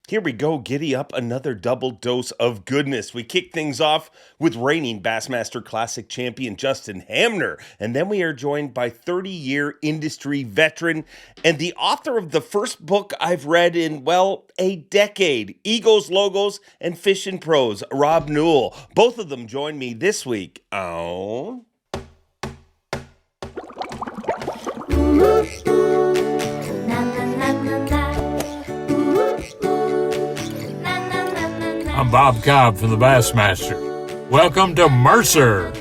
Here we go, giddy up, another double dose of goodness. We kick things off with reigning Bassmaster Classic champion Justin Hamner, and then we are joined by 30-year industry veteran and the author of the first book I've read in, well, a decade, Egos, Logos, and Fishing Prose, Rob Newell. Both of them join me this week on... I'm Bob Cobb from the Bassmaster. Welcome to Mercer.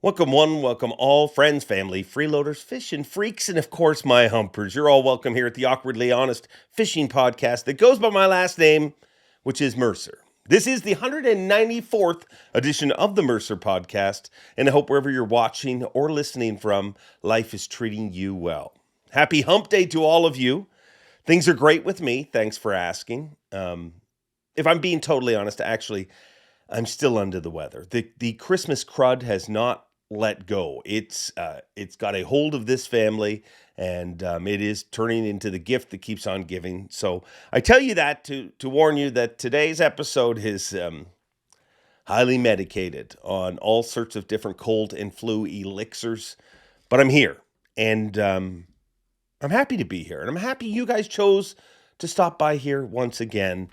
Welcome one, welcome all, friends, family, freeloaders, fishing freaks, and of course my humpers. You're all welcome here at the Awkwardly Honest Fishing Podcast that goes by my last name, which is Mercer. This is the 194th edition of the Mercer Podcast, and I hope wherever you're watching or listening from, life is treating you well. Happy Hump Day to all of you. Things are great with me. Thanks for asking. If I'm being totally honest, actually, I'm still under the weather. The Christmas crud has not let go. It's got a hold of this family, and it is turning into the gift that keeps on giving. So I tell you that to warn you that today's episode is highly medicated on all sorts of different cold and flu elixirs. But I'm here, and I'm happy to be here, and I'm happy you guys chose to stop by here once again.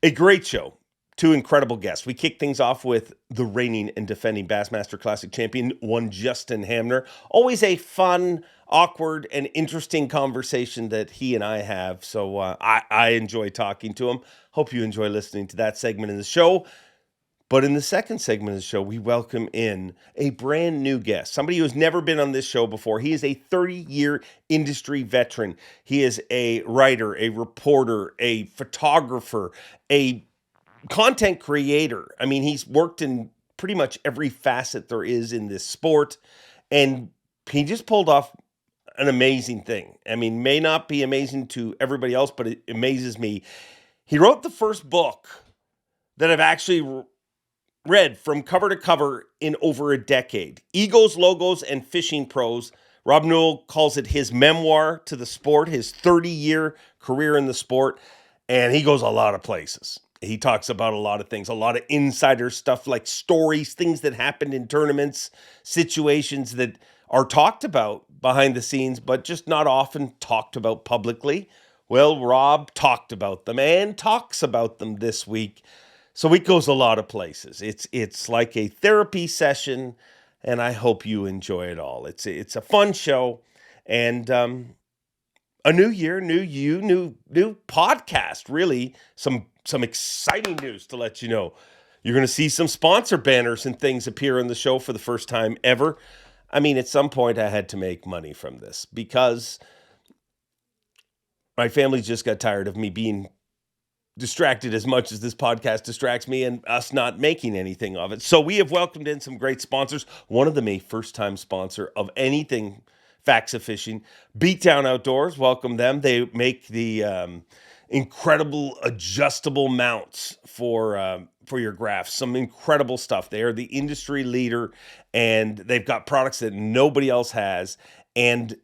A great show. Two incredible guests. We kick things off with the reigning and defending Bassmaster Classic champion, one Justin Hamner. Always a fun, awkward, and interesting conversation that he and I have. So I enjoy talking to him. Hope you enjoy listening to that segment in the show. But in the second segment of the show, we welcome in a brand new guest, somebody who has never been on this show before. He is a 30-year industry veteran. He is a writer, a reporter, a photographer, a content creator. I mean, he's worked in pretty much every facet there is in this sport, and he just pulled off an amazing thing. I mean, may not be amazing to everybody else, but it amazes me. He wrote the first book that I've actually read from cover to cover in over a decade. Egos, Logos, and Fishing Prose. Rob Newell calls it his memoir to the sport, his 30-year career in the sport, and he goes a lot of places. He talks about a lot of things, a lot of insider stuff like stories, things that happened in tournaments, situations that are talked about behind the scenes, but just not often talked about publicly. Well, Rob talked about them and talks about them this week. So it goes a lot of places. It's like a therapy session, and I hope you enjoy it all. It's a fun show, and a new year, new you, new podcast. Really, some exciting news to let you know. You're going to see some sponsor banners and things appear on the show for the first time ever. I mean, at some point, I had to make money from this because my family just got tired of me being distracted as much as this podcast distracts me and us not making anything of it. So we have welcomed in some great sponsors. One of them a first-time sponsor of anything Facts of Fishing. Beatdown Outdoors, welcome them. They make the incredible adjustable mounts for your graphs. Some incredible stuff. They are the industry leader, and they've got products that nobody else has. And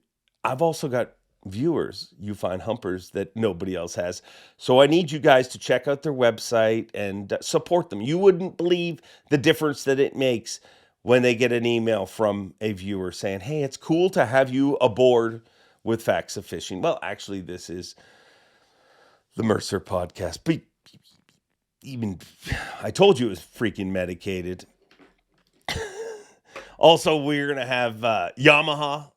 I've also got viewers, you find humpers that nobody else has. So I need you guys to check out their website and support them. You wouldn't believe the difference that it makes when they get an email from a viewer saying, hey, it's cool to have you aboard with Facts of Fishing. Well, actually, this is the Mercer Podcast. But even, I told you it was freaking medicated. Also, we're going to have Yamaha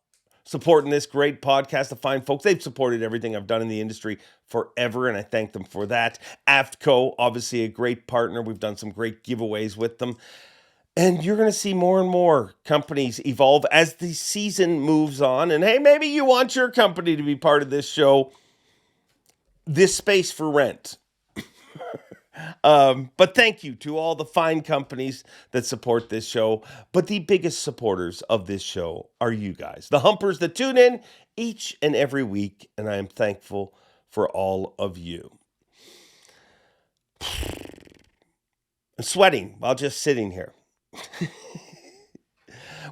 supporting this great podcast. The fine folks, they've supported everything I've done in the industry forever, and I thank them for that. AFTCO, obviously a great partner. We've done some great giveaways with them. And you're going to see more and more companies evolve as the season moves on. And hey, maybe you want your company to be part of this show. This space for rent. But thank you to all the fine companies that support this show. But the biggest supporters of this show are you guys, the humpers that tune in each and every week. And I am thankful for all of you. I'm sweating while just sitting here.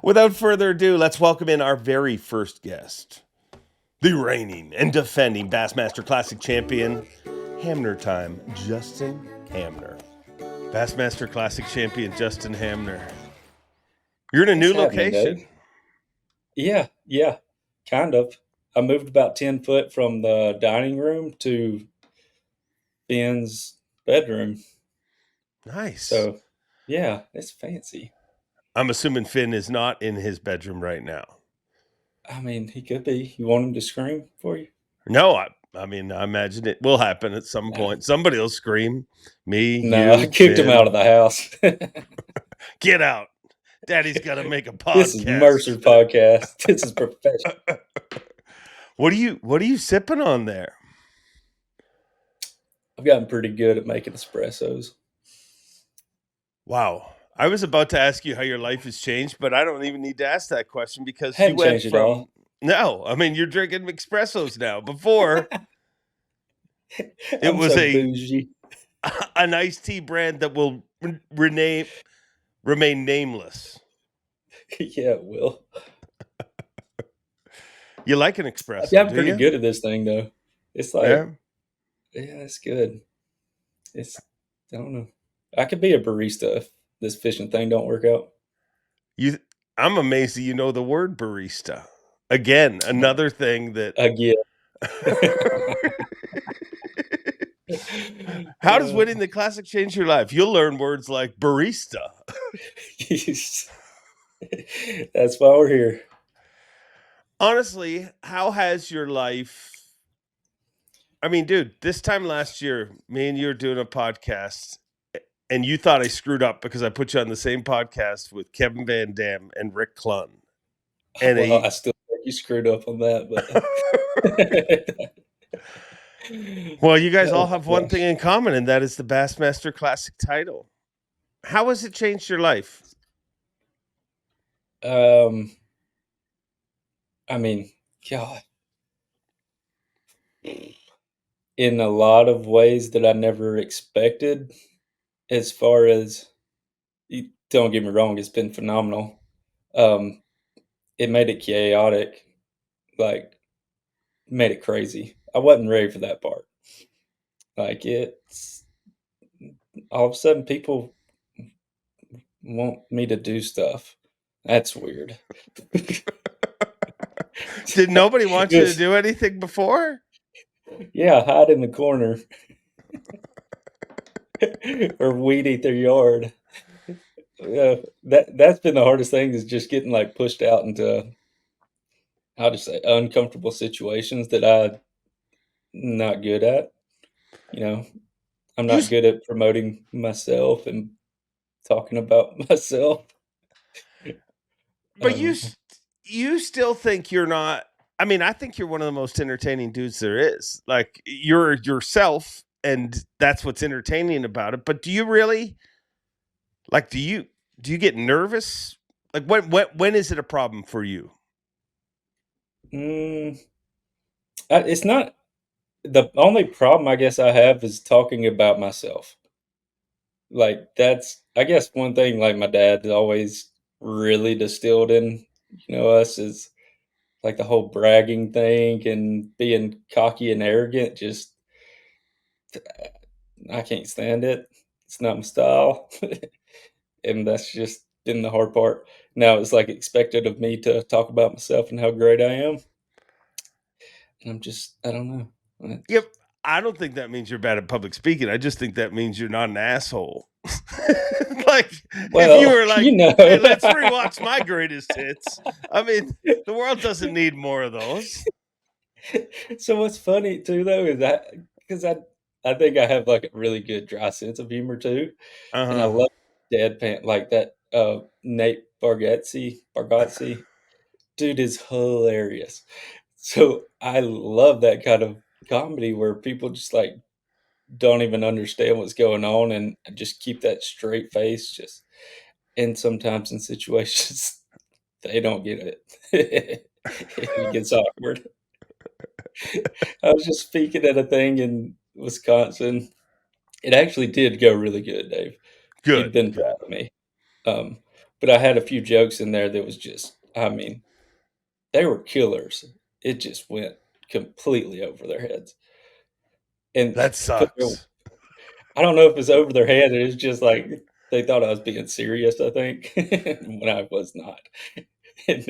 Without further ado, let's welcome in our very first guest, the reigning and defending Bassmaster Classic champion, Hamner time. Justin Hamner. Bassmaster Classic champion Justin Hamner. You're in a new location. Dave? Yeah, kind of. I moved about 10 foot from the dining room to Ben's bedroom. Nice. So, yeah, it's fancy. I'm assuming Finn is not in his bedroom right now. I mean, he could be. You want him to scream for you? No, I mean, I imagine it will happen at some point. Somebody will scream. Me, No, you, I kicked him Finn. out of the house. Get out. Daddy's got to make a podcast. This is Mercer podcast. This is professional. What are you sipping on there? I've gotten pretty good at making espressos. Wow. I was about to ask you how your life has changed, but I don't even need to ask that question because Hadn't you went changed from at all. No, I mean you're drinking espressos now. Before it was so a bougie. an iced tea brand that will remain nameless. Yeah, it will. You like an espresso? Yeah, I'm pretty good at this thing though. It's like, yeah, it's good. I don't know. I could be a barista if this fishing thing don't work out. I'm amazed that you know the word barista. Again, another thing that How does winning the classic change your life? You'll learn words like barista. That's why we're here. Honestly, how has your life? I mean, dude, this time last year, me and you were doing a podcast, and you thought I screwed up because I put you on the same podcast with Kevin Van Dam and Rick Clunn. And I still think you screwed up on that, but well, you guys all have one thing in common, and that is the Bassmaster Classic title. How has it changed your life? I mean, God, in a lot of ways that I never expected. As far as, don't get me wrong, it's been phenomenal. It made it chaotic, like made it crazy. I wasn't ready for that part. Like it's all of a sudden people want me to do stuff. That's weird. Did nobody want you to do anything before? Yeah, hide in the corner or weed eat their yard. That's been the hardest thing, is just getting like pushed out into, how to say, uncomfortable situations that I'm not good at. You know, I'm not good at promoting myself and talking about myself. But you still think you're not. I mean, I think you're one of the most entertaining dudes there is. Like, you're yourself, and that's what's entertaining about it. But do you really, like, do you get nervous? Like, when is it a problem for you? It's not. The only problem I guess I have is talking about myself. Like, that's, I guess, one thing like my dad always really distilled in, us, is like the whole bragging thing and being cocky and arrogant. Just, I can't stand it. It's not my style. And that's just been the hard part. Now it's like expected of me to talk about myself and how great I am. And I don't know. Yep. I don't think that means you're bad at public speaking. I just think that means you're not an asshole. Like, well, if you were like, hey, let's rewatch my greatest hits. I mean, the world doesn't need more of those. So what's funny too, though, is that because I think I have like a really good dry sense of humor too, and I love deadpan like that. Nate Bargatze, dude is hilarious. So I love that kind of comedy where people just like don't even understand what's going on and just keep that straight face. And sometimes in situations they don't get it. It gets awkward. I was just speaking at a thing in Wisconsin. It actually did go really good, Dave. Good. You'd been proud of me. But I had a few jokes in there that was just, I mean, they were killers. It just went completely over their heads. and That but they're sucks. I don't know if it's over their head, it's just, like, they thought I was being serious, I think, when I was not. And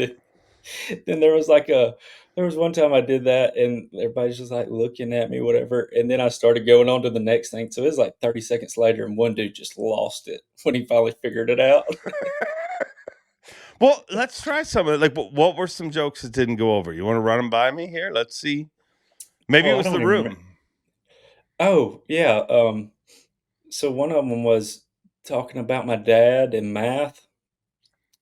then there was one time I did that, and everybody's just, like, looking at me, whatever, and then I started going on to the next thing, so it was, like, 30 seconds later, and one dude just lost it when he finally figured it out. Well, let's try some of it. Like, what were some jokes that didn't go over? You want to run them by me here? Let's see. Maybe it Oh, I was don't the even remem room. Oh, yeah, so one of them was talking about my dad and math.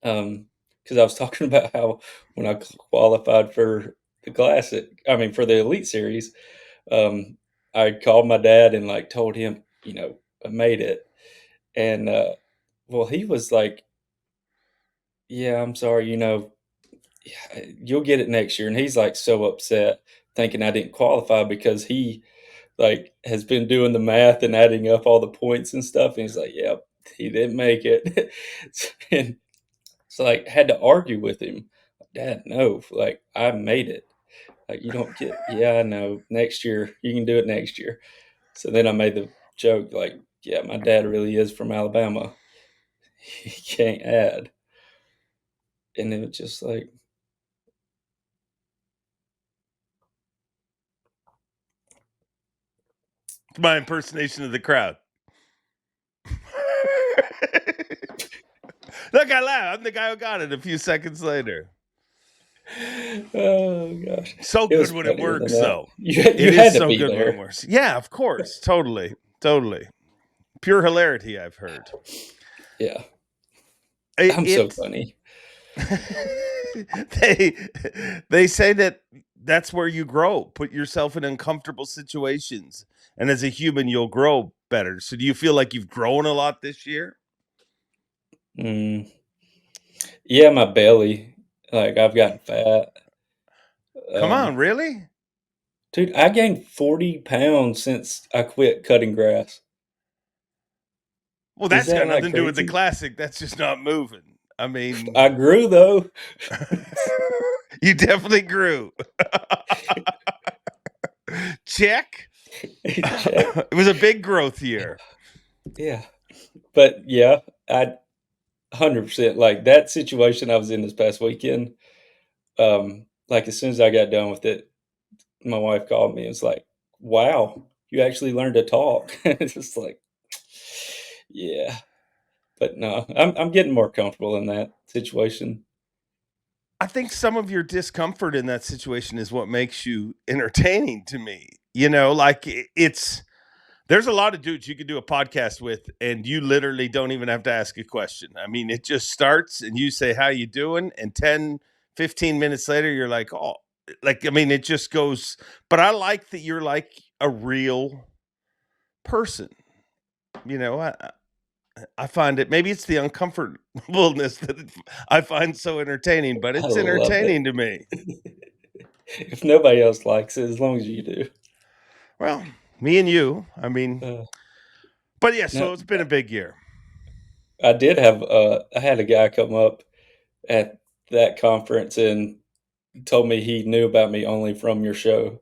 Because I was talking about how when I qualified for the classic, I mean, for the Elite Series, um, I called my dad and like told him, I made it, and well, he was like, "Yeah, I'm sorry, yeah, you'll get it next year," and he's like so upset, thinking I didn't qualify because he like has been doing the math and adding up all the points and stuff, and he's like, "Yep, he didn't make it," and so, like, had to argue with him. "Dad, no, like, I made it. Like, you don't get." "Yeah, I know. Next year, you can do it next year." So then I made the joke, like, "Yeah, my dad really is from Alabama. He can't add." And it was just like, It's my impersonation of the crowd. Look, I laughed. I'm the guy who got it a few seconds later. oh gosh. So It good was when it funnier than works, that. though. You It is had to so be good when it there. works. Yeah, of course. Totally. Totally. Pure hilarity, I've heard. Yeah. It, I'm so it funny. they they say that that's where you grow. Put yourself in uncomfortable situations, and as a human, you'll grow better. So, do you feel like you've grown a lot this year? Mm. Yeah, my belly. Like, I've gotten fat. Come on, Um really? Dude, I gained 40 pounds since I quit cutting grass. Well, Is that's that got not nothing to do with the crazy? classic. That's just not moving. I mean, I grew though. you definitely grew. Check. Check. It was a big growth year. Yeah. But yeah, I 100% like that situation I was in this past weekend. Like as soon as I got done with it, my wife called me and was like, "Wow, you actually learned to talk." It's just like, yeah. But no, I'm getting more comfortable in that situation. I think some of your discomfort in that situation is what makes you entertaining to me. You know, like it's there's a lot of dudes you could do a podcast with and you literally don't even have to ask a question. I mean, it just starts and you say how you doing and 10, 15 minutes later you're like, "Oh, like I mean, it just goes." But I like that you're like a real person. You know, I find it maybe it's the uncomfortableness that I find so entertaining, but I it's love it. entertaining to me. If nobody else likes it, as long as you do. Well, me and you, I mean, Uh, but yeah, no, so it's been a big year. I had a guy come up at that conference and told me he knew about me only from your show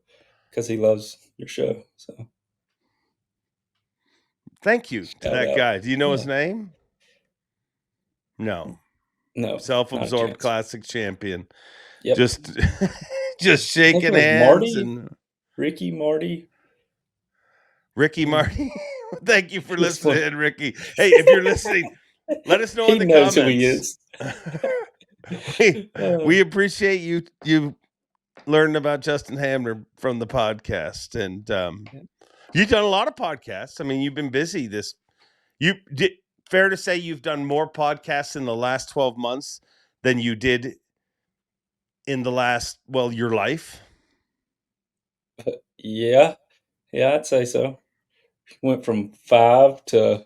because he loves your show. So Thank you to shout that out. guy. Do you know his Yeah. name? No. No, not a Self-absorbed chance. classic champion. Yep. Just just I think it shaking was hands Marty, and Ricky Marty. Ricky Yeah. Marty. Thank you for It's one listening, Ricky. Hey, if you're listening, let us know in he the knows who he comments. is. we Uh, we appreciate you learning about Justin Hamner from the podcast, and you've done a lot of podcasts. I mean, you've been busy. You did fair to say you've done more podcasts in the last 12 months than you did in the last your life. yeah, yeah, I'd say so. Went from 5 to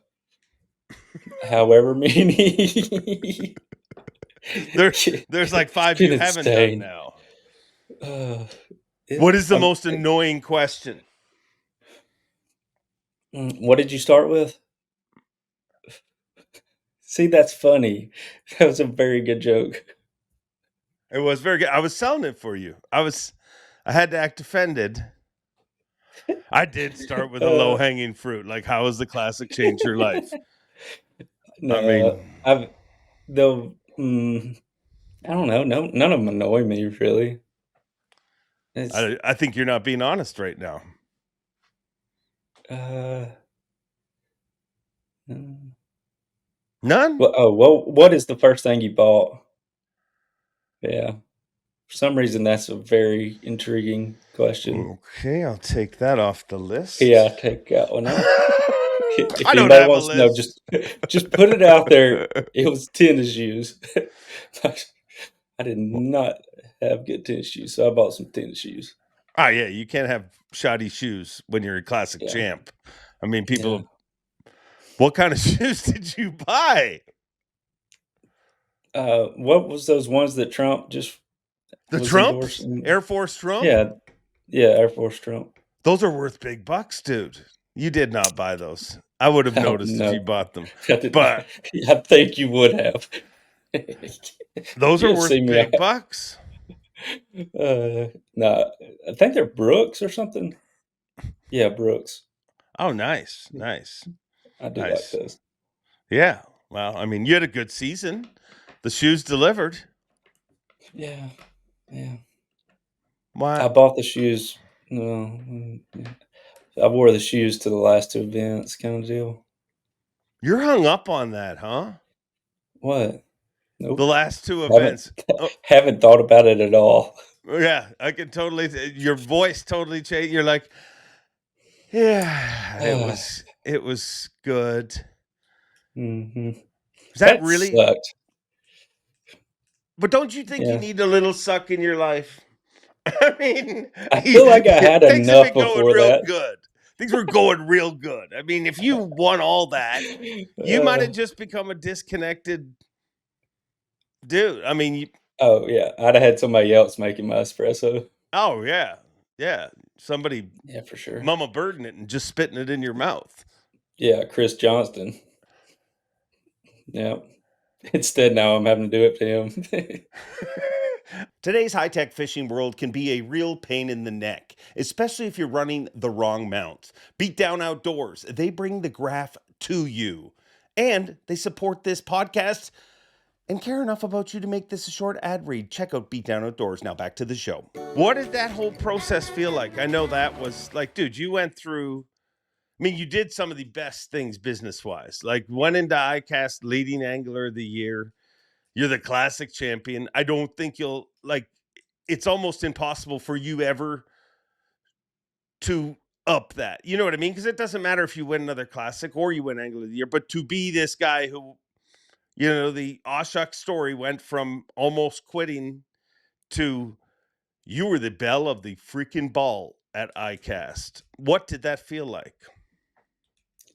however many. There there's like It's 5 been you haven't done insane. now. Uh, What it, is the most annoying question? what did you start with? See, that's funny. That was a very good joke. It was very good. I was selling it for you. I had to act offended. I did start with a low-hanging fruit. Like, how has the classic changed your life? I No, mean, I've though. I don't know. No, none of them annoy me really. It's I think you're not being honest right now. uh. mm. None? Well, what is the first thing you bought? Yeah, for some reason that's a very intriguing question. Okay, I'll take that off the list. Yeah, take that one off. If I don't anybody have a wants to know, list. just put it out there. It was tennis shoes. I did not have good tennis shoes, so I bought some tennis shoes. Ah, yeah, you can't have shoddy shoes when you're a classic Yeah, champ. I mean, yeah. what kind of shoes did you buy? What was those ones that Trump just The was Trumps? endorsing? Air Force Trump? Yeah, yeah, Air Force Trump. Those are worth big bucks, dude. You did not buy those. I would have Oh, noticed if you no, bought them. I did not. But I think you would have. those are You'll worth see me. big bucks. No, I think they're Brooks or something. Yeah, Brooks. Oh, nice. Nice. I do like Nice. those. Yeah. Well, I mean, you had a good season. The shoes delivered. Yeah, yeah. Why? I bought the shoes. No, I wore the shoes to the last two events, kind of deal. You're hung up on that, huh? What? The Nope. last two Haven't events. Oh, haven't thought about it at all. yeah, I can totally. Your voice totally changed. You're like, yeah, it was good. hmm Is that That really? sucked. But don't you think you Yeah. need a little suck in your life? I mean, I feel like I had things have enough been going before real that. good. Things were going real good. I mean, if you won all that, you might have Uh, just become a disconnected dude. I mean, oh, yeah. I'd have had somebody else making my espresso. oh yeah, yeah. Somebody Yeah, for sure. mama birding it and just spitting it in your mouth. Yeah, Chris Johnston. Yeah. Instead, now I'm having to do it to him. Today's high-tech fishing world can be a real pain in the neck, especially if you're running the wrong mounts. Beat Down Outdoors, they bring the graph to you. And they support this podcast and care enough about you to make this a short ad read. Check out Beat Down Outdoors. Now back to the show. What did that whole process feel like? I know that was like, dude, you went through, I mean, you did some of the best things business-wise. Like went into ICAST leading angler of the year. You're the classic champion. I don't think you'll like it's almost impossible for you ever to up that. You know what I mean? Because it doesn't matter if you win another classic or you win Angler of the Year, but to be this guy who, the Oshak story went from almost quitting to you were the belle of the freaking ball at ICAST. What did that feel like?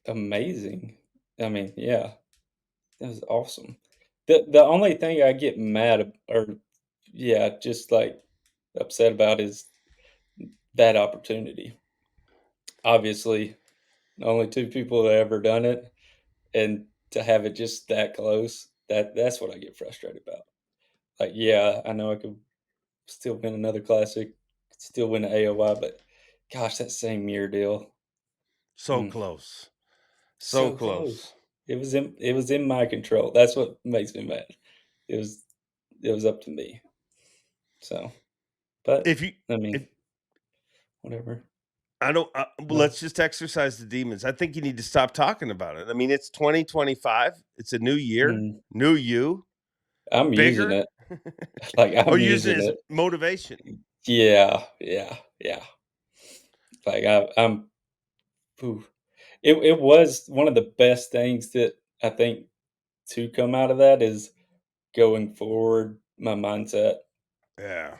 Amazing. I mean, yeah, that was awesome. The only thing I get or yeah, just like upset about is that opportunity. Obviously, only two people have ever done it, and to have it just that close, that's what I get frustrated about. Like, yeah, I know I could still win another classic, still win an AOY, but gosh, that same year deal. So Mm. close. So So close. close. It was in my control. That's what makes me mad. It was it was up to me. So, but If you I if mean, whatever. I don't. No. Let's just exercise the demons. I think you need to stop talking about it. I mean, it's 2025. It's a new year, Mm, new you, I'm using bigger. it. Like Oh, I'm using it using as it. motivation. Yeah, yeah, yeah. Like I'm. Ooh. It was one of the best things that I think to come out of that is going forward. My mindset. Yeah,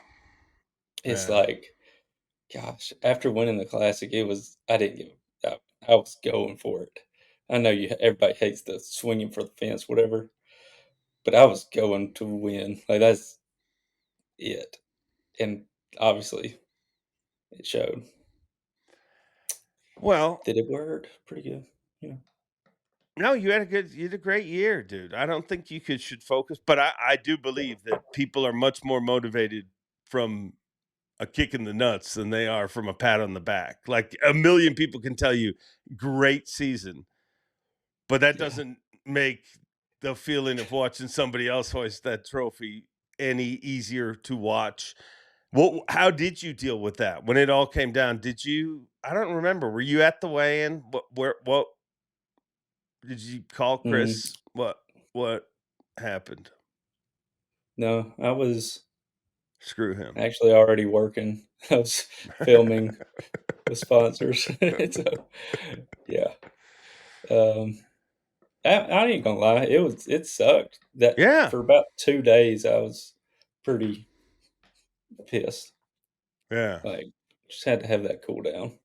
It's yeah. like, gosh, after winning the classic, I didn't give I was going for it. I know everybody hates the swinging for the fence, whatever, but I was going to win. Like that's it, and obviously it showed. Well, Did it work? Pretty good, you know. no, you had a great year, dude. I don't think you should focus, but I do believe that people are much more motivated from a kick in the nuts than they are from a pat on the back. Like a million people can tell you, great season, but that doesn't make the feeling of watching somebody else hoist that trophy any easier to watch. Well, how did you deal with that when it all came down? Did you? I don't remember. Were you at the weigh-in? What did you call Mm, Chris? What happened? no, I was Screw him. actually already working. I was filming with sponsors. So, yeah. I ain't gonna lie, it sucked. That Yeah, for about 2 days, I was pretty pissed. yeah. Like, just had to have that cool down.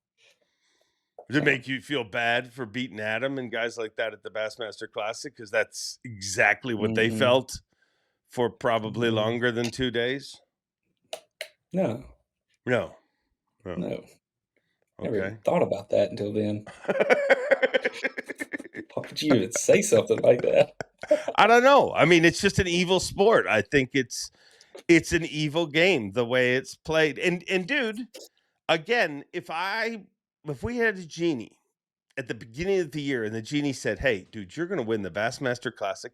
Did it So, make you feel bad for beating Adam and guys like that at the Bassmaster Classic? Because that's exactly what they mm-mm, felt for probably no, longer than 2 days. no, No, no. no. Never even Okay. thought about that until then. Why would you even say something like that? I don't know. I mean, it's just an evil sport. I think it's an evil game the way it's played. And dude, again, if we had a genie at the beginning of the year and the genie said, "Hey, dude, you're going to win the Bassmaster Classic.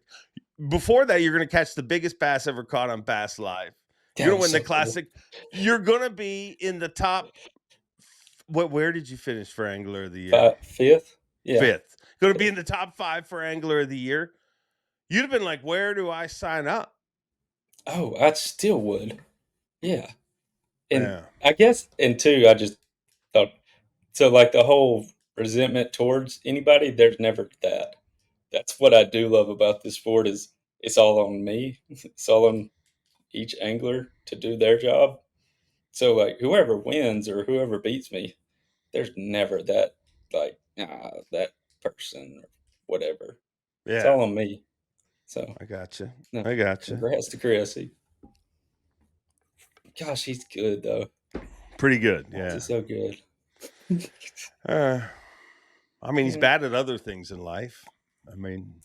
Before that, you're going to catch the biggest bass ever caught on Bass Live. You're That going to was win the so cool. Classic. You're going to be in the top. Where did you finish for Angler of the Year? Fifth? Yeah. Fifth. Going to be in the top 5 for Angler of the Year. You'd have been like, where do I sign up? Oh, I still would. Yeah. And Yeah. I guess, and two, I just thought, so like the whole resentment towards anybody, there's never that. That's what I do love about this sport is it's all on me. It's all on each angler to do their job. So like whoever wins or whoever beats me, there's never that like that person or whatever. It's Yeah. all on me. So I gotcha. no, I gotcha. congrats to Chrissy. Gosh, he's good though. Pretty good. Yeah. He's so good. Uh, I mean, he's Yeah. bad at other things in life. I mean,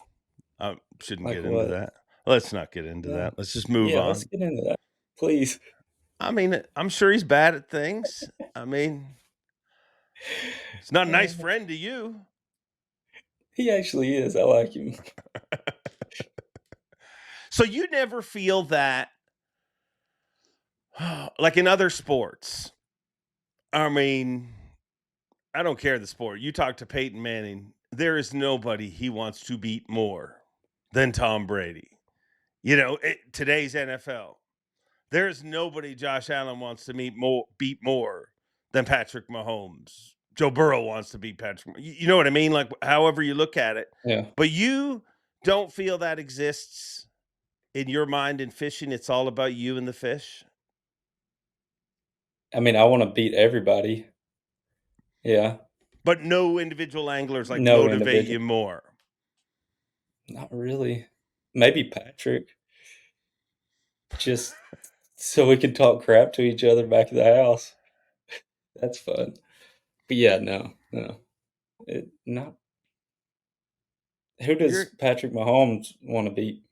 I shouldn't Like get into what? that. Let's not get into No. that. Let's just move Yeah, let's on. get into that, please. I mean, I'm sure he's bad at things. I mean, he's not a Uh, nice friend to you. he actually is. I like him. So you never feel that, like in other sports. I mean, I don't care the sport. You talk to Peyton Manning, there is nobody he wants to beat more than Tom Brady. You know, today's NFL, there is nobody Josh Allen wants to beat more than Patrick Mahomes. Joe Burrow wants to beat Patrick. You know what I mean? Like, however you look at it. Yeah. But you don't feel that exists in your mind in fishing. It's all about you and the fish. I mean, I want to beat everybody. Yeah. But no individual anglers like No motivate individual. you more. Not really. Maybe Patrick. Just so we can talk crap to each other back at the house. That's fun. But yeah, no. Not. Who does You're Patrick Mahomes want to beat?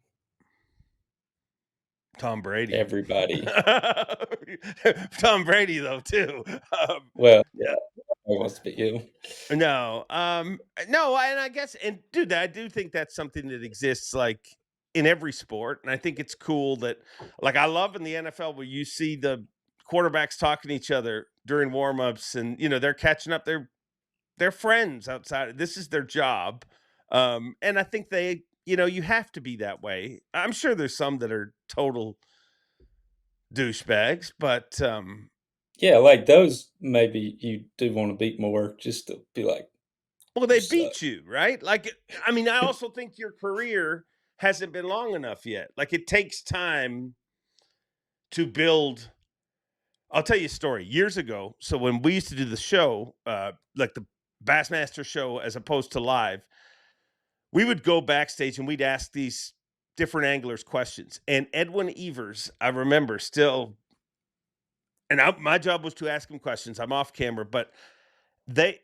Tom Brady. Everybody. Tom Brady, though, too. Well, yeah, he wants to beat him. No, no, and I guess, and dude, I do think that's something that exists like in every sport, and I think it's cool that, like, I love in the NFL where you see the quarterbacks talking to each other during warmups, and they're catching up. They're friends outside. This is their job, and I think you have to be that way. I'm sure there's some that are total douchebags, but Yeah, like those maybe you do want to beat more just to be like, well, you they suck. beat you, right? Like, I mean, I also think your career hasn't been long enough yet. Like, it takes time to build. I'll tell you a story. Years ago, so when we used to do the show, like the Bassmaster show as opposed to live, we would go backstage and we'd ask these different anglers questions. And Edwin Evers, I remember still, and my job was to ask him questions. I'm off camera, but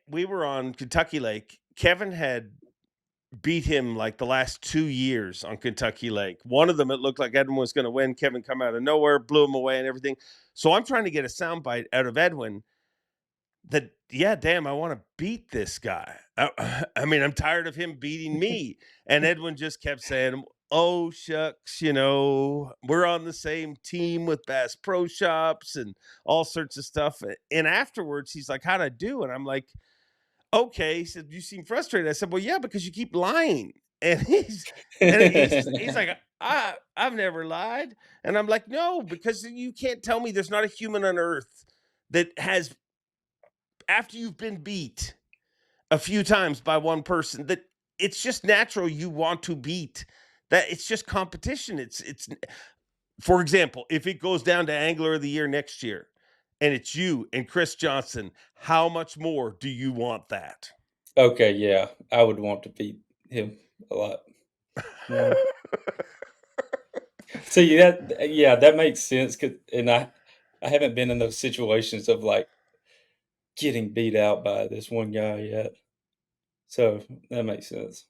we were on Kentucky Lake. Kevin had beat him like the last 2 years on Kentucky Lake. One of them, it looked like Edwin was going to win. Kevin come out of nowhere, blew him away and everything. So I'm trying to get a soundbite out of Edwin that, yeah, damn, I want to beat this guy. I mean, I'm tired of him beating me. And Edwin just kept saying, oh, shucks, we're on the same team with Bass Pro Shops and all sorts of stuff. And afterwards, he's like, how'd I do? And I'm like, okay. He said, you seem frustrated. I said, well, yeah, because you keep lying. And he's like, I've never lied. And I'm like, no, because you can't tell me there's not a human on earth that has, after you've been beat a few times by one person, that it's just natural you want to beat. That it's just competition. It's for example, if it goes down to Angler of the Year next year and it's you and Chris Johnson, how much more do you want that? Okay, yeah, I would want to beat him a lot more. See, that makes sense. And I haven't been in those situations of, like, getting beat out by this one guy yet, so that makes sense.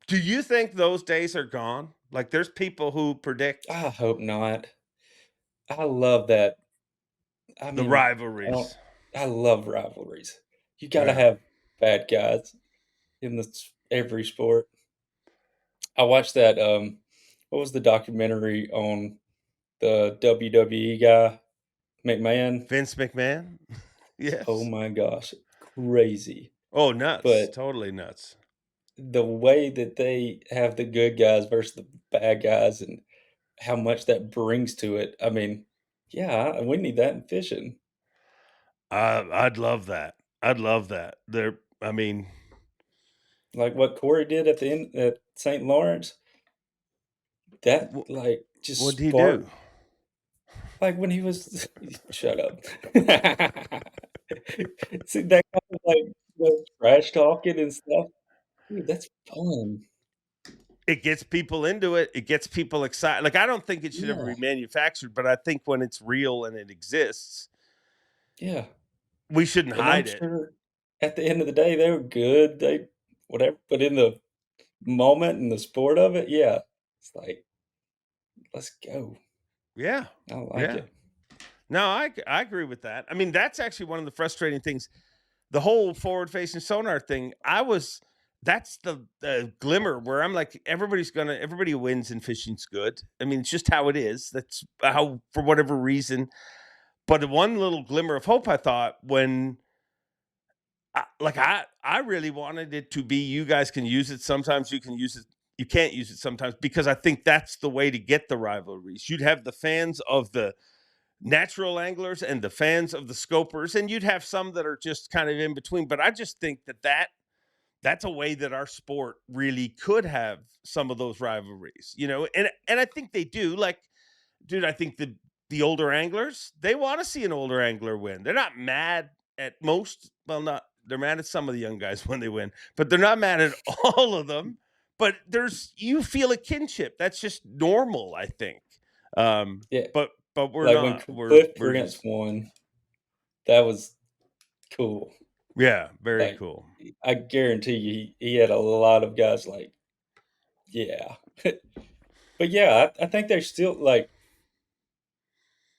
Do you think those days are gone? Like there's people who predict I hope not. I love that. I the mean, I don't rivalries. I love rivalries. You gotta Yeah. have bad guys in every sport. I watched that, what was the documentary on the WWE guy, McMahon? Vince McMahon? Oh Yes. my gosh, crazy. Oh, nuts. But Totally nuts. the way that they have the good guys versus the bad guys and how much that brings to it, I mean, yeah, we need that in fishing. I'd love that. I'd love that. I mean, Like what Corey did at the end at St. Lawrence, that, wh- like, just what did he do? sparked like, when he was shut up. See, that kind of, like, trash talking and stuff, dude, that's fun. It gets people into it. It gets people excited. Like I don't think it should ever Yeah, be manufactured, but I think when it's real and it exists, yeah, we shouldn't and I'm hide it. sure at the end of the day, they were good, they whatever, but in the moment and the sport of it, yeah, it's like, "Let's go." Yeah. I like Yeah. it. No, I agree with that. I mean, that's actually one of the frustrating things. The whole forward facing sonar thing, that's the glimmer where I'm like, everybody who wins in fishing's good. I mean, it's just how it is. That's how, for whatever reason. But the one little glimmer of hope I thought when, I really wanted it to be, you guys can use it. Sometimes you can use it. You can't use it sometimes because I think that's the way to get the rivalries. You'd have the fans of the natural anglers and the fans of the scopers, and you'd have some that are just kind of in between. But I just think that's a way that our sport really could have some of those rivalries, and I think they do. Like, dude, I think the older anglers, they want to see an older angler win. They're not mad at most. Well, not they're mad at some of the young guys when they win, but they're not mad at all of them. But you feel a kinship. That's just normal, I think. Um, Yeah, but we're like when not. Cliff We're Prince just won, that was cool. yeah, very Like, cool. I guarantee you, he had a lot of guys like, "Yeah." But, yeah, I think they're still, like,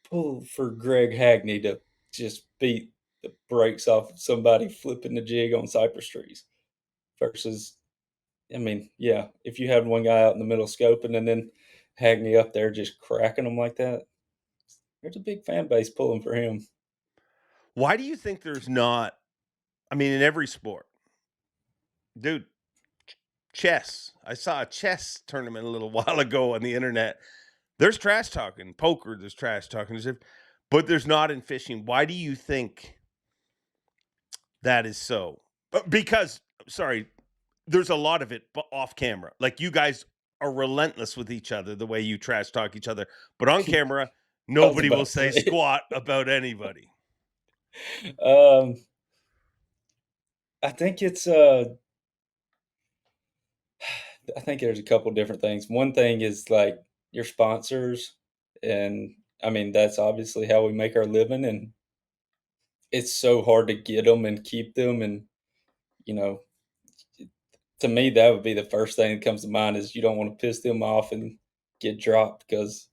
pull for Greg Hagney to just beat the brakes off of somebody flipping the jig on cypress trees versus, I mean, yeah, if you had one guy out in the middle scoping and then Hagney up there just cracking them like that, there's a big fan base pulling for him. Why do you think there's not? I mean, in every sport, dude, chess. I saw a chess tournament a little while ago on the internet. There's trash talking, poker. There's trash talking, but there's not in fishing. Why do you think that is so? Because, sorry, there's a lot of it off camera. Like you guys are relentless with each other, the way you trash talk each other. But on camera, I was nobody will about to say say. squat about anybody. Um, I think it's, I think there's a couple different things. One thing is, like, your sponsors, and, I mean, that's obviously how we make our living, and it's so hard to get them and keep them, and, you know, to me, that would be the first thing that comes to mind is you don't want to piss them off and get dropped because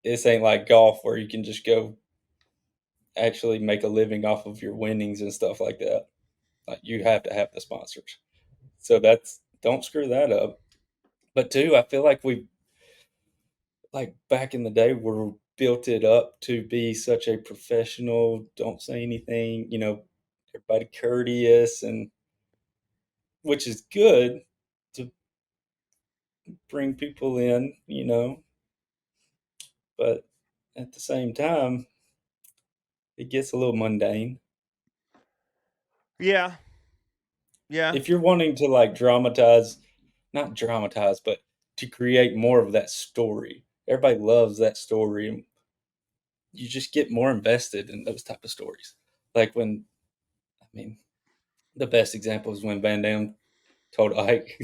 this ain't like golf where you can just go actually make a living off of your winnings and stuff like that. Like you have to have the sponsors. So don't screw that up. But two, I feel like we like back in the day we built it up to be such a professional, don't say anything, everybody courteous and which is good to bring people in, but at the same time it gets a little mundane. Yeah. Yeah. If you're wanting to like not dramatize, but to create more of that story. Everybody loves that story and you just get more invested in those type of stories. Like the best example is when Van Damme told Ike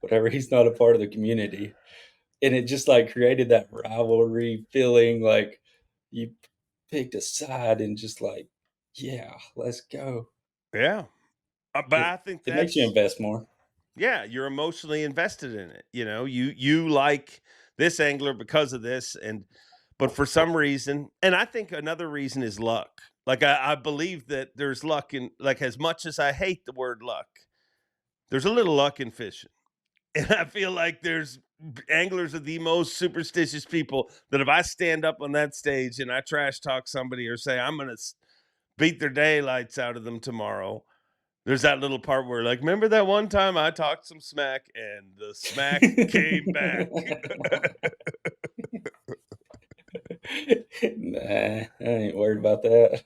whatever, he's not a part of the community. And it just like created that rivalry feeling like you picked a side and just like, yeah, let's go. Yeah. But I think It makes you invest more. Yeah, you're emotionally invested in it. You like this angler because of this, but for some reason, and I think another reason is luck. Like I believe that there's luck in, like, as much as I hate the word luck, there's a little luck in fishing. And I feel like there's anglers are the most superstitious people that if I stand up on that stage and I trash talk somebody or say I'm going to beat their daylights out of them tomorrow, there's that little part where, like, remember that one time I talked some smack and the smack came back. Nah, I ain't worried about that.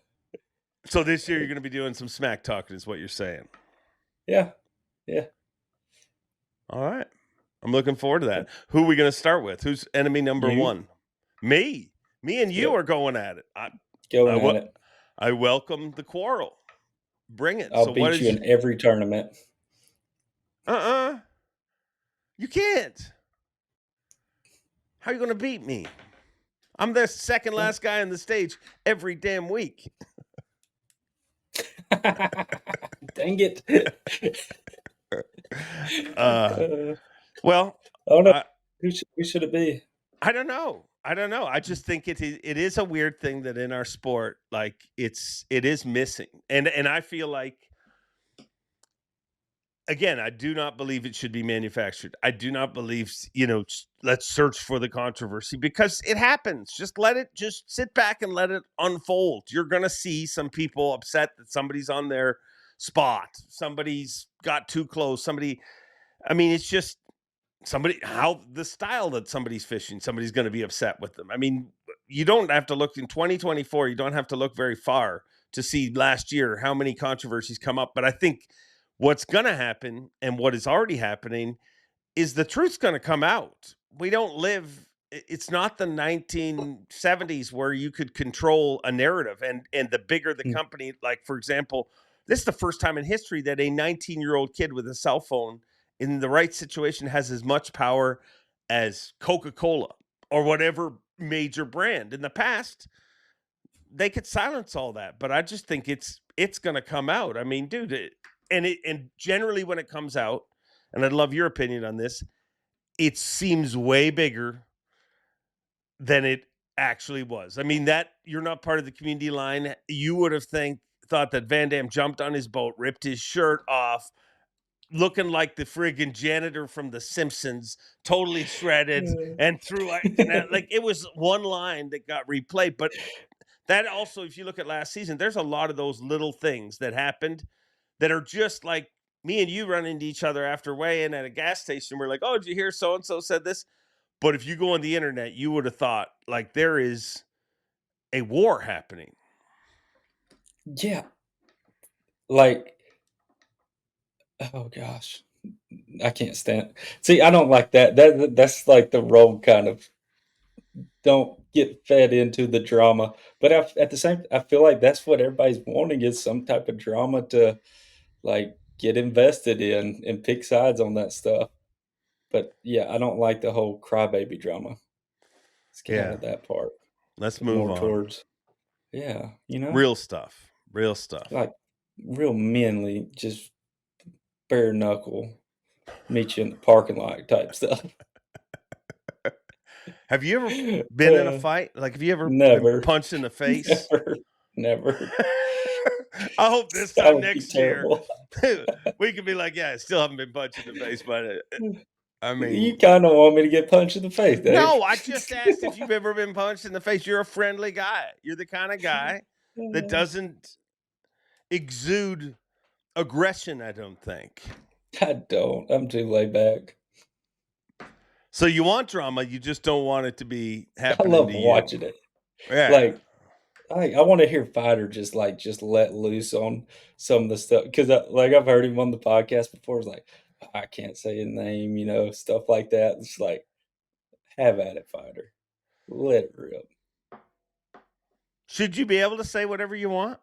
So this year you're going to be doing some smack talking is what you're saying. Yeah. Yeah. All right. I'm looking forward to that. Who are we going to start with? Who's enemy number one? Me. Me and you are going at it. I welcome the quarrel. Bring it. I'll beat you in every tournament. You can't. How are you going to beat me? I'm the second last guy on the stage every damn week. Dang it. Well, oh no. Who should it be? I don't know. I just think it is a weird thing that in our sport, like it is missing. And I feel like, again, I do not believe it should be manufactured. I do not believe, let's search for the controversy because it happens. Just sit back and let it unfold. You're going to see some people upset that somebody's on their spot. Somebody's got too close. It's just how the style that somebody's fishing, somebody's going to be upset with them. I mean, you don't have to look in 2024. You don't have to look very far to see last year how many controversies come up. But I think what's going to happen and what is already happening is the truth's going to come out. We don't live, it's not the 1970s where you could control a narrative and the bigger the company, like, for example, this is the first time in history that a 19-year-old kid with a cell phone in the right situation has as much power as Coca-Cola or whatever major brand. In the past, they could silence all that, but I just think it's going to come out. I mean, dude, and generally when it comes out, and I'd love your opinion on this, it seems way bigger than it actually was. I mean, that you're not part of the community line. You would have thought that Van Damme jumped on his boat, ripped his shirt off, looking like the friggin' janitor from The Simpsons, totally shredded, and threw like it was one line that got replayed. But that also, if you look at last season, there's a lot of those little things that happened that are just like me and you run into each other after weigh-in at a gas station. We're like, oh, did you hear so-and-so said this? But if you go on the internet, you would have thought like there is a war happening. Yeah. Like, oh gosh, I can't stand. See, I don't like that. That's like the wrong kind of. Don't get fed into the drama, but at the same, I feel like that's what everybody's wanting is some type of drama to like get invested in and pick sides on that stuff. But yeah, I don't like the whole crybaby drama. It's kind of that part. Let's But move more on. towards, real stuff, like real manly, just bare knuckle, meet you in the parking lot type stuff. Have you ever been in a fight? Like, have you ever been Never. punched in the face? Never. I hope this That time would be next year terrible. we can be like, yeah, I still haven't been punched in the face, but I mean, You kind of want me to get punched in the face, Dave. no, I just asked if you've ever been punched in the face. You're a friendly guy. You're the kind of guy that doesn't exude aggression, I don't think. I don't. I'm too laid back. So you want drama, you just don't want it to be I happening love to watching you. it. Yeah. Like, I want to hear Fighter just let loose on some of the stuff because I've heard him on the podcast before. It's like I can't say his name, stuff like that. It's like have at it, Fighter. Let it rip. Should you be able to say whatever you want?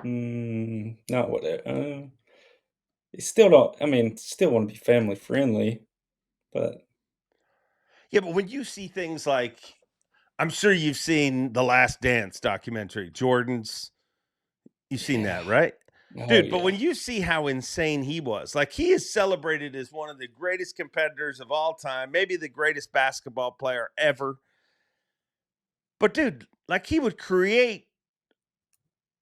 Not whatever. Still don't. I mean, still want to be family friendly, but Yeah, but when you see things like, I'm sure you've seen the Last Dance documentary, Jordan's. You've seen that, right? Dude, but when you see how insane he was, like he is celebrated as one of the greatest competitors of all time, maybe the greatest basketball player ever. But dude, like he would create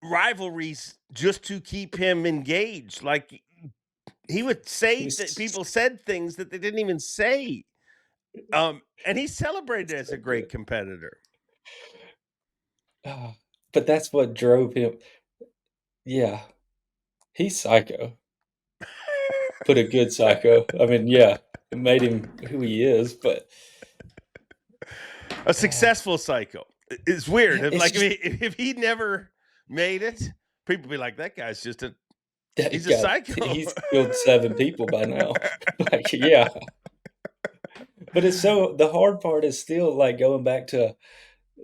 rivalries just to keep him engaged. Like he would say that people said things that they didn't even say. And he's celebrated as a great competitor. But that's what drove him. Yeah, he's psycho. But a good psycho. I mean, yeah, it made him who he is, but a successful psycho. It's weird. It's Like just, if he never made it, people be like, that guy's just he's a God, psycho. he's killed 7 people by now. Like, yeah. But it's the hard part is still like going back to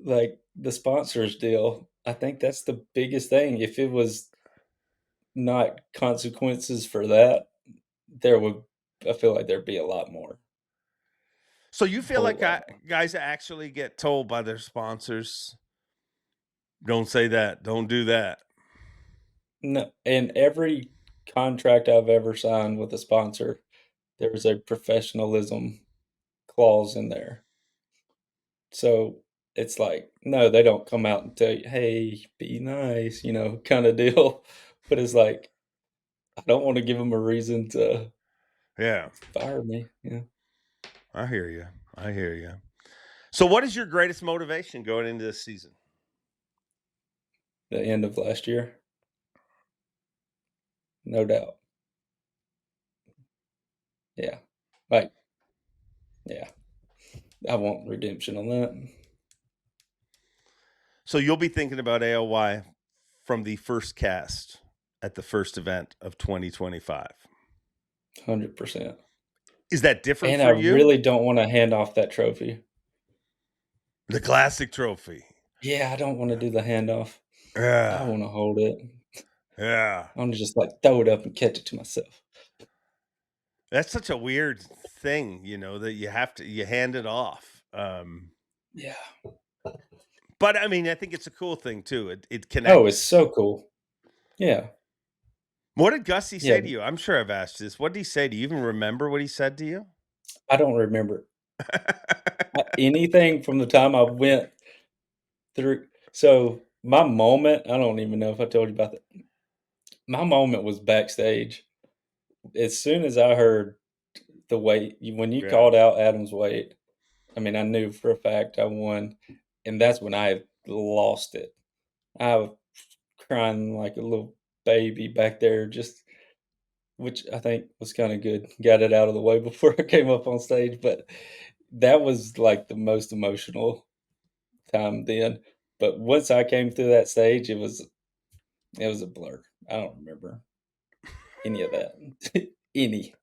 like the sponsors deal. I think that's the biggest thing. If it was not consequences for that, I feel like there'd be a lot more. So you feel like guys actually get told by their sponsors, don't say that, don't do that? No, in every contract I've ever signed with a sponsor, there's a professionalism clause in there. So it's like, no, they don't come out and tell you, hey, be nice, kind of deal. But it's like, I don't want to give them a reason to fire me. Yeah. I hear you. I hear you. So what is your greatest motivation going into this season? The end of last year. No doubt. Yeah. Like, yeah. I want redemption on that. So you'll be thinking about AOY from the first cast at the first event of 2025. 100%. Is that different and for you? And I really don't want to hand off that trophy. The classic trophy. Yeah, I don't want to do the handoff. Yeah. I want to hold it. Yeah. I want to just like throw it up and catch it to myself. That's such a weird thing, that you hand it off. Yeah. But I mean, I think it's a cool thing too. It connects. Oh, it's so cool. Yeah. What did Gussie say to you? I'm sure I've asked this. What did he say? Do you even remember what he said to you? I don't remember anything from the time I went through. So my moment, I don't even know if I told you about that. My moment was backstage. As soon as I heard the weight, when you called out Adam's weight, I mean, I knew for a fact I won. And that's when I lost it. I was crying like a little baby back there, which I think was kind of good. Got it out of the way before I came up on stage. But that was like the most emotional time then. But once I came through that stage, it was a blur. I don't remember any of that. Any.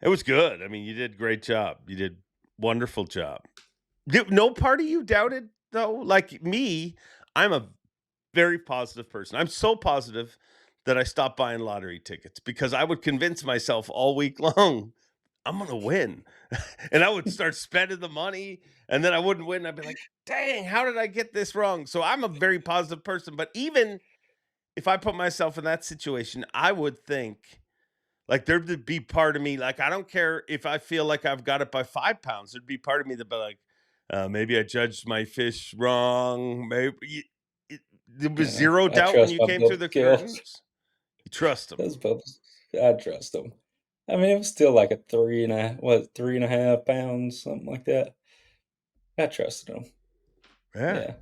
It was good. I mean, you did a great job. You did wonderful job. No part of you doubted, though? Like me, I'm a very positive person. I'm so positive that I stopped buying lottery tickets because I would convince myself all week long, I'm going to win. And I would start spending the money and then I wouldn't win. I'd be like, dang, how did I get this wrong? So I'm a very positive person. But even if I put myself in that situation, I would think like there'd be part of me, like, I don't care if I feel like I've got it by 5 pounds. There'd be part of me that'd be like, maybe I judged my fish wrong. Maybe there was Yeah, zero I doubt when trust you my came through bubble the skills. curtains. You trust them. Those bubbles, I trust them. I mean, it was still like a 3.5 pounds, something like that. I trusted them. Yeah. Yeah.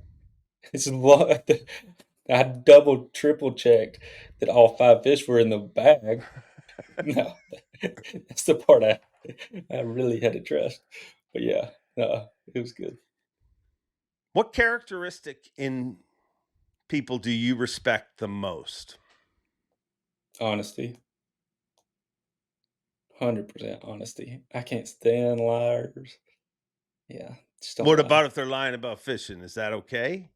It's a lot. I double, triple checked that all 5 fish were in the bag. No, that's the part I really had to trust. But yeah, no, it was good. What characteristic in people do you respect the most? Honesty. 100% honesty. I can't stand liars. Yeah, just don't What lie. about if they're lying about fishing? Is that okay?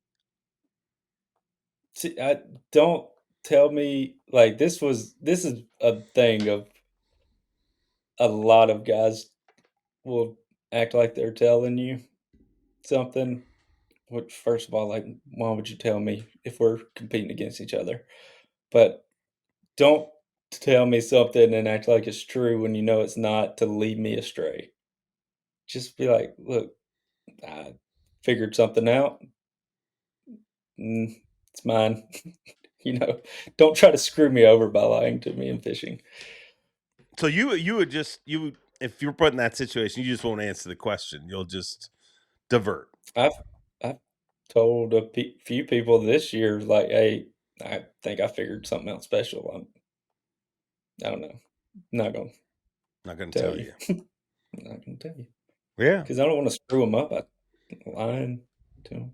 See, I don't tell me like this is a thing of a lot of guys will act like they're telling you something. Which, first of all, like, why would you tell me if we're competing against each other? But don't tell me something and act like it's true when you know it's not to lead me astray. Just be like, look, I figured something out. It's mine. Don't try to screw me over by lying to me in fishing. So you would just if you're put in that situation, you just won't answer the question. You'll just divert. I've I've told a few people this year, like, hey, I think I figured something out special. I don't know. Not gonna Not going to tell tell you. you. I'm not gonna tell you Yeah. because I don't want to screw them up by lying to them.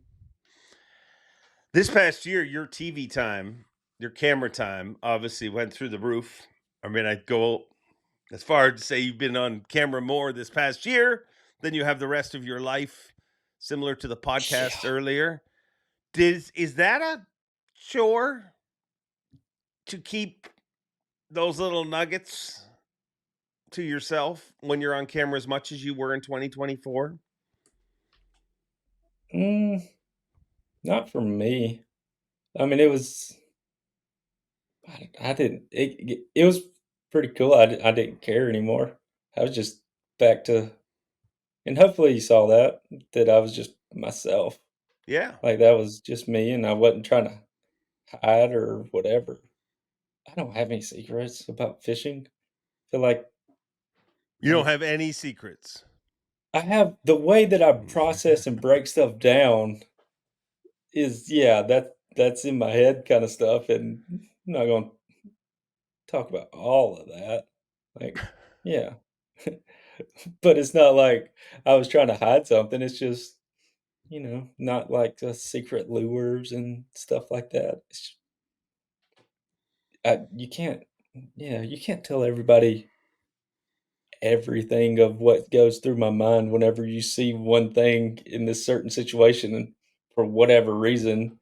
This past year, your TV time, your camera time, obviously went through the roof. I mean, I'd go as far as to say you've been on camera more this past year than you have the rest of your life, similar to the podcast Yeah. earlier. Is that a chore to keep those little nuggets to yourself when you're on camera as much as you were in 2024? Mm, not for me. I mean, it was. I didn't. It was pretty cool. I didn't care anymore. I was just back to, and hopefully you saw that I was just myself. Yeah. Like that was just me, and I wasn't trying to hide or whatever. I don't have any secrets about fishing. I feel You don't like have any secrets. I have the way that I process and break stuff down is yeah, that's in my head kind of stuff, and I'm not gonna talk about all of that. Like, yeah. But it's not like I was trying to hide something. It's just, not like the secret lures and stuff like that. You can't, yeah, you can't tell everybody everything of what goes through my mind whenever you see one thing in this certain situation. And for whatever reason,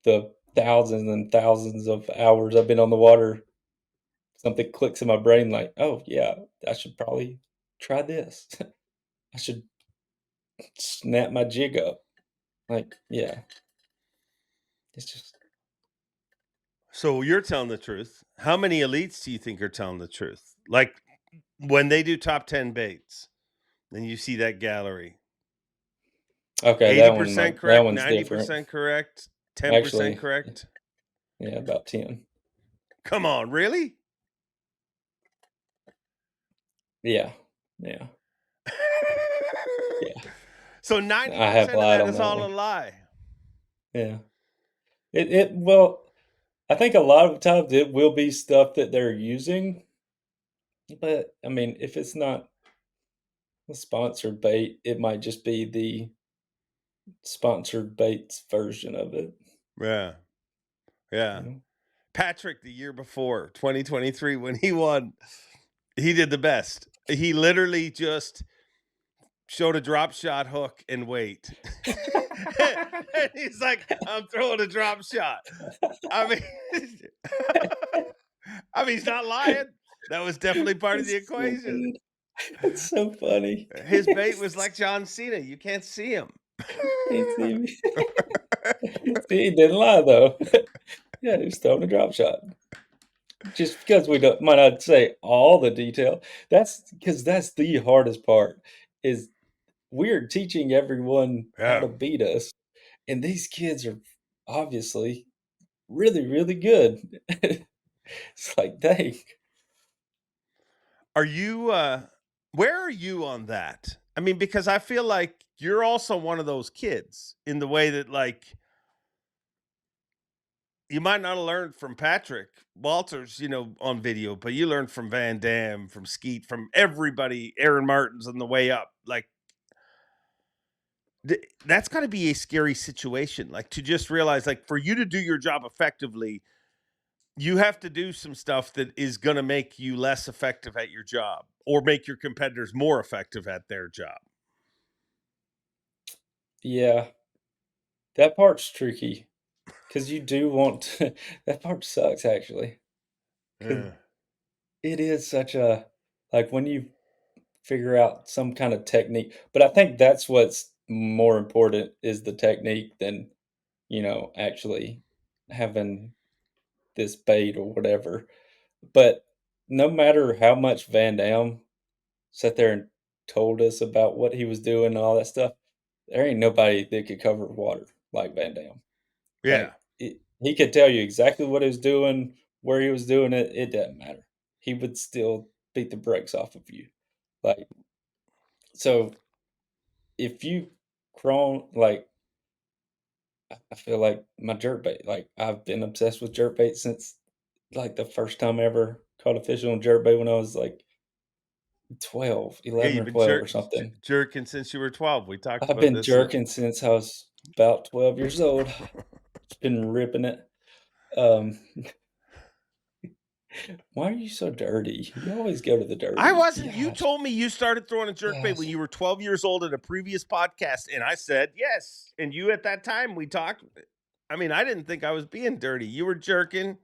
the thousands and thousands of hours I've been on the water, something clicks in my brain like, oh, yeah, I should probably try this. I should snap my jig up. Like, yeah, it's just, So you're telling the truth. How many elites do you think are telling the truth? Like when they do top 10 baits, then you see that gallery. okay, 80% that correct, one's different. 90% correct, 10% Actually, correct. yeah, about 10. Come on, really? Yeah, yeah, yeah. So I have 90% of lied that on is that all a one. lie. Yeah. Well, I think a lot of times it will be stuff that they're using, but I mean, if it's not a sponsored bait, it might just be the sponsored baits version of it. Yeah. Yeah. You know? Patrick, the year before, 2023, when he won, he did the best. He literally just showed a drop shot hook and wait. And he's like, I'm throwing a drop shot. I mean, he's not lying. That was definitely part of the It's so equation. good. It's so funny. His bait was like John Cena. You can't see him. Can't see me. See, he didn't lie though. Yeah, he was throwing a drop shot. Just because we might not say all the detail, that's because that's the hardest part. Is we're teaching everyone how to Yeah. beat us, and these kids are obviously really, really good. It's like, dang. Are you where are you on that? I mean, because I feel like you're also one of those kids in the way that like you might not have learned from Patrick Walters, on video, but you learned from Van Dam, from Skeet, from everybody, Aaron Martin's on the way up. Like that's got to be a scary situation. Like to just realize, like for you to do your job effectively, you have to do some stuff that is going to make you less effective at your job or make your competitors more effective at their job. Yeah, that part's tricky because you do want to, that part sucks actually because Yeah. it is such a like when you figure out some kind of technique. But I think that's what's more important is the technique than actually having this bait or whatever. But no matter how much Van Dam sat there and told us about what he was doing and all that stuff, there ain't nobody that could cover water like Van Dam. Yeah. Like he could tell you exactly what he was doing, where he was doing it. It doesn't matter. He would still beat the brakes off of you. Like so, if you crawl like I feel like my jerkbait. Like I've been obsessed with jerkbait since like the first time I ever caught a fish on jerkbait when I was like 12, Yeah, 11 you've or been 12 or something. jerking since you were 12. We talked I've about been this. jerking since I was about 12 years old. Just been ripping it. Um, why are you so dirty? You always go to the I dirty. wasn't. You Gosh, told me you started throwing a jerkbait when gosh. you were 12 years old in a previous podcast, and I said yes. And you at that time we talked. I mean, I didn't think I was being dirty. You were jerking.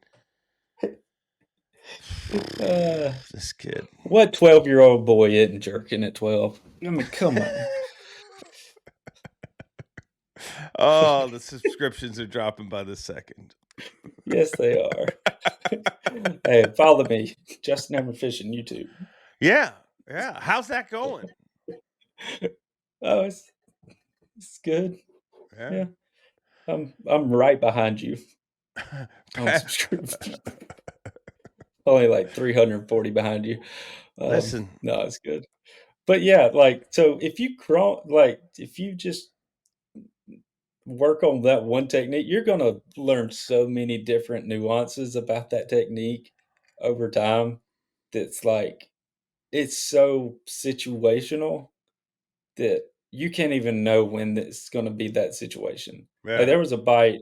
Uh, This kid. what 12-year-old boy isn't jerking at 12? I mean, come on. Oh, the subscriptions are dropping by the second. Yes, they are. Hey, follow me, Justin Hamner Fishing YouTube. Yeah, yeah. How's that going? Oh, it's good. Yeah. Yeah, I'm right behind you on subscription. Only like 340 behind you. Listen, No, it's good. But yeah, like so if you crawl like if you just work on that one technique, you're gonna learn so many different nuances about that technique over time that's like it's so situational that you can't even know when it's gonna be that situation. Like, yeah, there was a bite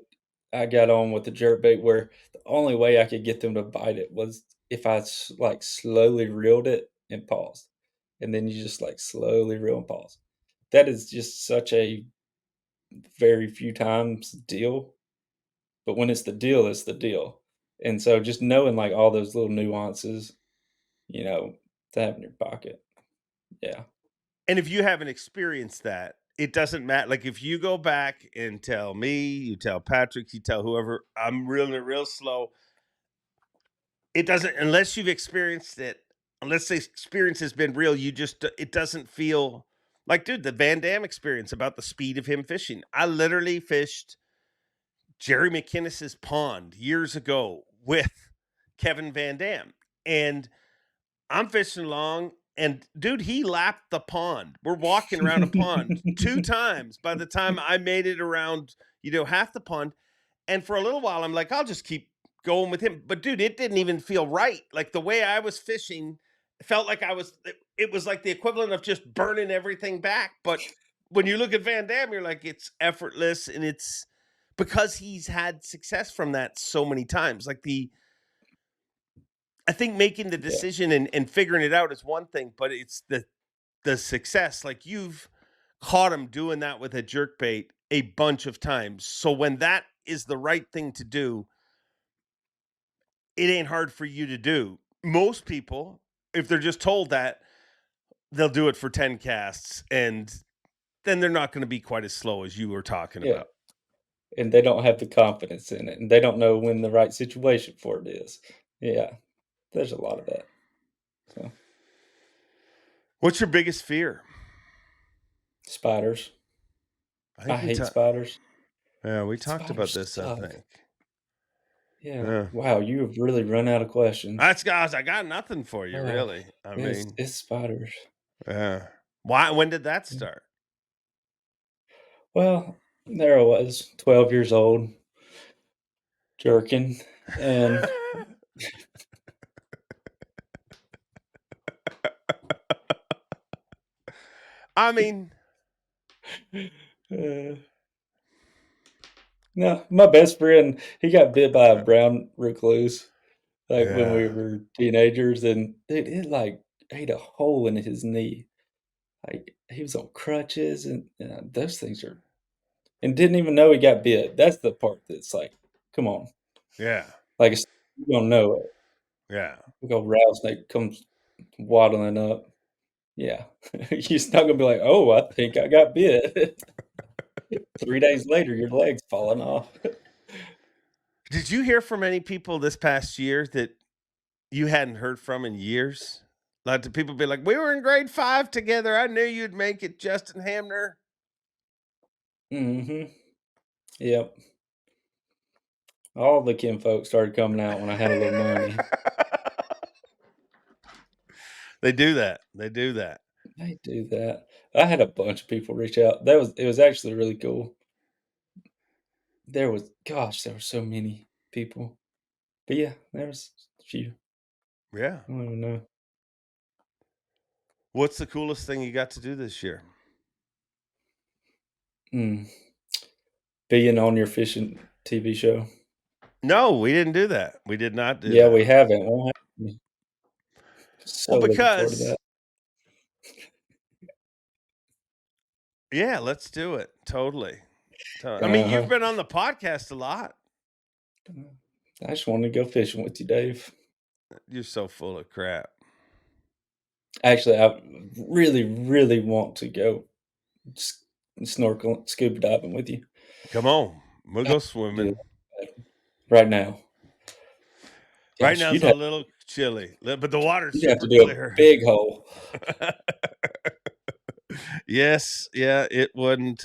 I got on with the jerkbait where the only way I could get them to bite it was if I like, slowly reeled it and paused, and then you just, like, slowly reel and pause. That is just such a very few times deal, but when it's the deal, it's the deal. And so just knowing, like, all those little nuances, you know, to have in your pocket. Yeah. and if you haven't experienced that, it doesn't matter. Like if you go back and tell me, you tell Patrick, you tell whoever, I'm reeling it real slow. It doesn't unless you've experienced it. Unless the experience has been real, you just it doesn't feel like, dude, the Van Dam experience about the speed of him fishing. I literally fished Jerry McInnes's pond years ago with Kevin Van Dam, and I'm fishing along, and dude, he lapped the pond. We're walking around a pond two times by the time I made it around, half the pond. And for a little while, I'm like, I'll just keep going with him. But dude, it didn't even feel right. Like the way I was fishing felt like it was like the equivalent of just burning everything back. But when you look at Van Dam, you're like, it's effortless, and it's because he's had success from that so many times. Like I think making the Yeah. decision and figuring it out is one thing, but it's the success. Like you've caught him doing that with a jerkbait a bunch of times. So when that is the right thing to do, it ain't hard for you to do. Most people, if they're just told that, they'll do it for 10 casts, and then they're not going to be quite as slow as you were talking Yeah. about. and they don't have the confidence in it, and they don't know when the right situation for it is. Yeah, there's a lot of that. So, What's your biggest fear? spiders. I We hate spiders. Yeah, we talked about Spiders this, I suck. think. Yeah. Yeah. Wow, you have really run out of questions. That's guys, I got nothing for you, Wow. really. I It's mean, it's spiders. yeah. Why? When did that Mm. start? Well, there I was, 12 years old, jerking, and I mean, uh, no, my best friend, he got bit by a brown recluse, like, when we yeah, were teenagers, and it, like, ate a hole in his knee. Like, he was on crutches, and, those things are and didn't even know he got bit. That's the part that's like, come on. yeah, Like, it's you don't know it. yeah. Big old rattlesnake comes waddling up. Yeah. You're just not gonna be like, "Oh, I think I got bit." 3 days later, your leg's falling off. Did you hear from any people this past year that you hadn't heard from in years? Like, the people be like, "We were in grade 5 together. I knew you'd make it, Justin Hamner." Mhm. Yep. All the kinfolk started coming out when I had a little money. They do that. They do that. They do that. I had a bunch of people reach out. It was actually really cool. There were so many people. But yeah, there was a few. Yeah. I don't even know. What's the coolest thing you got to do this year? Mm. Being on your fishing TV show. No, we didn't do that. We did not do Yeah, that. we haven't. We'll have Well, so looking forward to because that. yeah, let's do it. Totally. I mean, you've Uh-huh. been on the podcast a lot. I just wanted to go fishing with you, Dave. You're so full of crap. Actually, I really, really want to go s snorkeling, scuba diving with you. Come on. We'll I go do swimming. that right now. Right Gosh, now it's a little chilly, but the water's you'd have to super do a clear. big hole. Yes, yeah, it wouldn't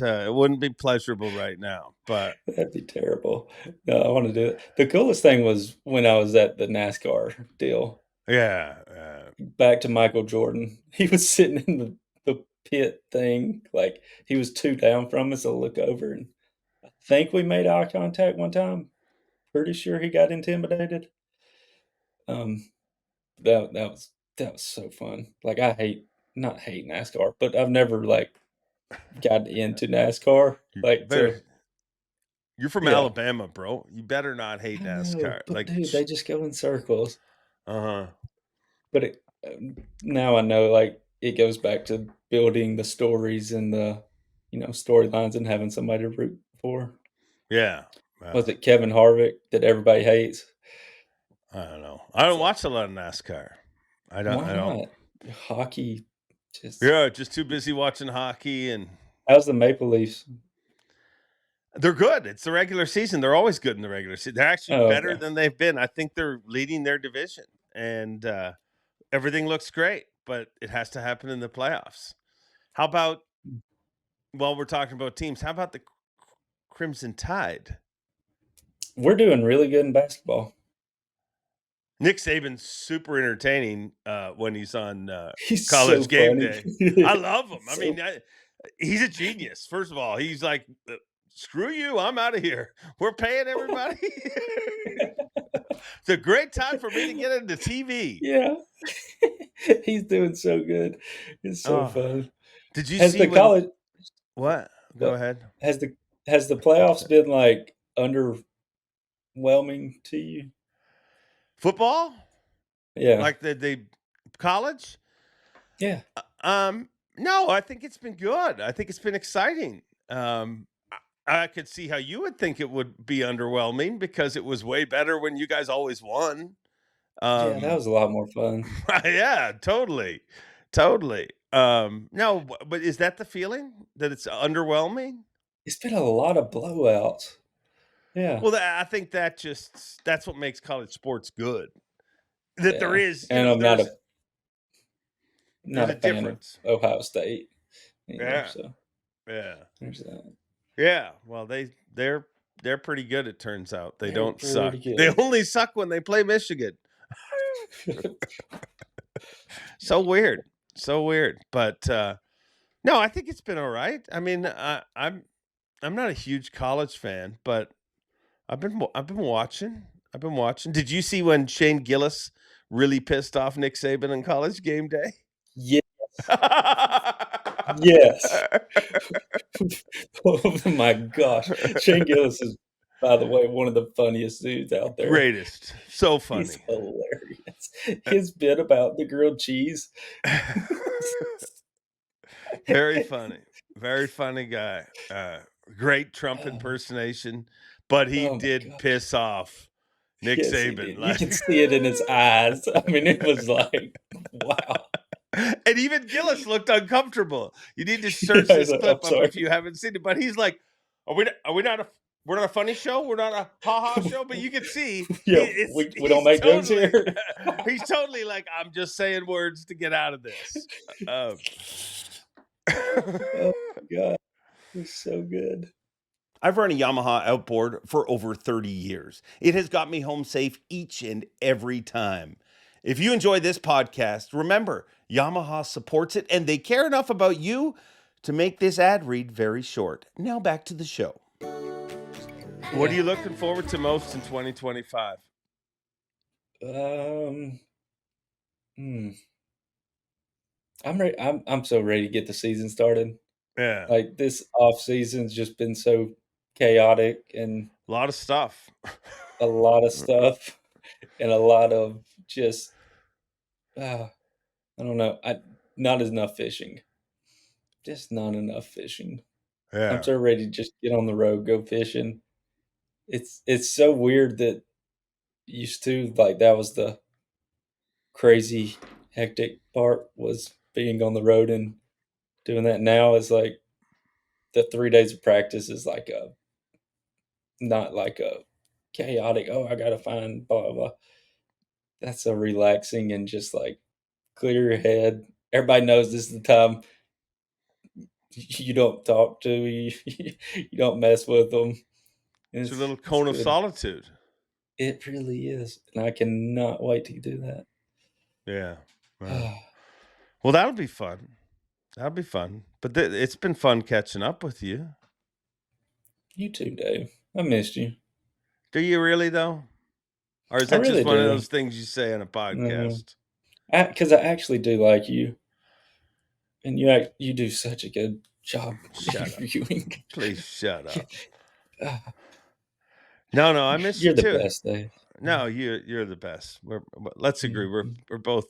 be pleasurable right now, but That'd be terrible. No, I wanna do it. The coolest thing was when I was at the NASCAR deal. yeah, Back to Michael Jordan. He was sitting in the pit thing, like, he was 2 down from us. I look over, and I think we made eye contact one time. Pretty sure he got intimidated. Um, that was so fun. Like, I hate not hate NASCAR, but I've never, like, gotten into NASCAR, you like, better to you're from yeah. Alabama, bro. You better not hate I know, NASCAR. but dude, they just go in circles. Uh-huh. But now I know, like, it goes back to building the stories and the, storylines and having somebody to root for. Yeah. Was it Kevin Harvick that everybody hates? I don't know. I It's don't like, watch a lot of NASCAR. why I don't. not? Hockey, just Yeah, just too busy watching hockey, and how's the Maple Leafs? they're good. It's the regular season. They're always good in the regular season. They're actually Oh, better okay. than they've been. I think they're leading their division, and everything looks great, but it has to happen in the playoffs. How about, while we're talking about teams, how about the Crimson Tide? We're doing really good in basketball. Nick Saban's super entertaining when he's on He's so College Game funny. Day. I love him. I So mean, he's a genius. First of all, he's like, screw you, I'm out of here. We're paying everybody. It's a great time for me to get into TV. yeah. He's doing so good. It's so Oh, fun. did you Has see the when? college What? Go what ahead. has the playoffs been, like, underwhelming to you? Football, Yeah. like the college. Yeah. No, I think it's been good. I think it's been exciting. I could see how you would think it would be underwhelming because it was way better when you guys always won. Yeah, that Um, was a lot more fun. yeah, totally, totally. No, but is that the feeling that it's underwhelming? It's been a lot of blowouts. Yeah. Well, I think that's what makes college sports good. That there is, and I'm not there's a a fan of difference. Ohio State either. Yeah, So yeah, there's that. yeah. Well, they're pretty good. It turns out they They're don't suck. pretty They good. only suck when they play Michigan. So weird, so weird. But no, I think it's been all right. I mean, I'm not a huge college fan, but I've been watching. I've been watching. Did you see when Shane Gillis really pissed off Nick Saban on College Game Day? Yes. Yes. Oh my gosh. Shane Gillis is, by the way, one of the funniest dudes out there. Greatest. So He's funny. hilarious. His bit about the grilled cheese. Very funny. Very funny guy. Great Trump impersonation, but he Oh my did gosh. piss off Nick Yes, he Saban. did. You can see it in his eyes. I mean, it was like, wow. And even Gillis looked uncomfortable. You need to search Yeah, this I'm clip up sorry. if you haven't seen it. But he's like, we're not a funny show. We're not a ha-ha show. But you can see, Yeah, we don't make jokes here. He's totally like, I'm just saying words to get out of this. Oh my God, it's so good. I've run a Yamaha outboard for over 30 years. It has got me home safe each and every time. If you enjoy this podcast, remember, Yamaha supports it and they care enough about you to make this ad read very short. Now back to the show. What are you looking forward to most in 2025? I'm so ready to get the season started. Yeah. Like this off season's just been so chaotic and A lot of stuff. a lot of stuff and a lot of just I don't know. Not enough fishing. Just not enough fishing. Yeah. I'm so ready to just get on the road, go fishing. It's so weird that used to like that was the crazy hectic part was being on the road and doing that. Now is like the 3 days of practice is like not like a chaotic, oh, I gotta find blah blah. That's a relaxing and just like clear your head. Everybody knows this is the time you don't talk to, you don't mess with them. It's a little cone of good. solitude. It really is, and I cannot wait to do that. Yeah. Wow. Well, that'll be fun. That'll be fun. But it's been fun catching up with you. You too, Dave. I missed you. Do you really, though? Or is that really just one of do. those things you say on a podcast? Because I actually do like you, and you do such a good job interviewing. Please shut up. No, I miss you You're too. the best, Dave. No, you're the best. Let's agree. We're both.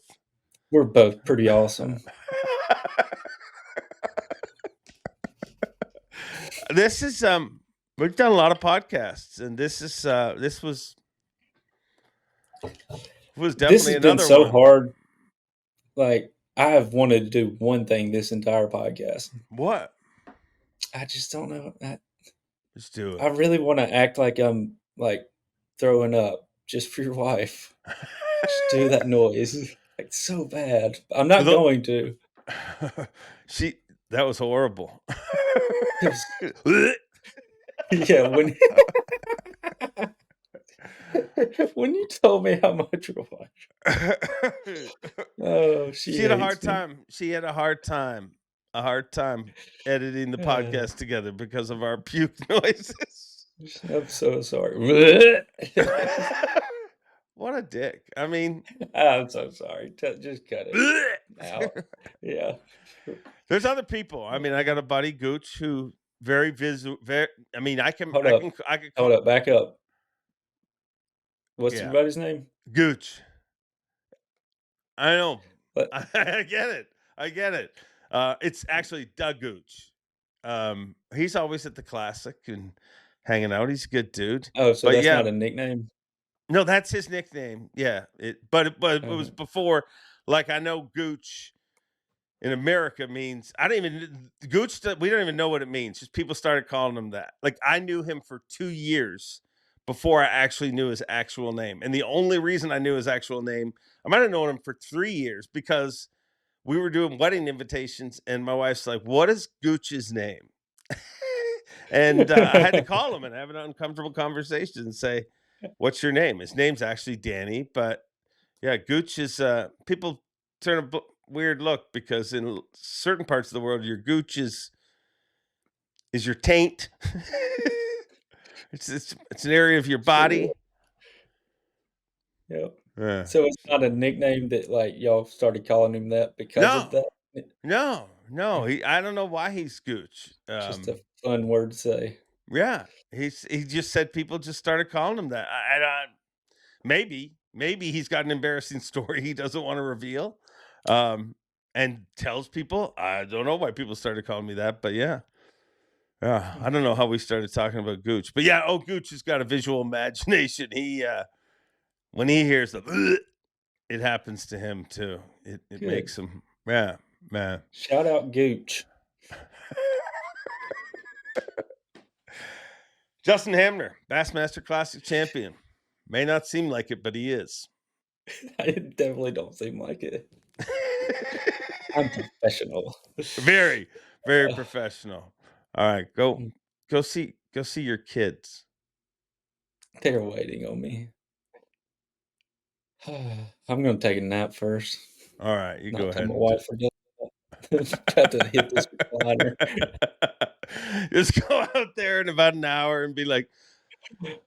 We're both pretty awesome. This is we've done a lot of podcasts, and this was definitely this has another been so one. hard. Like I have wanted to do one thing this entire podcast. What? I just don't know. Let's do it. I really want to act like I'm like throwing up just for your wife. Just do that noise. Like so bad. I'm not going to. That was horrible. Yeah, when you told me how much your wife. Oh, she had a hard time. She had a hard time editing the podcast together because of our puke noises. I'm so sorry. What a dick. I mean, I'm so sorry. Just cut it out. Yeah. There's other people. I mean, I got a buddy Gooch who very visual. I mean, I can Hold up. Back up. What's your buddy's name? Gooch. I know. But I get it. It's actually Doug Gooch. He's always at the Classic and hanging out. He's a good dude. Oh, so that's not a nickname? No, that's his nickname. Yeah. But it was before. Like I know Gooch in America means Gooch. We don't even know what it means. Just people started calling him that. Like I knew him for 2 years before I actually knew his actual name. And the only reason I knew his actual name, I might have known him for 3 years because we were doing wedding invitations, and my wife's like, "What is Gooch's name?" And I had to call him and have an uncomfortable conversation and say, "What's your name?" His name's actually Danny, but yeah, Gooch is people turn a weird look because in certain parts of the world, your Gooch is your taint. It's an area of your body. Sure. Yep. Yeah. So it's not a nickname that like y'all started calling him that because of No, that? no. I don't know why he's Gooch. Just a fun word to say. Yeah, he just said people just started calling him that. Maybe he's got an embarrassing story he doesn't want to reveal, and tells people. I don't know why people started calling me that, but yeah. I don't know how we started talking about Gooch, but yeah. Oh, Gooch has got a visual imagination. He when he hears the, "Ugh," it happens to him too. It Good. makes him, yeah, man. Shout out Gooch. Justin Hamner, Bassmaster Classic champion. May not seem like it, but he is. I definitely don't seem like it. I'm professional. Very, very professional. All right, go see your kids. They're waiting on me. I'm gonna take a nap first. All right, you go Not tell ahead my and do wife we're about to hit this recliner. just go out there in about an hour and be like,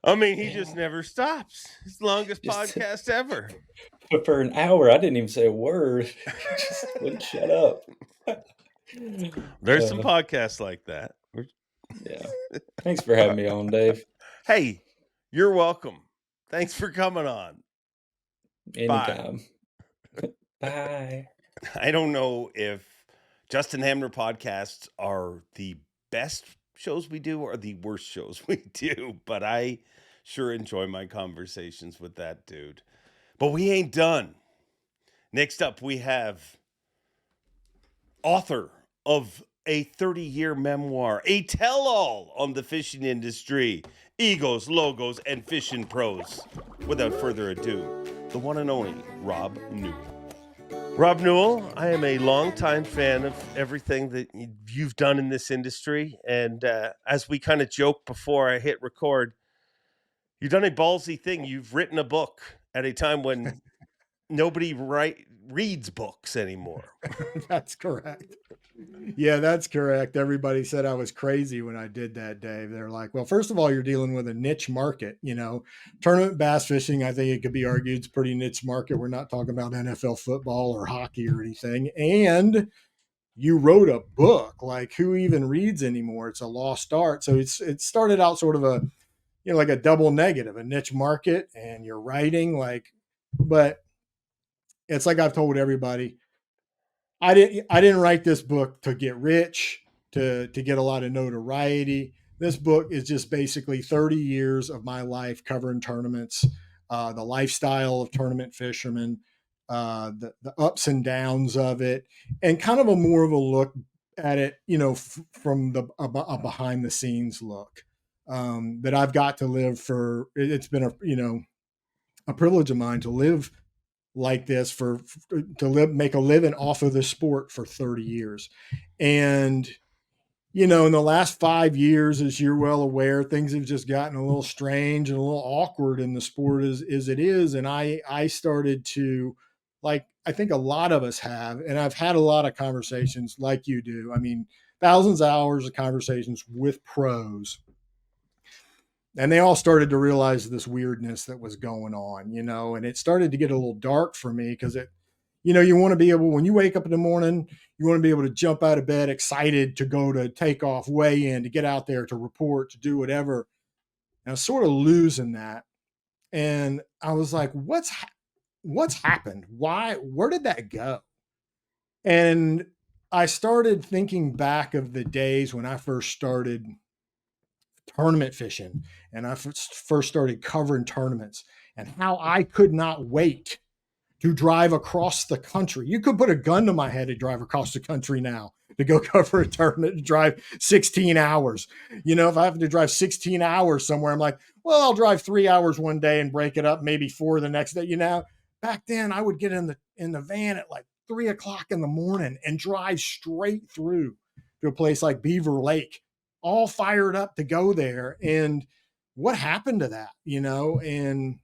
I mean, he just never stops. It's the longest Just podcast ever. for an hour, I didn't even say a word. He just wouldn't shut up. There's some podcasts like that. Yeah. Thanks for having me on, Dave. Hey, you're welcome. Thanks for coming on. Anytime. Bye. I don't know if Justin Hamner podcasts are the best shows we do or the worst shows we do, but I sure enjoy my conversations with that dude. But we ain't done. Next up, we have author of a 30-year memoir, a tell-all on the fishing industry, egos, logos, and fishing prose. Without further ado, the one and only Rob Newell. Rob Newell, I am a longtime fan of everything that you've done in this industry. And as we kind of joked before I hit record, you've done a ballsy thing. You've written a book at a time when nobody reads books anymore. That's correct. Yeah, that's correct. Everybody said I was crazy when I did that, Dave. They're like, well, first of all, you're dealing with a niche market, tournament bass fishing. I think it could be argued it's pretty niche market. We're not talking about NFL football or hockey or anything. And you wrote a book, like who even reads anymore? It's a lost art. So it started out sort of a, like a double negative, a niche market, and you're writing but it's like I've told everybody, I didn't write this book to get rich, to get a lot of notoriety. This book is just basically 30 years of my life covering tournaments, the lifestyle of tournament fishermen, the ups and downs of it, and kind of a more of a look at it, from a behind the scenes look that I've got to live for. It's been a privilege of mine to live like this make a living off of the sport for 30 years. And, in the last 5 years, as you're well aware, things have just gotten a little strange and a little awkward in the sport as it is. And I started to, like, I think a lot of us have, and I've had a lot of conversations like you do. I mean, thousands of hours of conversations with pros, and they all started to realize this weirdness that was going on, and it started to get a little dark for me because you want to be able, when you wake up in the morning, you want to be able to jump out of bed excited to go to take off, weigh in, to get out there, to report, to do whatever. And I was sort of losing that. And I was like, what's happened? Where did that go? And I started thinking back of the days when I first started tournament fishing and I first started covering tournaments, and how I could not wait to drive across the country. You could put a gun to my head to drive across the country now to go cover a tournament, to drive 16 hours. If I have to drive 16 hours somewhere, I'm like, well, I'll drive 3 hours one day and break it up, maybe 4 the next day. Back then I would get in the van at like 3:00 in the morning and drive straight through to a place like Beaver Lake, all fired up to go there. And what happened to that, and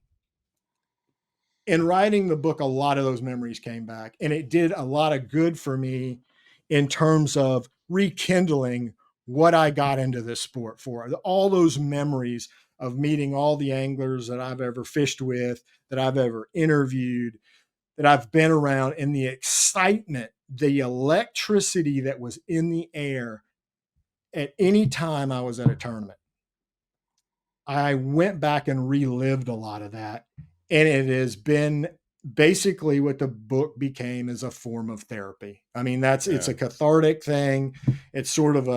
in writing the book, a lot of those memories came back, and it did a lot of good for me in terms of rekindling what I got into this sport for. All those memories of meeting all the anglers that I've ever fished with, that I've ever interviewed, that I've been around, and the excitement, the electricity that was in the air at any time I was at a tournament. I went back and relived a lot of that. And it has been basically what the book became as a form of therapy. I mean, it's a cathartic thing. It's sort of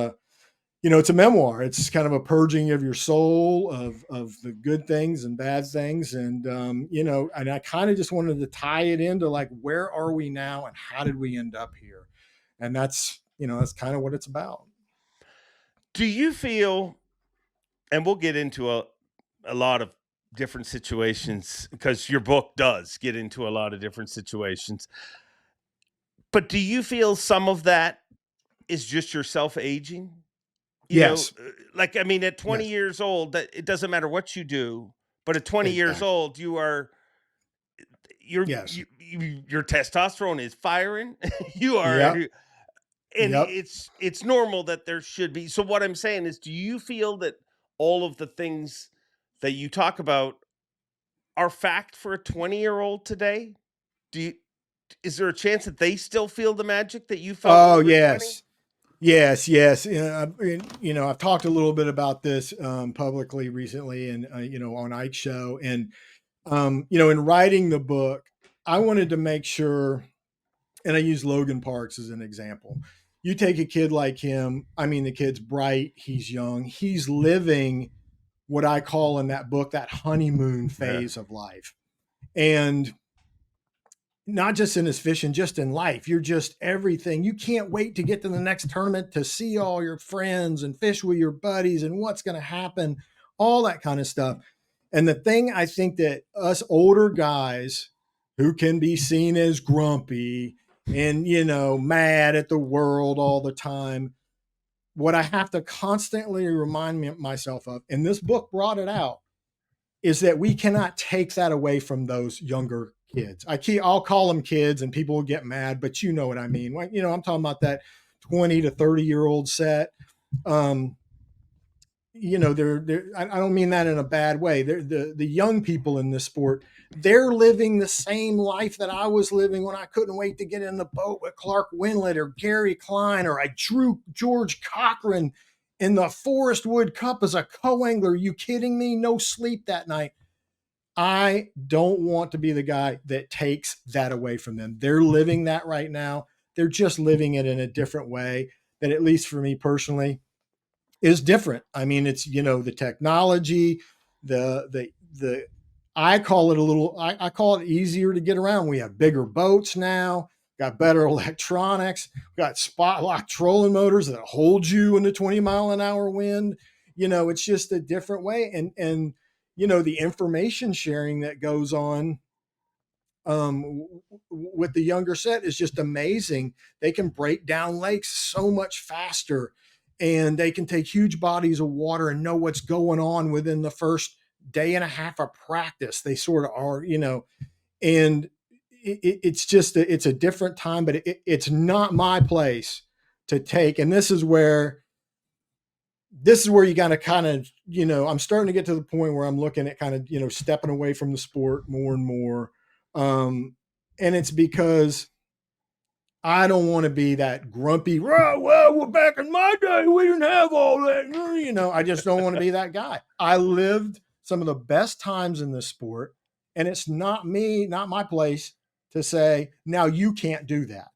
it's a memoir. It's kind of a purging of your soul of the good things and bad things. And, and I kind of just wanted to tie it into like, where are we now and how did we end up here? And that's kind of what it's about. Do you feel, and we'll get into a lot of different situations because your book does get into a lot of different situations, but do you feel some of that is just yourself aging? Yes. At 20 years old, that it doesn't matter what you do, but at 20 years old, your testosterone is firing. You are, and it's normal that there should be. So what I'm saying is, do you feel that all of the things that you talk about are fact for a 20-year-old today? Is there a chance that they still feel the magic that you felt? Oh, yes. 20? Yes. I've talked a little bit about this publicly recently and, on Ike's show. And, in writing the book, I wanted to make sure, and I use Logan Parks as an example. You take a kid like him. I mean, the kid's bright. He's young. He's living what I call in that book, that honeymoon phase of life. And not just in his fishing, just in life. You're just everything. You can't wait to get to the next tournament to see all your friends and fish with your buddies and what's going to happen, all that kind of stuff. And the thing I think that us older guys who can be seen as grumpy and, mad at the world all the time, what I have to constantly remind myself of, and this book brought it out, is that we cannot take that away from those younger kids. I'll call them kids and people will get mad, but you know what I mean. Like, I'm talking about that 20 to 30-year-old set. I don't mean that in a bad way. The young people in this sport, they're living the same life that I was living when I couldn't wait to get in the boat with Clark Winlet or Gary Klein, or I drew George Cochran in the Forest Wood Cup as a co-angler. Are you kidding me? No sleep that night. I don't want to be the guy that takes that away from them. They're living that right now. They're just living it in a different way that, at least for me personally, is different. I mean, it's, the technology, I call it easier to get around. We have bigger boats now, got better electronics, got spot lock trolling motors that hold you in the 20-mile-an-hour wind. It's just a different way. And the information sharing that goes on with the younger set is just amazing. They can break down lakes so much faster, and they can take huge bodies of water and know what's going on within the first day and a half of practice. They sort of are, and it's just, it's a different time, but it's not my place to take. And this is where you got to kind of, I'm starting to get to the point where I'm looking at kind of, stepping away from the sport more and more. And it's because I don't want to be that grumpy, well, back in my day, we didn't have all that. I just don't want to be that guy. I lived some of the best times in this sport, and it's not my place to say, now you can't do that.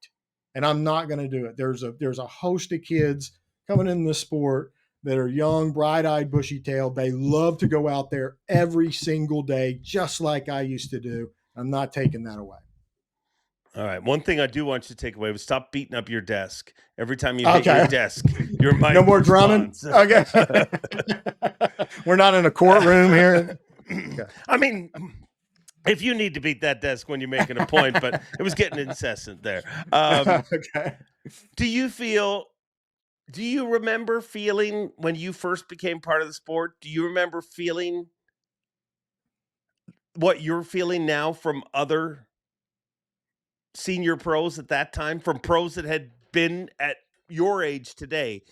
And I'm not going to do it. There's a host of kids coming in this sport that are young, bright-eyed, bushy-tailed. They love to go out there every single day, just like I used to do. I'm not taking that away. All right. One thing I do want you to take away was stop beating up your desk. Every time you hit your desk, your mic no more drumming. Okay. We're not in a courtroom here. Okay. I mean, if you need to beat that desk when you're making a point, but it was getting incessant there. Okay. Do you remember feeling when you first became part of the sport? Do you remember feeling what you're feeling now from other senior pros at that time, from pros that had been at your age today?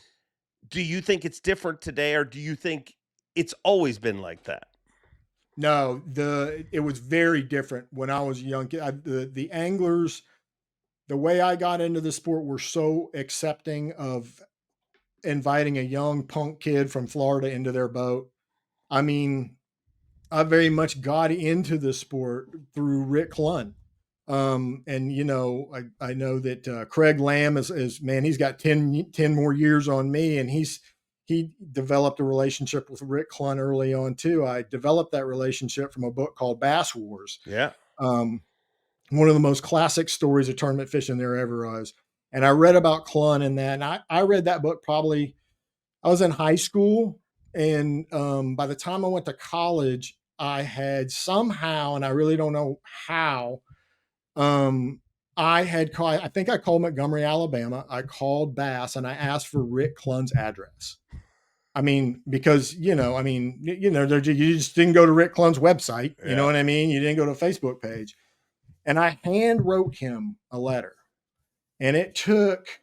Do you think it's different today, or do you think it's always been like that? No, it was very different when I was a young kid. The anglers, the way I got into the sport, were so accepting of inviting a young punk kid from Florida into their boat. I mean, I very much got into the sport through Rick Clunn. And you know, I know that Craig Lamb is man, he's got 10 more years on me, and he developed a relationship with Rick Clunn early on too. I developed that relationship from a book called Bass Wars. Yeah. One of the most classic stories of tournament fishing there ever was. And I read about Clunn in that. And I read that book probably, I was in high school. And by the time I went to college, I had somehow, and I really don't know how, I think I called Montgomery, Alabama. I called Bass and I asked for Rick Clunn's address. I mean, because, you just didn't go to Rick Clunn's website. You know what I mean? You didn't go to a Facebook page. And I hand wrote him a letter. And it took,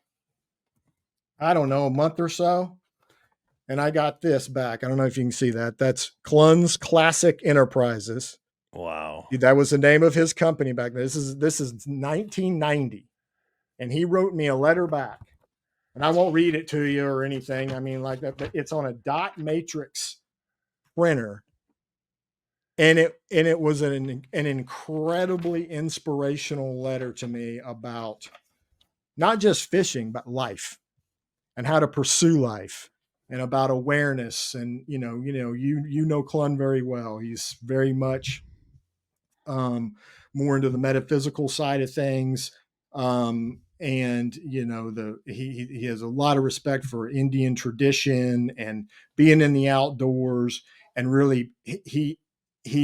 I don't know, a month or so. And I got this back. I don't know if you can see that. That's Clunn's Classic Enterprises. Wow. That was the name of his company back then. This is 1990. And he wrote me a letter back. And I won't read it to you or anything. I mean, like that, but it's on a dot matrix printer. And it was an incredibly inspirational letter to me about not just fishing, but life and how to pursue life, and about awareness. And, you know Clunn very well. He's very much more into the metaphysical side of things. And he has a lot of respect for Indian tradition and being in the outdoors, and really he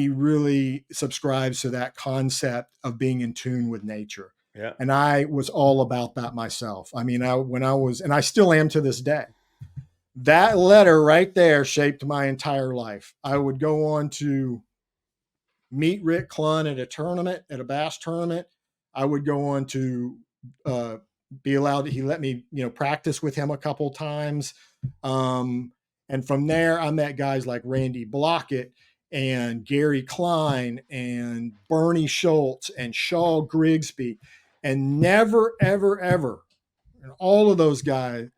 really subscribes to that concept of being in tune with nature. Yeah. And I was all about that myself. I mean, and I still am to this day. That letter right there shaped my entire life. I would go on to meet Rick Clunn at a tournament, at a bass tournament. I would go on to be allowed to, he let me, practice with him a couple times. And from there, I met guys like Randy Blockett and Gary Klein and Bernie Schultz and Shaw Grigsby. And never, ever, ever, and all of those guys,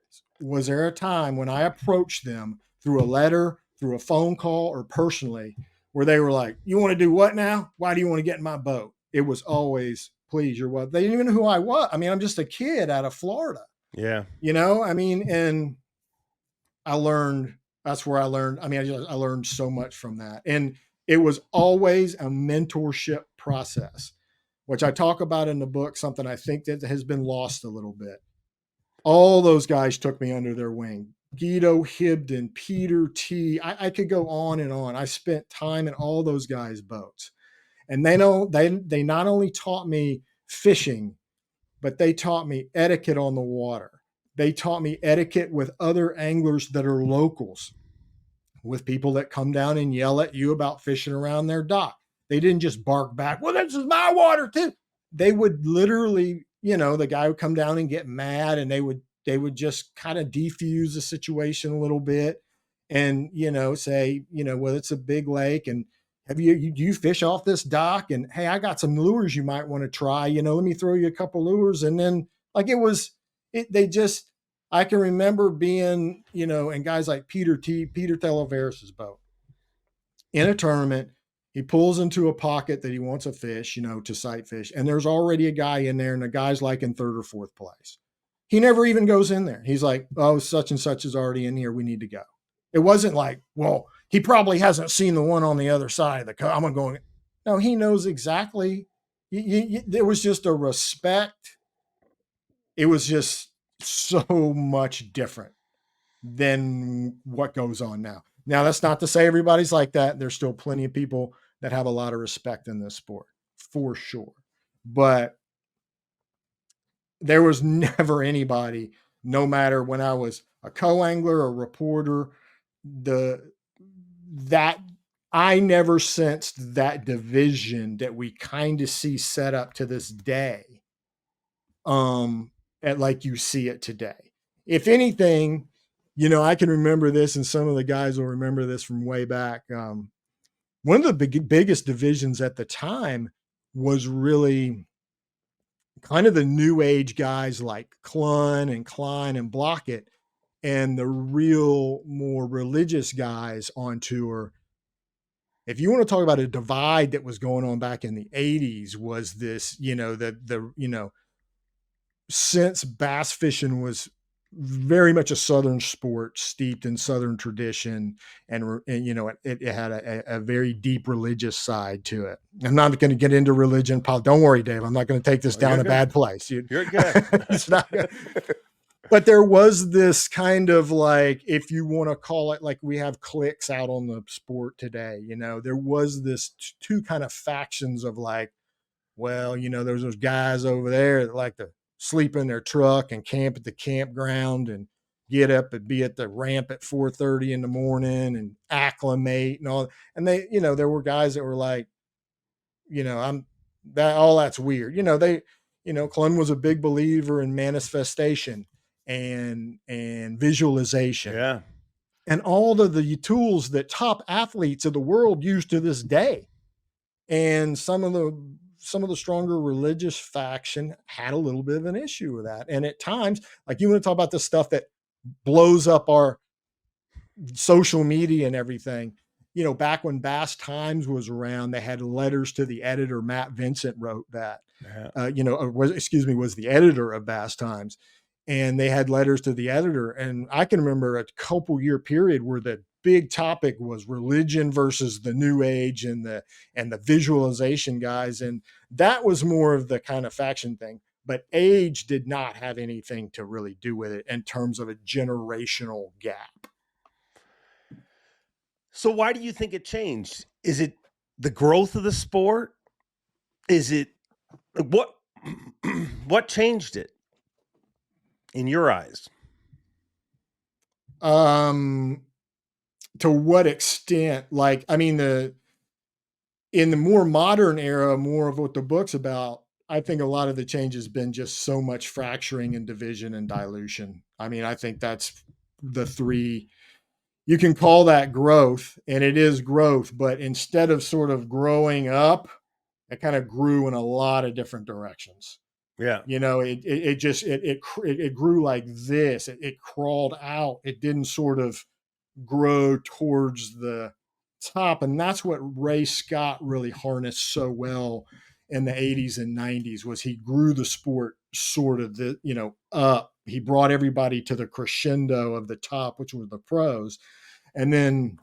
was there a time when I approached them through a letter, through a phone call, or personally, where they were like, "You want to do what now? Why do you want to get in my boat?" It was always, "Please, you're what." They didn't even know who I was. I mean, I'm just a kid out of Florida. Yeah. And I learned, that's where I learned. I mean, I learned so much from that. And it was always a mentorship process, which I talk about in the book, something I think that has been lost a little bit. All those guys took me under their wing. Guido Hibden, Peter T. I could go on and on. I spent time in all those guys' boats. And they not only taught me fishing, but they taught me etiquette on the water. They taught me etiquette with other anglers that are locals, with people that come down and yell at you about fishing around their dock. They didn't just bark back, "Well, this is my water too." They would literally, the guy would come down and get mad, and they would just kind of defuse the situation a little bit and, say, "Well, it's a big lake, and do you fish off this dock? And hey, I got some lures you might want to try, let me throw you a couple lures." And then I can remember being, and guys like Peter Talaveras' boat in a tournament. He pulls into a pocket that he wants a fish, to sight fish. And there's already a guy in there, and the guy's like in third or fourth place. He never even goes in there. He's like, "Oh, such and such is already in here. We need to go." It wasn't like, "Well, he probably hasn't seen the one on the other side of the I'm going." No, he knows exactly there was just a respect. It was just so much different than what goes on now. Now, that's not to say everybody's like that. There's still plenty of people that have a lot of respect in this sport, for sure. But there was never anybody, no matter when I was a co-angler, a reporter, that I never sensed that division that we kind of see set up to this day, at like you see it today. If anything, I can remember this, and some of the guys will remember this from way back. One of the biggest divisions at the time was really kind of the new age guys like Clun and Klein and Blockett, and the real more religious guys on tour. If you want to talk about a divide that was going on back in the 80s, was this, since bass fishing was very much a Southern sport steeped in Southern tradition, and it had a very deep religious side to it. I'm not going to get into religion, Paul. Don't worry, Dave. I'm not going to take this down a bad place. You're good. It's not good. But there was this kind of, like, if you want to call it, like we have cliques out on the sport today, there was this two kind of factions of like, well, there's those guys over there that like to sleep in their truck and camp at the campground and get up and be at the ramp at 4:30 in the morning and acclimate and all. And they, there were guys that were like, that's weird. Clun was a big believer in manifestation and visualization. Yeah. And all of the tools that top athletes of the world use to this day. And some of the stronger religious faction had a little bit of an issue with that. And at times, like, you want to talk about the stuff that blows up our social media and everything, back when Bass Times was around, they had letters to the editor. Matt Vincent wrote that, was the editor of Bass Times. And they had letters to the editor. And I can remember a couple year period where the big topic was religion versus the new age and the visualization guys. And that was more of the kind of faction thing, but age did not have anything to really do with it in terms of a generational gap. So why do you think it changed? Is it the growth of the sport? Is it what changed it in your eyes? To what extent? Like, I mean, in the more modern era, more of what the book's about, I think a lot of the change has been just so much fracturing and division and dilution. I mean, I think that's the three. You can call that growth, and it is growth, but instead of sort of growing up, it kind of grew in a lot of different directions. Yeah. It grew like this. It crawled out. It didn't sort of grow towards the top. And that's what Ray Scott really harnessed so well in the 80s and 90s, was he grew the sport sort of up. He brought everybody to the crescendo of the top, which were the pros. And then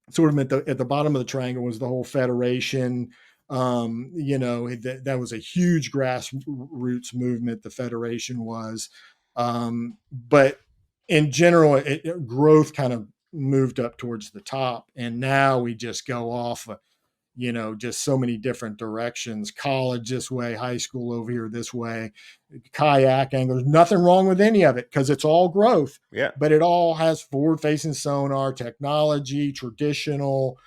sort of at the bottom of the triangle was the whole federation. That was a huge grassroots movement. The federation was, but in general, growth kind of moved up towards the top. And now we just go off, just so many different directions. College this way, high school over here this way, kayak anglers. Nothing wrong with any of it because it's all growth. Yeah. But it all has forward-facing sonar, technology, traditional,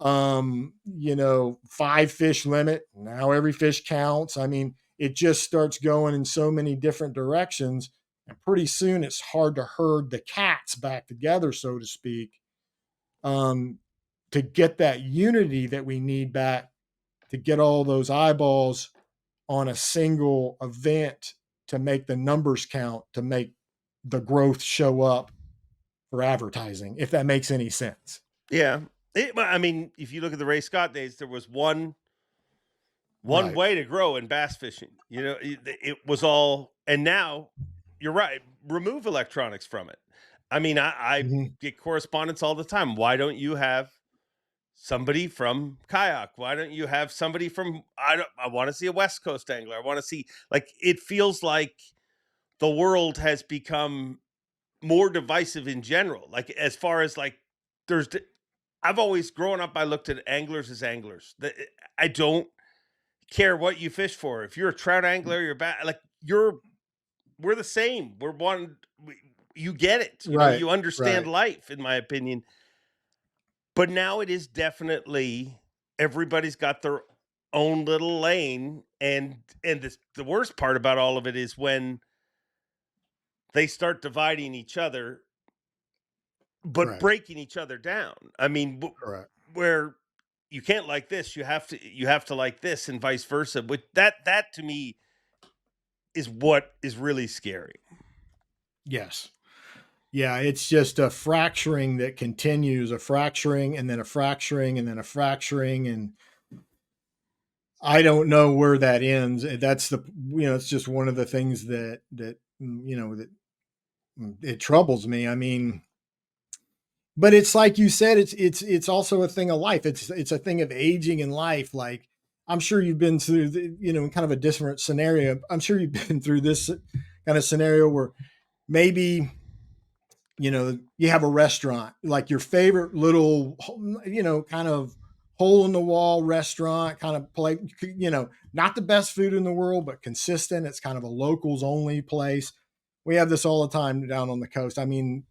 5 fish limit. Now every fish counts. I mean, it just starts going in so many different directions. And pretty soon it's hard to herd the cats back together, so to speak, to get that unity that we need back, to get all those eyeballs on a single event, to make the numbers count, to make the growth show up for advertising, if that makes any sense. Yeah. If you look at the Ray Scott days, there was one Right. way to grow in bass fishing. It was all, and now you're right. Remove electronics from it. I mean, I get correspondence all the time. Why don't you have somebody from kayak? Why don't you have somebody from, I want to see a West Coast angler. I want to see, like, it feels like the world has become more divisive in general. Like, as far as like, I've always grown up, I looked at anglers as anglers. I don't care what you fish for. If you're a trout angler, we're the same. We're one. You get it. You know, Right, you understand right. life, in my opinion. But now it is definitely, everybody's got their own little lane, and the worst part about all of it is when they start dividing each other, but Right. breaking each other down. I mean, Correct. where you can't like this, you have to like this, and vice versa. But that to me is what is really scary. Yes. Yeah, it's just a fracturing that continues, a fracturing and then a fracturing and then a fracturing, and I don't know where that ends. That's it's just one of the things that that it troubles me. I mean, but it's like you said, it's also a thing of life. It's a thing of aging in life. Like, I'm sure you've been through kind of a different scenario. I'm sure you've been through this kind of scenario where maybe you have a restaurant, like your favorite little, kind of hole in the wall restaurant, kind of play, not the best food in the world, but consistent. It's kind of a locals only place. We have this all the time down on the coast. I mean,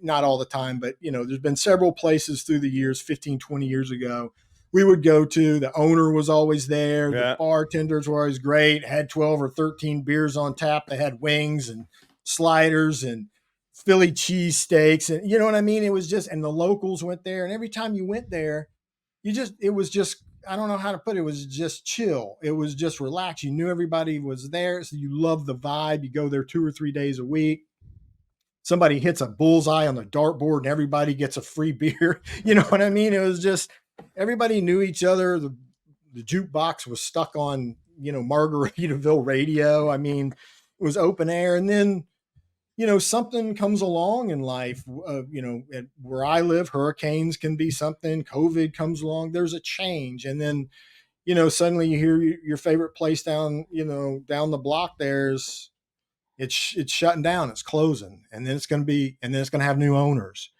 not all the time, but there's been several places through the years, 15, 20 years ago, we would go to. The owner was always there. The Yeah. bartenders were always great, had 12 or 13 beers on tap. They had wings and sliders and Philly cheesesteaks, and you know what I mean? It was just, and the locals went there, and every time you went there, it was just, I don't know how to put it. It was just chill. It was just relaxed. You knew everybody was there. So you loved the vibe. You go there 2 or 3 days a week. Somebody hits a bullseye on the dartboard and everybody gets a free beer. You know what I mean? It was just, everybody knew each other. The jukebox was stuck on, Margaritaville radio. I mean, it was open air. And then, something comes along in life, where I live, hurricanes can be something, COVID comes along, there's a change. And then, suddenly you hear your favorite place down the block, it's shutting down, it's closing. And then it's going to have new owners.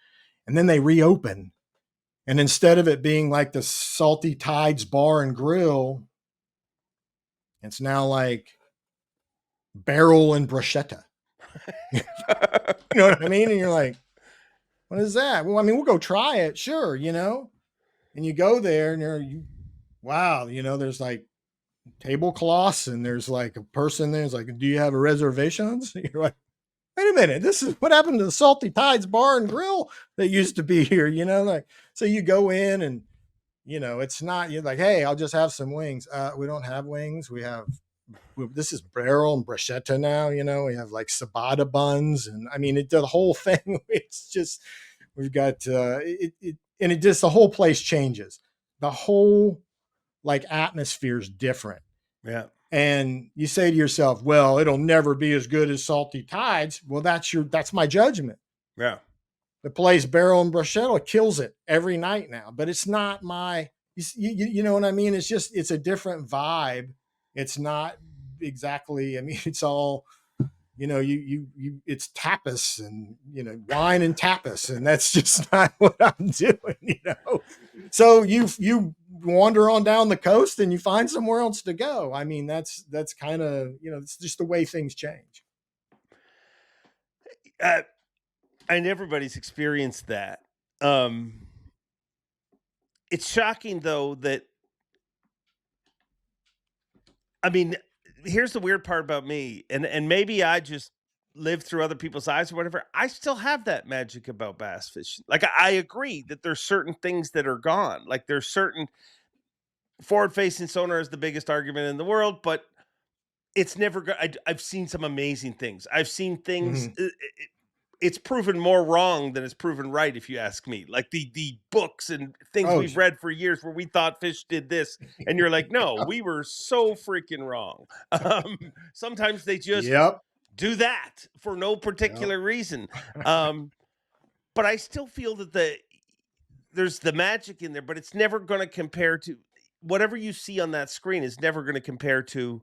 And then they reopen. And instead of it being like the Salty Tides Bar and Grill, it's now like Barrel and Bruschetta. You know what I mean? And you're like, what is that? Well, I mean, we'll go try it. Sure. And you go there and wow, there's like tablecloths and there's like a person there's like, do you have a reservations? You're like, wait a minute. This is what happened to the Salty Tides Bar and Grill that used to be here, like, so you go in and, it's not, you're like, hey, I'll just have some wings. We don't have wings. This is Barrel and Bruschetta now, we have like ciabatta buns. And I mean, the whole thing, it's just, we've got, and it just, the whole place changes. The whole like atmosphere is different. Yeah. And you say to yourself, well, it'll never be as good as Salty Tides. Well, that's my judgment. Yeah. The place Barrel and Bruschetta kills it every night now, but it's not you know what I mean? It's just, it's a different vibe. It's not exactly, I mean, it's all, it's tapas and, wine and tapas, and that's just not what I'm doing, So you wander on down the coast and you find somewhere else to go. I mean, that's kind of, it's just the way things change. And everybody's experienced that. It's shocking though that, I mean, here's the weird part about me, and maybe I just live through other people's eyes or whatever. I still have that magic about bass fishing. Like, I agree that there's certain things that are gone. Like, there's certain, forward-facing sonar is the biggest argument in the world, but it's never. I've seen some amazing things. I've seen things. Mm-hmm. It's proven more wrong than it's proven right, if you ask me. Like the books and things we've read for years where we thought fish did this, and you're like, no, we were so freaking wrong. Sometimes they just do that for no particular reason. But I still feel that there's the magic in there, but it's never going to compare to whatever you see on that screen is never going to compare to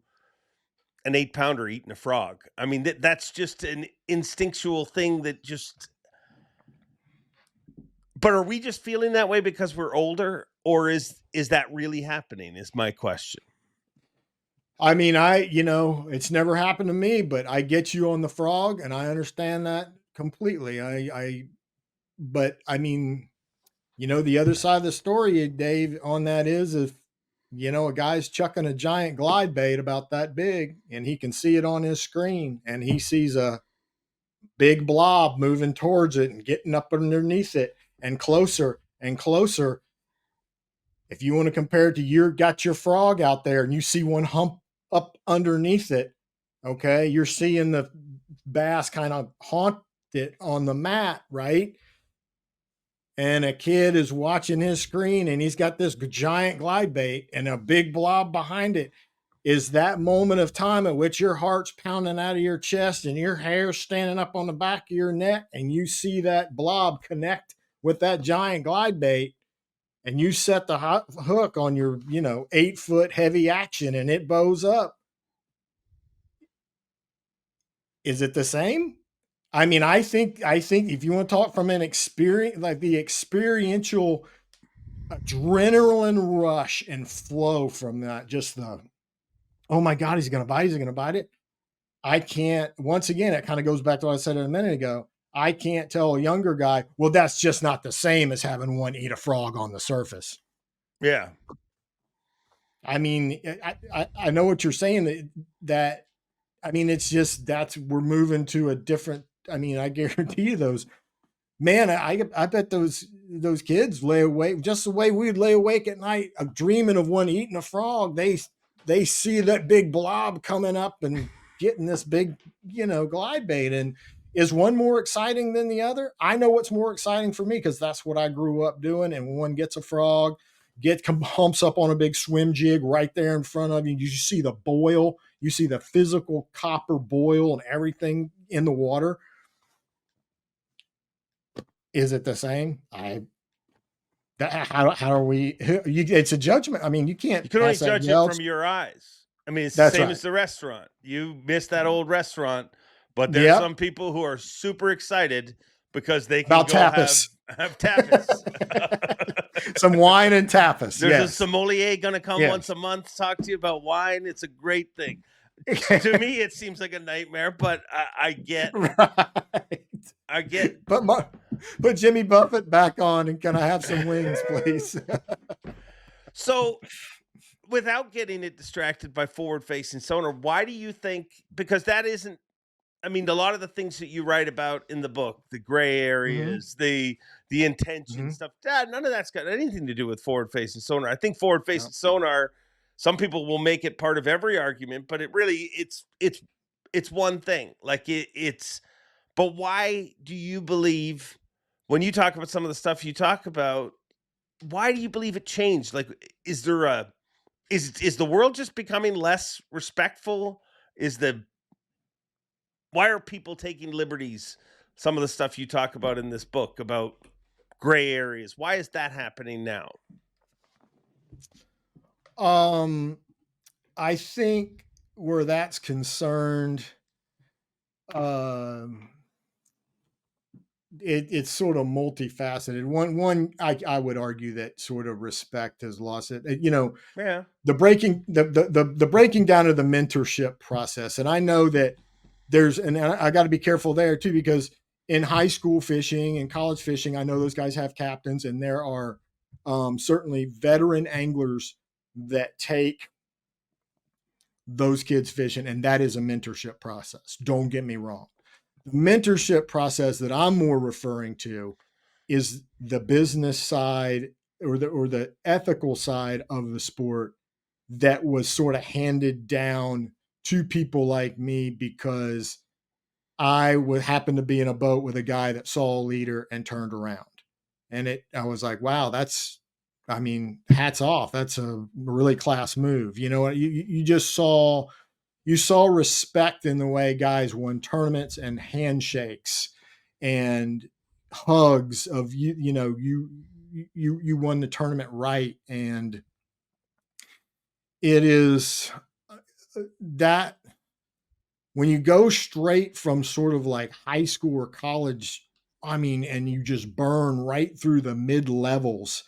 an 8-pounder eating a frog. I mean, that's just an instinctual thing that just. But are we just feeling that way because we're older, or is that really happening? Is my question. I mean, it's never happened to me, but I get you on the frog, and I understand that completely. But I mean, the other side of the story, Dave, on that is if, a guy's chucking a giant glide bait about that big and he can see it on his screen and he sees a big blob moving towards it and getting up underneath it and closer and closer. If you want to compare it to got your frog out there and you see one hump up underneath it, okay, you're seeing the bass kind of haunt it on the mat, right? And a kid is watching his screen and he's got this giant glide bait and a big blob behind it. Is that moment of time at which your heart's pounding out of your chest and your hair's standing up on the back of your neck and you see that blob connect with that giant glide bait and you set the hook on your, 8-foot heavy action and it bows up. Is it the same? I mean, I think if you want to talk from an experience, like the experiential adrenaline rush and flow from that, just oh my God, he's going to bite it. I can't, once again, it kind of goes back to what I said a minute ago. I can't tell a younger guy, well, that's just not the same as having one eat a frog on the surface. Yeah. I mean, I know what you're saying that I mean, it's just, we're moving to a different, I mean, I guarantee you those, man, I bet those kids lay awake just the way we'd lay awake at night, dreaming of one eating a frog. They see that big blob coming up and getting this big, glide bait. And is one more exciting than the other? I know what's more exciting for me because that's what I grew up doing. And when one gets a frog, humps up on a big swim jig right there in front of you, you see the boil. You see the physical copper boil and everything in the water. Is it the same? How are we? It's a judgment. I mean, you can't. You can only judge it from your eyes. I mean, it's the same as the restaurant. You missed that old restaurant, but there's some people who are super excited because they can have tapas. Some wine and tapas. There's a sommelier going to come once a month, talk to you about wine. It's a great thing. To me, it seems like a nightmare, but I get. Right. I get. Put Jimmy Buffett back on, and can I have some wings, please? So, without getting it distracted by forward-facing sonar, why do you think? Because that isn't. I mean, a lot of the things that you write about in the book, the gray areas, the intention stuff, none of that's got anything to do with forward-facing sonar. I think forward-facing sonar, some people will make it part of every argument, but it really, it's one thing. Like it's, but why do you believe, when you talk about some of the stuff you talk about, why do you believe it changed? Like, is there is the world just becoming less respectful? Why are people taking liberties? Some of the stuff you talk about in this book about gray areas. Why is that happening now? I think where that's concerned, it's sort of multifaceted. One, I would argue that sort of respect has lost it. The breaking down of the mentorship process, and I know that and I got to be careful there too, because in high school fishing and college fishing, I know those guys have captains, and there are certainly veteran anglers that take those kids fishing, and that is a mentorship process. Don't get me wrong. The mentorship process that I'm more referring to is the business side or the ethical side of the sport that was sort of handed down to people like me because I would happen to be in a boat with a guy that saw a leader and turned around. And I was like, wow, hats off. That's a really class move. You just saw respect in the way guys won tournaments and handshakes and hugs of you you won the tournament right. And it is that when you go straight from sort of like high school or college, I mean, and you just burn right through the mid levels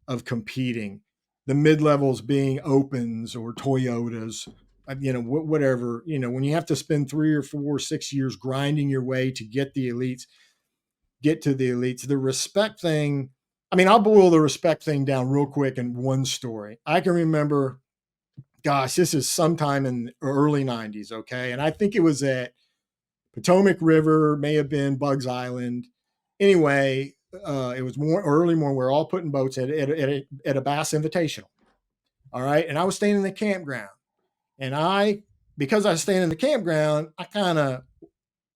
of competing, the mid levels being Opens or Toyotas, whatever, when you have to spend 3 or 4 or 6 years grinding your way to get to the elites, the respect thing. I mean, I'll boil the respect thing down real quick in one story. I can remember, gosh, this is sometime in the early 90s. Okay. And I think it was at Potomac River, may have been Bugs Island. Anyway, it was early morning. We're all putting boats at a Bass Invitational. All right. And I was staying in the campground. And because I was staying in the campground, I kind of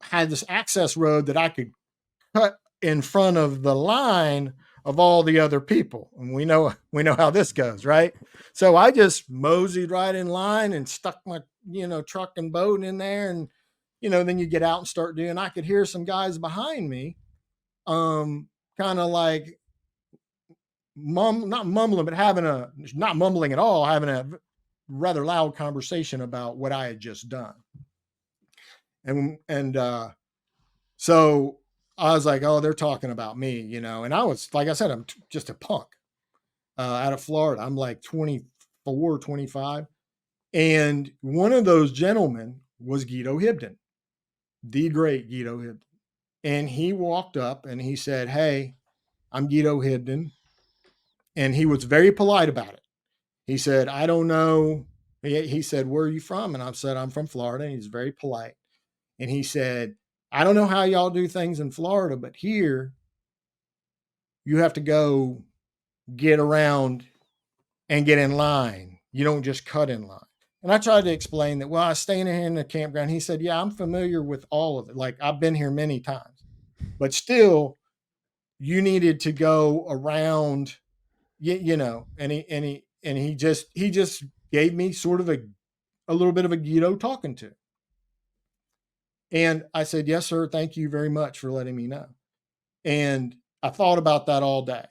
had this access road that I could cut in front of the line of all the other people. And we know how this goes, right? So I just moseyed right in line and stuck my, truck and boat in there. And, then you get out and start doing, I could hear some guys behind me, kind of like not mumbling, but not mumbling at all, having a rather loud conversation about what I had just done. And so I was like, oh, they're talking about me, and I was, like I said, I'm just a punk out of Florida. I'm like 24, 25. And one of those gentlemen was Guido Hibden, the great Guido Hibden. And he walked up and he said, hey, I'm Guido Hibden. And he was very polite about it. He said, I don't know. He said, where are you from? And I said, I'm from Florida. And he's very polite. And he said, I don't know how y'all do things in Florida, but here you have to go get around and get in line. You don't just cut in line. And I tried to explain that, well, I was staying here in the campground. He said, yeah, I'm familiar with all of it. Like, I've been here many times, but still you needed to go around, and he just gave me sort of a little bit of a Guido talking to. And I said, yes, sir. Thank you very much for letting me know. And I thought about that all day.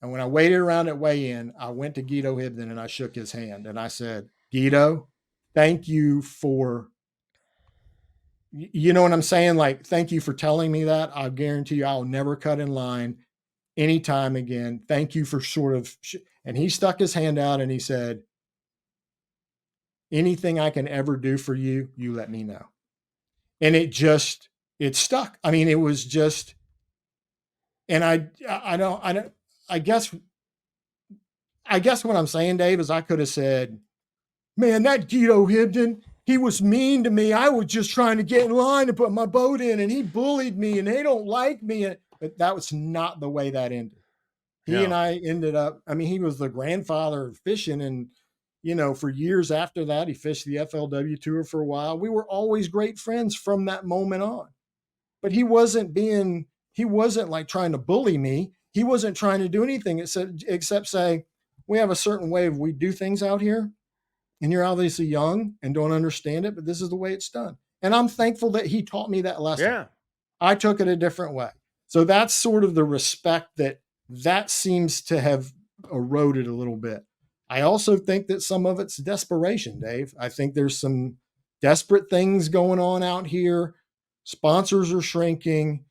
And when I waited around at weigh-in, I went to Guido Hibden and I shook his hand and I said, Guido, thank you for, you know what I'm saying? Like, thank you for telling me that. I guarantee you I'll never cut in line anytime again. Thank you for sort of, and he stuck his hand out and he said, anything I can ever do for you, you let me know. And it stuck. I mean, it was just, and I guess what I'm saying, Dave, is I could have said, man, that Guido Hibden, he was mean to me. I was just trying to get in line to put my boat in and he bullied me and they don't like me. But that was not the way that ended. He and I ended up, I mean, he was the grandfather of fishing. And, for years after that, he fished the FLW tour for a while. We were always great friends from that moment on. But he wasn't like trying to bully me. He wasn't trying to do anything except say, we have a certain way we do things out here. And you're obviously young and don't understand it, but this is the way it's done. And I'm thankful that he taught me that lesson. Yeah. I took it a different way. So that's sort of the respect that seems to have eroded a little bit. I also think that some of it's desperation, Dave. I think there's some desperate things going on out here. Sponsors are shrinking.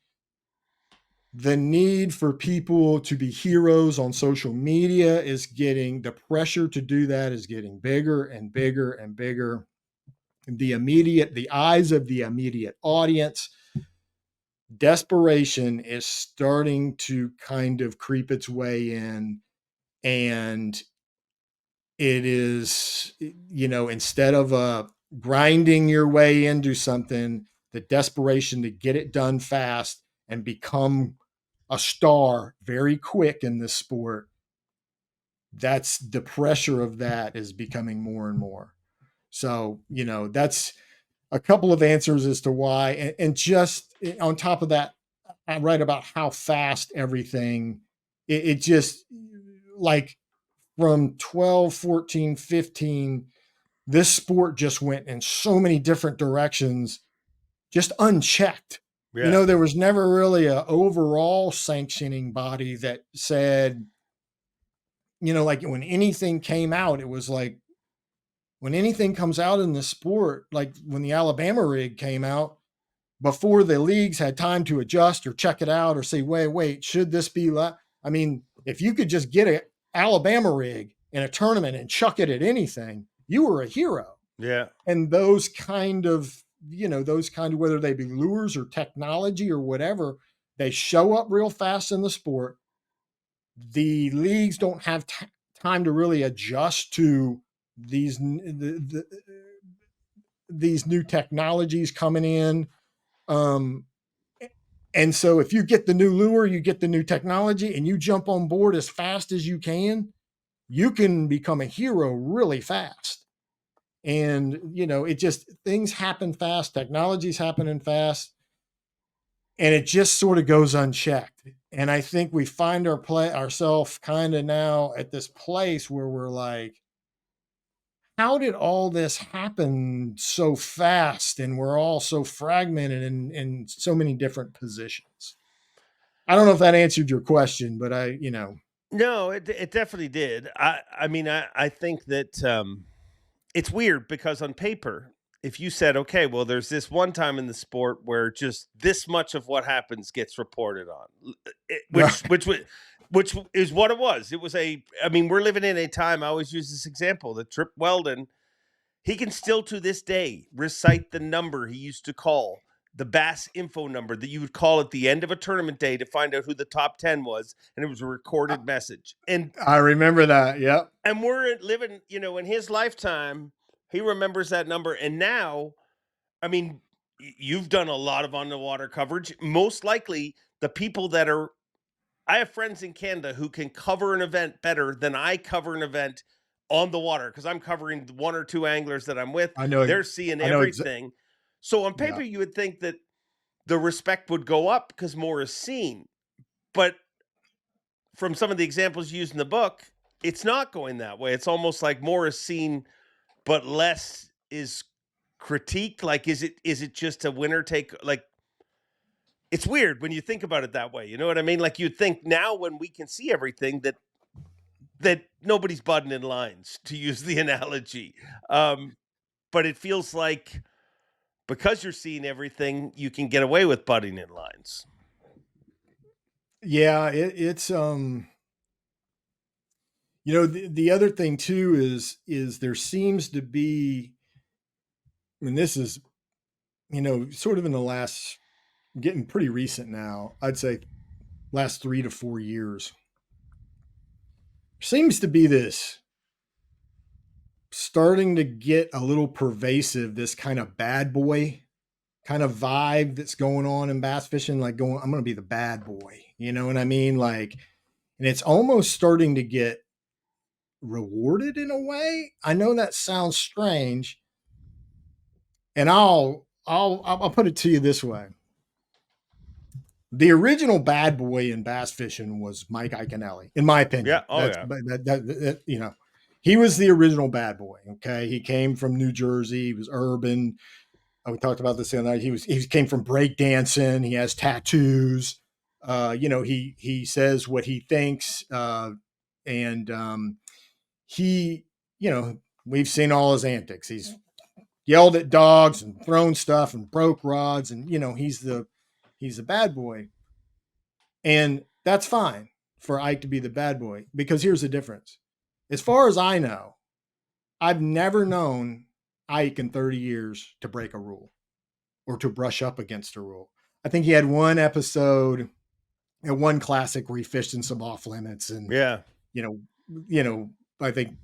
The need for people to be heroes on social media the pressure to do that is getting bigger and bigger and bigger. The eyes of the immediate audience, desperation is starting to kind of creep its way in. And it is, instead of grinding your way into something, the desperation to get it done fast and become a star very quick in this sport, that's the pressure of that is becoming more and more. So, that's a couple of answers as to why. And just on top of that, I write about how fast everything, it just like from 12, 14, 15, this sport just went in so many different directions, just unchecked. You know, there was never really a overall sanctioning body that said, you know, like when anything came out, it was like when anything comes out in the sport, like when the Alabama rig came out, before the leagues had time to adjust or check it out or say, wait, should this be? I mean, if you could just get an Alabama rig in a tournament and chuck it at anything, you were a hero. Yeah. And those kind of, whether they be lures or technology or whatever, they show up real fast in the sport. The leagues don't have time to really adjust to these these new technologies coming in. And so if you get the new lure, you get the new technology, and you jump on board as fast as you can become a hero really fast. And, you know, it just, things happen fast, technology's happening fast, and it just sort of goes unchecked. And I think we find ourselves kind of now at this place where we're like, how did all this happen so fast? And we're all so fragmented in so many different positions. I don't know if that answered your question, but No, it definitely did. I mean, I think that it's weird because on paper, if you said, okay, well, there's this one time in the sport where just this much of what happens gets reported on, which is what it was. It was I mean, we're living in a time, I always use this example, that Trip Weldon, he can still to this day recite the number he used to call, the Bass info number that you would call at the end of a tournament day to find out who the top 10 was. And it was a recorded message. And I remember that. Yep. And we're living, you know, in his lifetime, he remembers that number. And now, I mean, you've done a lot of on the water coverage. Most likely the people that are, I have friends in Canada who can cover an event better than I cover an event on the water, because I'm covering one or two anglers that I'm with. I know they're seeing everything. So on paper, you would think that the respect would go up because more is seen. But from some of the examples used in the book, it's not going that way. It's almost like more is seen, but less is critiqued. Like, is it just a winner take? Like, it's weird when you think about it that way. You know what I mean? Like, you'd think now when we can see everything that nobody's butting in lines, to use the analogy. But it feels like because you're seeing everything, you can get away with butting in lines. Yeah, it's you know, the other thing too is there seems to be, and this is, you know, sort of in the last, getting pretty recent now, I'd say last 3 to 4 years, seems to be this starting to get a little pervasive, this kind of bad boy kind of vibe that's going on in bass fishing, like I'm going to be the bad boy, you know what I mean? Like, and it's almost starting to get rewarded in a way. I know that sounds strange, and I'll put it to you this way. The original bad boy in bass fishing was Mike Iaconelli, in my opinion. Yeah. Oh, that, you know, he was the original bad boy. Okay. He came from New Jersey. He was urban. We talked about this the other night. He came from breakdancing. He has tattoos. You know, he says what he thinks. And he, you know, we've seen all his antics. He's yelled at dogs and thrown stuff and broke rods. And, you know, he's the bad boy. And that's fine for Ike to be the bad boy, because here's the difference. As far as I know, I've never known Ike in 30 years to break a rule or to brush up against a rule. I think he had one episode and one classic where he fished in some off limits, and you know, I think,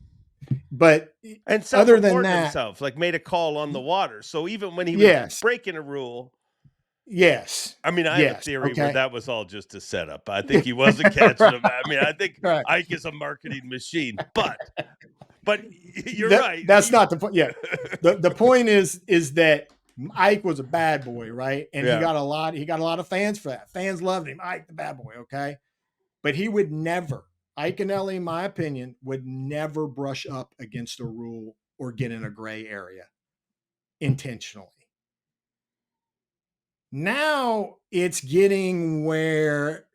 but and other than that, himself, like made a call on the water. So even when he was breaking a rule, I mean, I have a theory where that was all just a setup. I think he wasn't catching them. I mean, I think Ike is a marketing machine, but you're right. That's not the point. Yeah. The point is that Ike was a bad boy, right? And he got a lot of fans for that. Fans loved him. Ike, the bad boy. Okay. But he would never, Iaconelli, in my opinion, would never brush up against a rule or get in a gray area intentionally. Now it's getting where,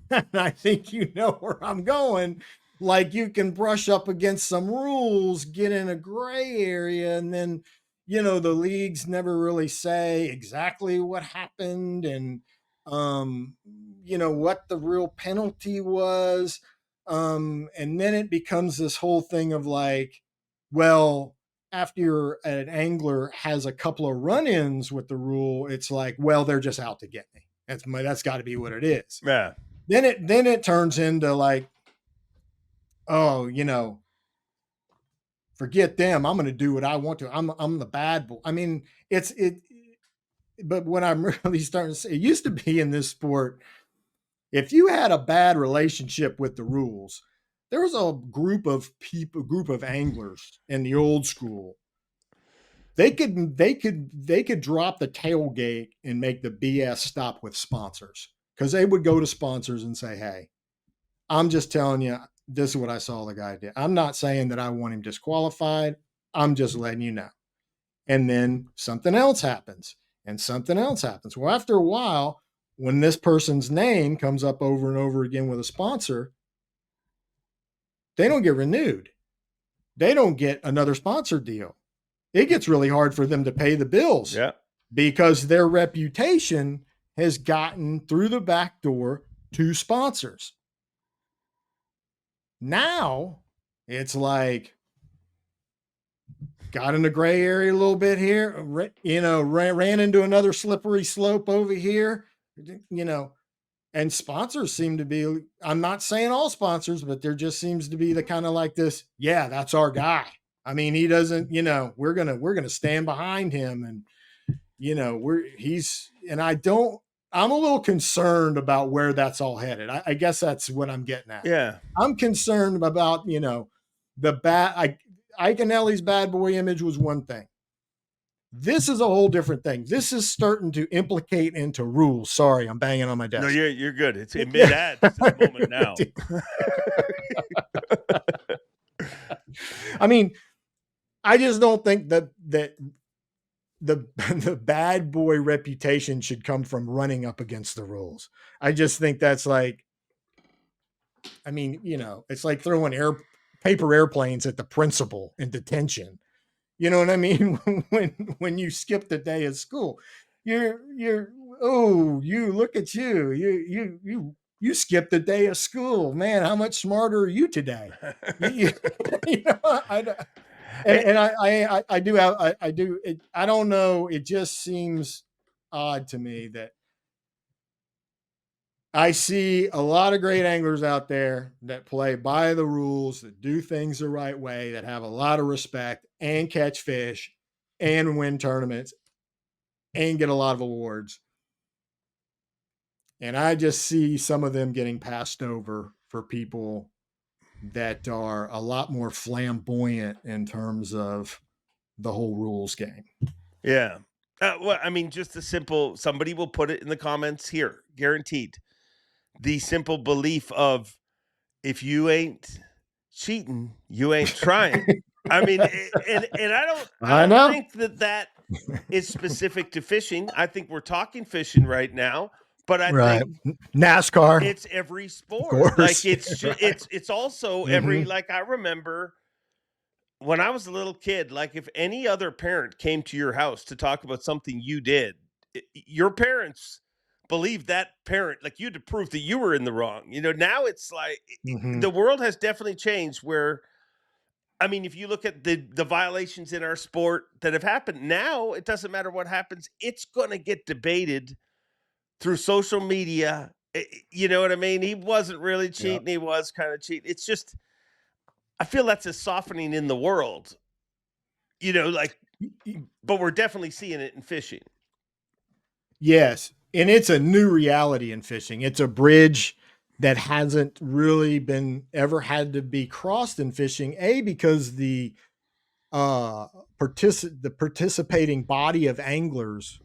and I think you know where I'm going. Like you can brush up against some rules, get in a gray area, and then, the leagues never really say exactly what happened and, what the real penalty was. And then it becomes this whole thing of like, well, after an angler has a couple of run-ins with the rule, it's like, well, they're just out to get me. That's got to be what it is. Yeah. Then it turns into like, oh, forget them. I'm going to do what I want to. I'm the bad boy. I mean, but when I'm really starting to say, it used to be in this sport, if you had a bad relationship with the rules, there was a group of anglers in the old school. They could drop the tailgate and make the BS stop with sponsors, because they would go to sponsors and say, hey, I'm just telling you, this is what I saw the guy did. I'm not saying that I want him disqualified. I'm just letting you know. And then something else happens and something else happens. Well, after a while, when this person's name comes up over and over again with a sponsor, they don't get renewed. They don't get another sponsor deal. It gets really hard for them to pay the bills. Yeah. Because their reputation has gotten through the back door to sponsors. Now it's like, got in the gray area a little bit here, ran into another slippery slope over here, and sponsors seem to be, I'm not saying all sponsors, but there just seems to be the kind of like this, yeah, that's our guy. I mean, he doesn't, we're going to stand behind him. And, I'm a little concerned about where that's all headed. I guess that's what I'm getting at. Yeah. I'm concerned about, Ike Anelli's bad boy image was one thing. This is a whole different thing. This is starting to implicate into rules. Sorry, I'm banging on my desk. No, you're good. It's in mid-ad to the moment now. I mean, I just don't think that the bad boy reputation should come from running up against the rules. I just think that's like, I mean, it's like throwing paper airplanes at the principal in detention. You know what I mean? when you skip the day of school, you look at you skipped the day of school, man. How much smarter are you today? I don't know. It just seems odd to me that I see a lot of great anglers out there that play by the rules, that do things the right way, that have a lot of respect and catch fish and win tournaments and get a lot of awards. And I just see some of them getting passed over for people that are a lot more flamboyant in terms of the whole rules game. Yeah. Well, I mean, just a simple, somebody will put it in the comments here, guaranteed. The simple belief of, if you ain't cheating, you ain't trying. I mean, and I don't think that is specific to fishing. I think we're talking fishing right now, but I think NASCAR, it's every sport. Like it's also every, like, I remember when I was a little kid, like, if any other parent came to your house to talk about something you did, your parents believed that parent, like, you had to prove that you were in the wrong. Now it's like the world has definitely changed where, I mean, if you look at the violations in our sport that have happened, now it doesn't matter what happens. It's going to get debated through social media. You know what I mean? He wasn't really cheating. Yep. He was kind of cheating. It's just, I feel that's a softening in the world, but we're definitely seeing it in fishing. Yes. And it's a new reality in fishing. It's a bridge that hasn't really been ever had to be crossed in fishing, because the participating body of anglers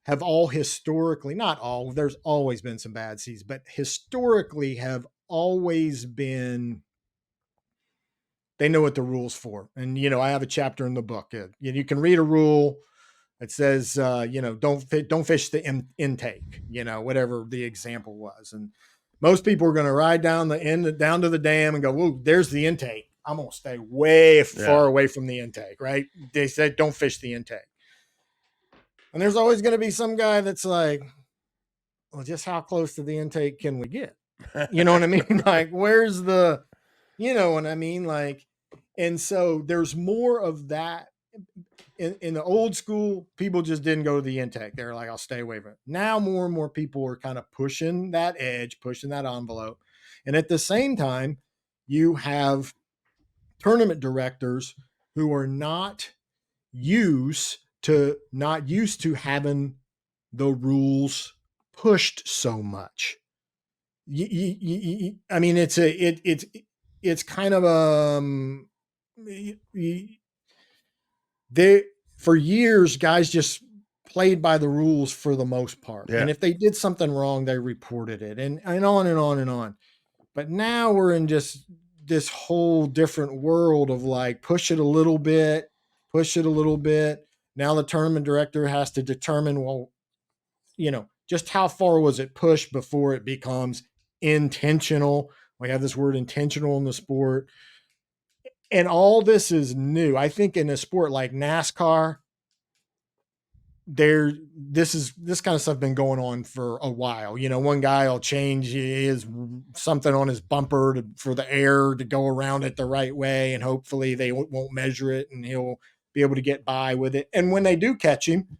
have all historically, not all, there's always been some bad seas, but historically have always been, they know what the rules for. And, I have a chapter in the book. You can read a rule It says, don't fish the intake, whatever the example was. And most people are going to ride down down to the dam and go, whoa, there's the intake. I'm going to stay way far away from the intake, right? They said, don't fish the intake. And there's always going to be some guy that's like, well, just how close to the intake can we get? You know what I mean? Like, where's the, you know what I mean? Like, and so there's more of that. In the old school, people just didn't go to the intake. They're like, I'll stay away from it. Now more and more people are kind of pushing that edge, pushing that envelope. And at the same time, you have tournament directors who are not used to having the rules pushed so much. I mean, it's kind of for years, guys just played by the rules for the most part. Yeah. And if they did something wrong, they reported it and on and on and on. But now we're in just this whole different world of like, push it a little bit. Now the tournament director has to determine, well, just how far was it pushed before it becomes intentional. We have this word intentional in the sport. And all this is new. I think in a sport like NASCAR, this kind of stuff been going on for a while. One guy will change something on his bumper for the air to go around it the right way, and hopefully they won't measure it and he'll be able to get by with it. And when they do catch him,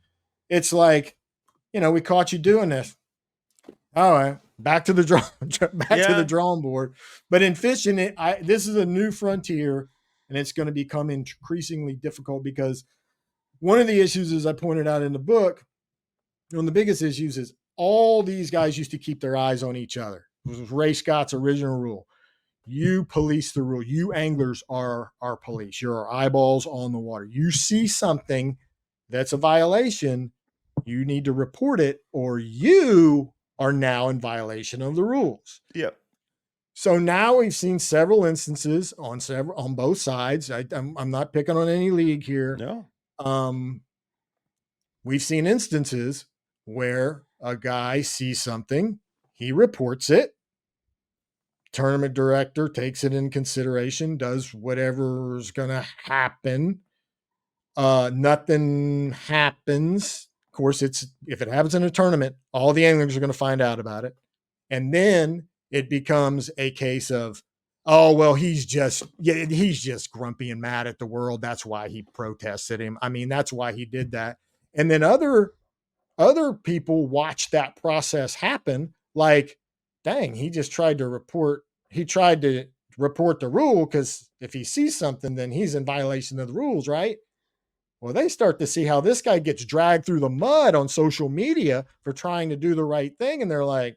it's like, we caught you doing this. All right, back to the drawing board. But in fishing, this is a new frontier, and it's going to become increasingly difficult because one of the issues, as I pointed out in the book, one of the biggest issues is all these guys used to keep their eyes on each other. It was Ray Scott's original rule. You police the rule. You anglers are our police. You're our eyeballs on the water. You see something that's a violation, you need to report it, or you are now in violation of the rules. Yep. So now we've seen several instances on both sides. I'm not picking on any league here. No. We've seen instances where a guy sees something, he reports it, tournament director takes it in consideration, does whatever's going to happen. Nothing happens. Of course, if it happens in a tournament, all the anglers are going to find out about it. And then it becomes a case of, oh, well, he's just grumpy and mad at the world. That's why he protested him. I mean, that's why he did that. And then other people watch that process happen. Like, dang, he tried to report the rule, because if he sees something, then he's in violation of the rules, right? Well, they start to see how this guy gets dragged through the mud on social media for trying to do the right thing. And they're like,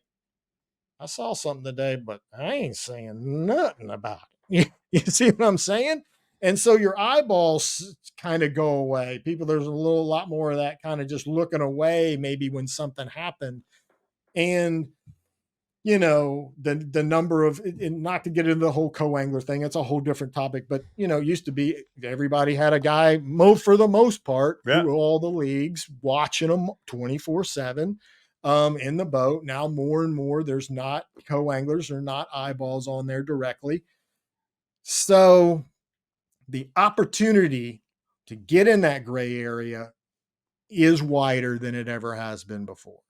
I saw something today, but I ain't saying nothing about it. You see what I'm saying? And so your eyeballs kind of go away. There's a lot more of that kind of just looking away, maybe when something happened. And, the number of, and not to get into the whole co-angler thing, it's a whole different topic, but, used to be everybody had a guy for the most part through all the leagues watching them 24/7. In the boat. Now more and more there's not co-anglers, or not eyeballs on there directly. So the opportunity to get in that gray area is wider than it ever has been before.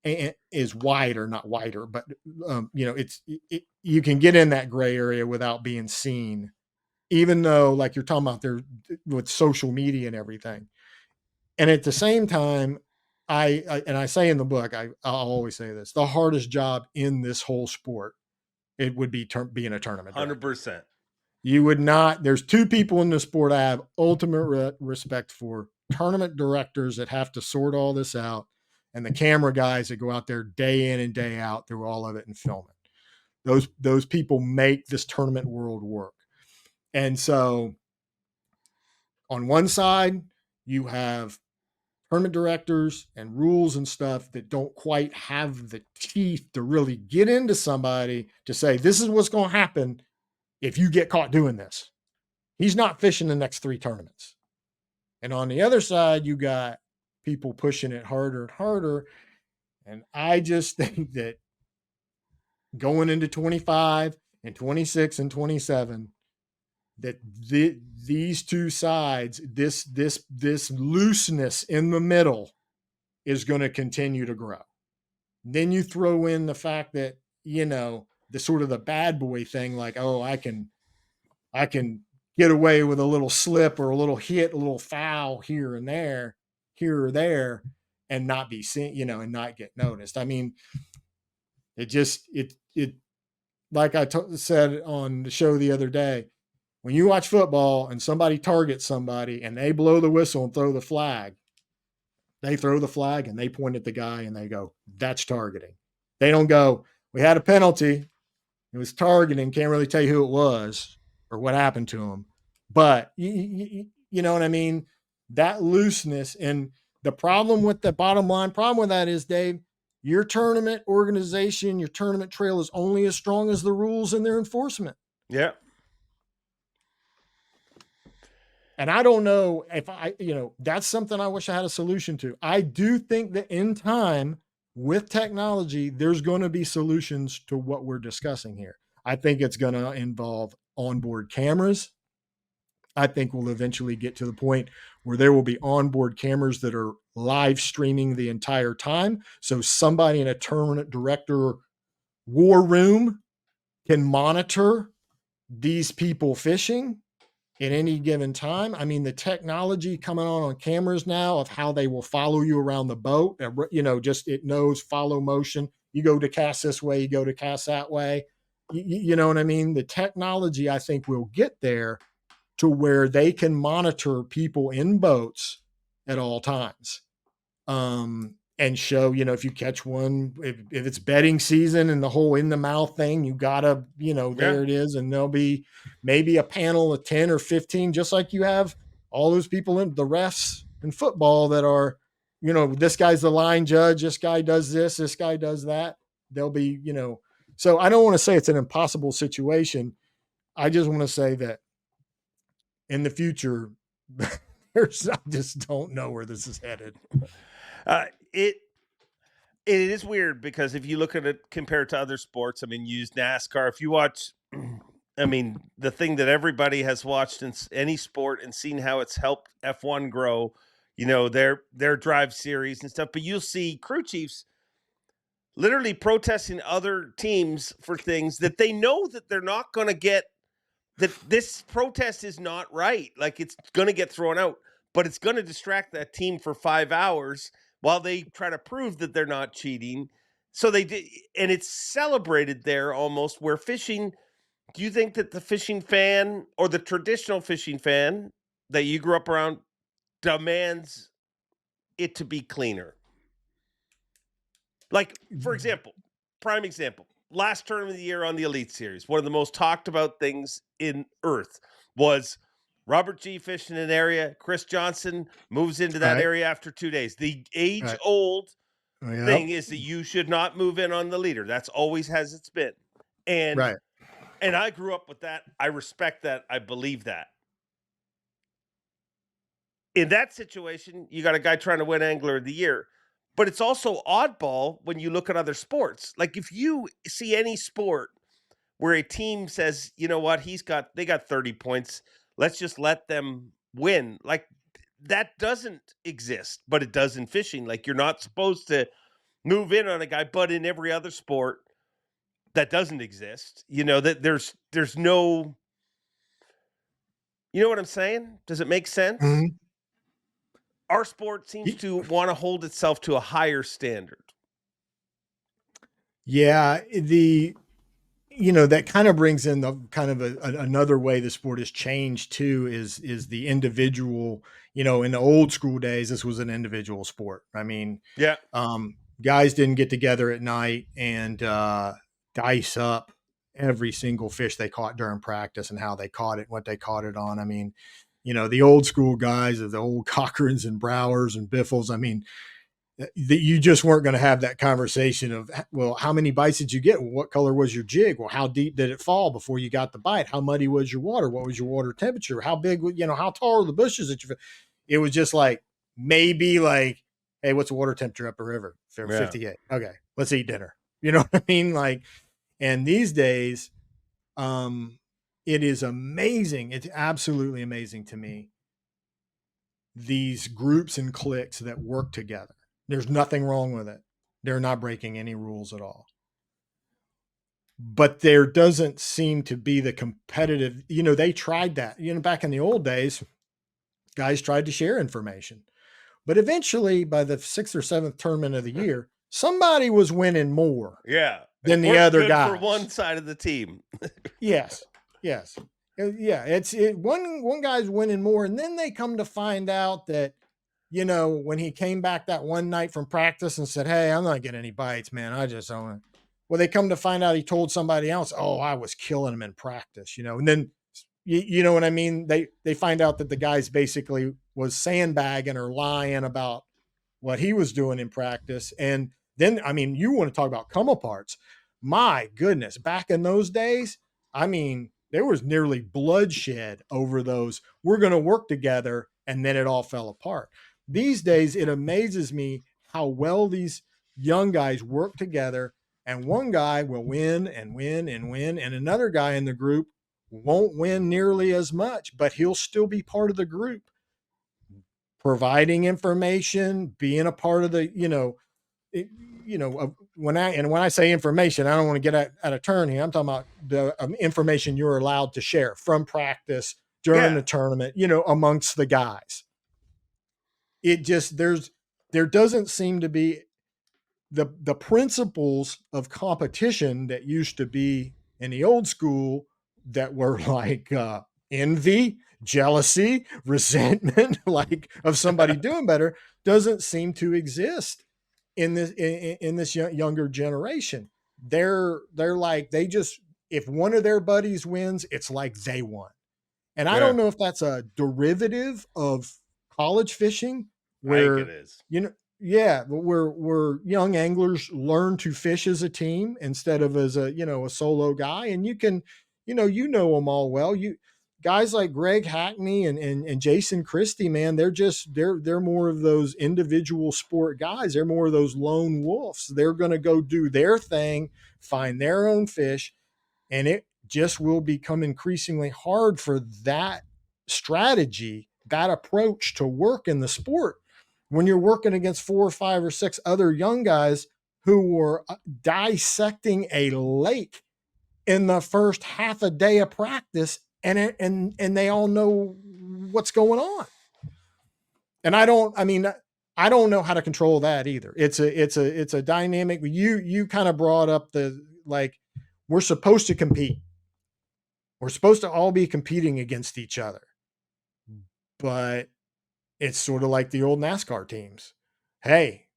And is wider, not wider, but you can get in that gray area without being seen, even though, like you're talking about there with social media and everything. And at the same time, I say in the book, I'll always say this: the hardest job in this whole sport, it would be being a tournament director. 100%. You would not. There's two people in the sport I have ultimate respect for: tournament directors that have to sort all this out, and the camera guys that go out there day in and day out through all of it and film it. Those people make this tournament world work. And so, on one side, you have tournament directors and rules and stuff that don't quite have the teeth to really get into somebody to say, this is what's going to happen if you get caught doing this. He's not fishing the next 3 tournaments. And on the other side, you got people pushing it harder and harder. And I just think that going into 25 and 26 and 27, that these two sides, this looseness in the middle is going to continue to grow. Then you throw in the fact that, the sort of the bad boy thing, like, oh, I can get away with a little slip or a little hit, a little foul here or there, and not be seen, and not get noticed. I mean, it like I said on the show the other day, when you watch football and somebody targets somebody and they blow the whistle and throw the flag, they throw the flag and they point at the guy and they go, that's targeting. They don't go, we had a penalty. It was targeting. Can't really tell you who it was or what happened to him. But you know what I mean? That looseness. And the problem with the bottom line problem with that is, Dave, your tournament organization, your tournament trail is only as strong as the rules and their enforcement. Yeah. And I don't know if that's something I wish I had a solution to. I do think that in time with technology, there's going to be solutions to what we're discussing here. I think it's going to involve onboard cameras. I think we'll eventually get to the point where there will be onboard cameras that are live streaming the entire time. So somebody in a tournament director war room can monitor these people fishing at any given time. I mean, the technology coming on cameras now of how they will follow you around the boat, just it knows follow motion. You go to cast this way, you go to cast that way. You know what I mean? The technology, I think, will get there to where they can monitor people in boats at all times. And show, if you catch one, if it's bedding season and the whole in the mouth thing, you gotta, there it is. And there'll be maybe a panel of 10 or 15, just like you have all those people in the refs in football that are, this guy's the line judge. This guy does this guy does that. They'll be, so I don't want to say it's an impossible situation. I just want to say that in the future, I just don't know where this is headed. It is weird because if you look at it compared to other sports, I mean, use NASCAR. If you watch, I mean, the thing that everybody has watched in any sport and seen how it's helped F1 grow, their drive series and stuff. But you'll see crew chiefs literally protesting other teams for things that they know that they're not going to get, that this protest is not right. Like, it's going to get thrown out, but it's going to distract that team for 5 hours while they try to prove that they're not cheating. So they did, and it's celebrated there almost, where fishing, do you think that the fishing fan or the traditional fishing fan that you grew up around demands it to be cleaner? Like, for example, prime example, last tournament of the year on the Elite Series, one of the most talked about things in Earth was Robert G. fishing in an area. Chris Johnson moves into that area after 2 days. The age-old thing is that you should not move in on the leader. That's always has it's been. And I grew up with that. I respect that. I believe that. In that situation, you got a guy trying to win Angler of the Year. But it's also oddball when you look at other sports. Like, if you see any sport where a team says, you know what, they got 30 points, let's just let them win. Like, that doesn't exist, but it does in fishing. Like, you're not supposed to move in on a guy, but in every other sport that doesn't exist. That there's no, you know what I'm saying? Does it make sense? Mm-hmm. Our sport seems to want to hold itself to a higher standard. Yeah, that kind of brings in the kind of another way the sport has changed too, is the individual, in the old school days, this was an individual sport. I mean, guys didn't get together at night and dice up every single fish they caught during practice and how they caught it, what they caught it on. I mean, the old school guys of the old Cochrans and Browers and Biffles. I mean, you just weren't going to have that conversation of, well, how many bites did you get? Well, what color was your jig? Well, how deep did it fall before you got the bite? How muddy was your water? What was your water temperature? How big, how tall are the bushes that you? It was just like, maybe like hey, what's the water temperature up the river? Yeah. 58. Okay, let's eat dinner. You know what I mean? Like, and these days, it is amazing. It's absolutely amazing to me. These groups and cliques that work together. There's nothing wrong with it. They're not breaking any rules at all. But there doesn't seem to be the competitive, they tried that, back in the old days, guys tried to share information, but eventually by the 6th or 7th tournament of the year, somebody was winning more than the other guys. For one side of the team. Yes. Yeah. One guy's winning more. And then they come to find out that, when he came back that one night from practice and said, hey, I'm not getting any bites, man. I just don't. Well, they come to find out he told somebody else, oh, I was killing him in practice, and then, you know what I mean? They find out that the guy's basically was sandbagging or lying about what he was doing in practice. And then, you want to talk about come aparts. My goodness, back in those days, there was nearly bloodshed over those. We're going to work together. And then it all fell apart. These days, it amazes me how well these young guys work together. And one guy will win and win and win. And another guy in the group won't win nearly as much, but he'll still be part of the group, providing information, being a part of the, when I say information, I don't want to get at a turn here. I'm talking about the information you're allowed to share from practice during the tournament, amongst the guys. It just, there doesn't seem to be the principles of competition that used to be in the old school that were like envy, jealousy, resentment, like of somebody doing better, doesn't seem to exist in this younger generation. They're like, if one of their buddies wins, it's like they won. And I don't know if that's a derivative of college fishing, where I think it is. Where young anglers learn to fish as a team instead of as a solo guy. And you can, them all well. Guys like Greg Hackney and Jason Christie, man, they're more of those individual sport guys. They're more of those lone wolves. They're going to go do their thing, find their own fish. And it just will become increasingly hard for that strategy, that approach to work in the sport when you're working against 4 or 5 or 6 other young guys who were dissecting a lake in the first half a day of practice, and they all know what's going on. And I don't know how to control that either. It's a dynamic. You kind of brought up we're supposed to compete. We're supposed to all be competing against each other. But it's sort of like the old NASCAR teams. Hey,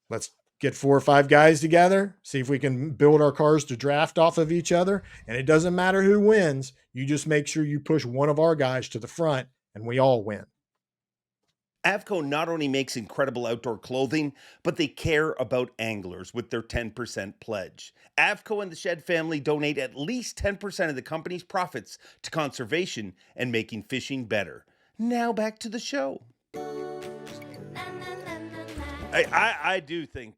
let's get 4 or 5 guys together, see if we can build our cars to draft off of each other. And it doesn't matter who wins. You just make sure you push one of our guys to the front and we all win. Avco not only makes incredible outdoor clothing, but they care about anglers with their 10% pledge. Avco and the Shed family donate at least 10% of the company's profits to conservation and making fishing better. Now back to the show. I do think,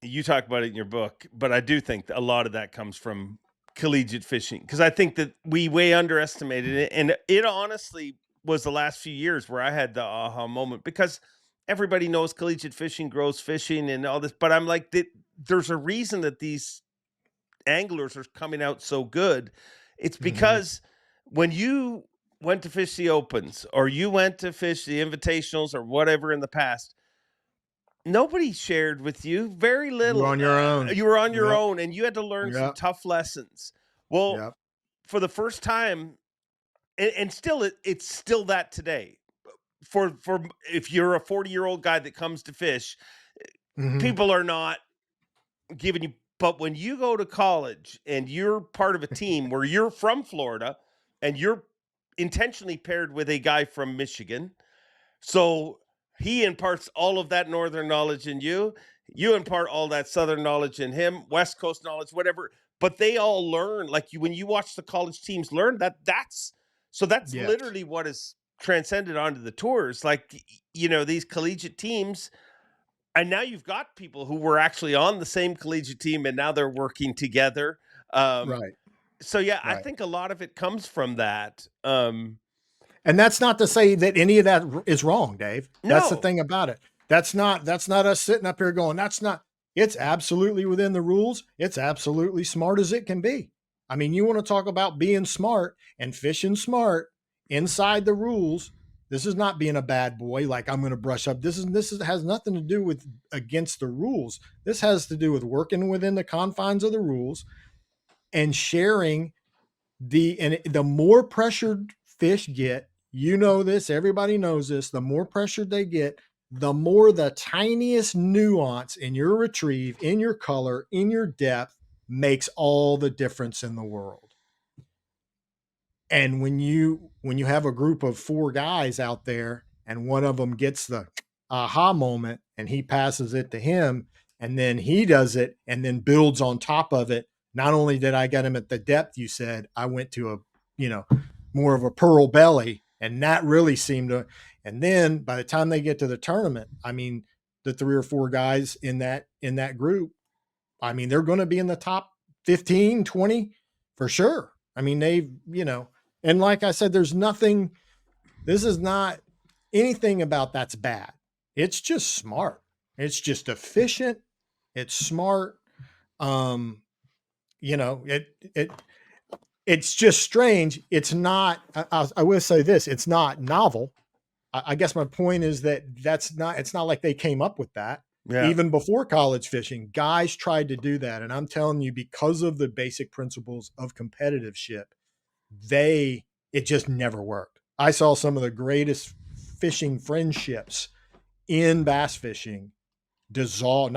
you talk about it in your book, but I do think a lot of that comes from collegiate fishing, because I think that we way underestimated it. And it honestly was the last few years where I had the aha moment, because everybody knows collegiate fishing grows fishing and all this, but I'm like, there's a reason that these anglers are coming out so good. It's because when you went to fish the opens, or you went to fish the invitationals or whatever in the past, nobody shared with you, very little. You were on your own. You were on your own, and you had to learn some tough lessons. Well, for the first time, and still, it's still that today. For if you're a 40-year-old guy that comes to fish, people are not giving you. But when you go to college and you're part of a team where you're from Florida and you're intentionally paired with a guy from Michigan, so he imparts all of that northern knowledge in you. You impart all that southern knowledge in him, West Coast knowledge, whatever. But they all learn, like when you watch the college teams learn, that's literally what is transcended onto the tours. Like, these collegiate teams And now you've got people who were actually on the same collegiate team and now they're working together. Right. So yeah, I Right. think a lot of it comes from that. And that's not to say that any of that is wrong, Dave. That's the No. thing about it. That's not us sitting up here going, that's not, it's absolutely within the rules. It's absolutely smart as it can be. I mean, you want to talk about being smart and fishing smart inside the rules. This is not being a bad boy. Like I'm going to brush up. This has nothing to do with against the rules. This has to do with working within the confines of the rules and sharing the more pressured fish get, you know this, everybody knows this, the more pressured they get, the more the tiniest nuance in your retrieve, in your color, in your depth makes all the difference in the world. And when you have a group of 4 guys out there and one of them gets the aha moment and he passes it to him and then he does it and then builds on top of it. Not only did I get him at the depth you said, I went to a, more of a pearl belly, and that really seemed to, and then by the time they get to the tournament, I mean, the 3 or 4 guys in that group, I mean, they're going to be in the top 15, 20 for sure. I mean, and like I said, this is not anything about that's bad. It's just smart. It's just efficient. It's smart. It's just strange. It's not, I will say this, it's not novel. I guess my point is that it's not like they came up with that. Yeah. Even before college fishing, guys tried to do that. And I'm telling you, because of the basic principles of competitiveship, it just never worked. I saw some of the greatest fishing friendships in bass fishing explode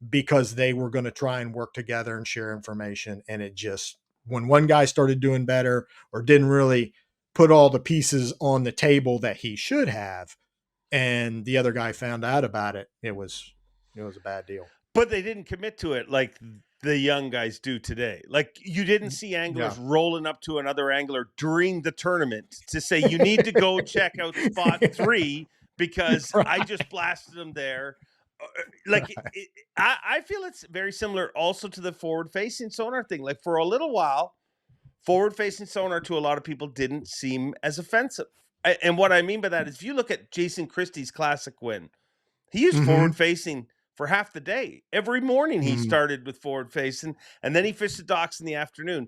because they were going to try and work together and share information. And it just, when one guy started doing better or didn't really put all the pieces on the table that he should have, and the other guy found out about it, it was a bad deal. But they didn't commit to it like the young guys do today. Like you didn't see anglers rolling up to another angler during the tournament to say, you need to go check out spot 3 because I just blasted them there. Like I feel it's very similar also to the forward-facing sonar thing. Like for a little while, forward-facing sonar to a lot of people didn't seem as offensive. And what I mean by that is if you look at Jason Christie's classic win, he used forward-facing for half the day. Every morning he started with forward-facing, and then he fished the docks in the afternoon.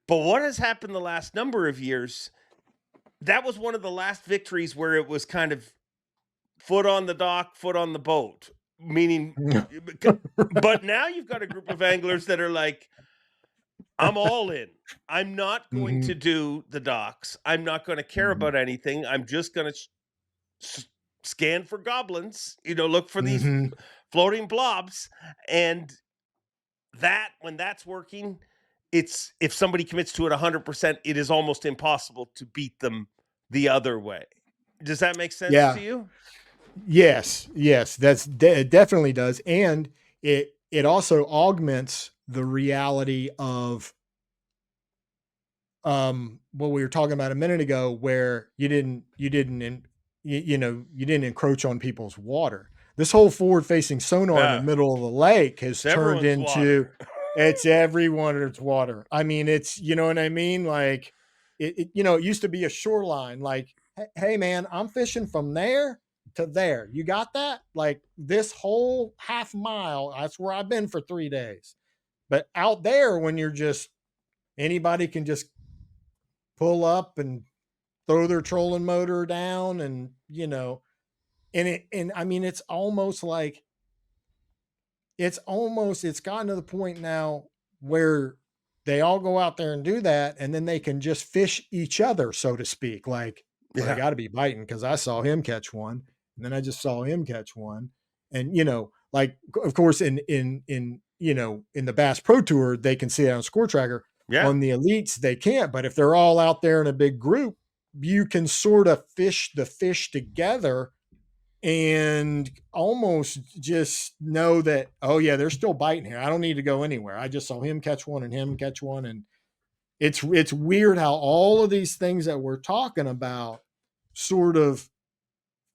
But what has happened the last number of years, that was one of the last victories where it was kind of foot on the dock, foot on the boat, meaning, but now you've got a group of anglers that are like, I'm all in. I'm not going to do the docks. I'm not going to care about anything. I'm just going to scan for goblins, look for these floating blobs. And when that's working, if somebody commits to it 100%, it is almost impossible to beat them the other way. Does that make sense to you? Yes, it definitely does. And it also augments the reality of what we were talking about a minute ago, where you didn't encroach on people's water. This whole forward-facing sonar in the middle of the lake has turned into it's everyone's water. I mean, it's, you know what I mean? Like it used to be a shoreline. Like, hey man, I'm fishing from there to there. You got that? Like this whole half mile, that's where I've been for 3 days. But out there, when you're just, anybody can just pull up and throw their trolling motor down, and I mean, it's almost like it's gotten to the point now where they all go out there and do that, and then they can just fish each other, so to speak. Like, well, I got to be biting because I saw him catch one, and then I just saw him catch one, and like, of course, in the Bass Pro Tour, they can see it on Score Tracker. Yeah. On the elites, they can't. But if they're all out there in a big group, you can sort of fish the fish together and almost just know that, oh yeah, they're still biting here. I don't need to go anywhere. I just saw him catch one and him catch one. And it's weird how all of these things that we're talking about sort of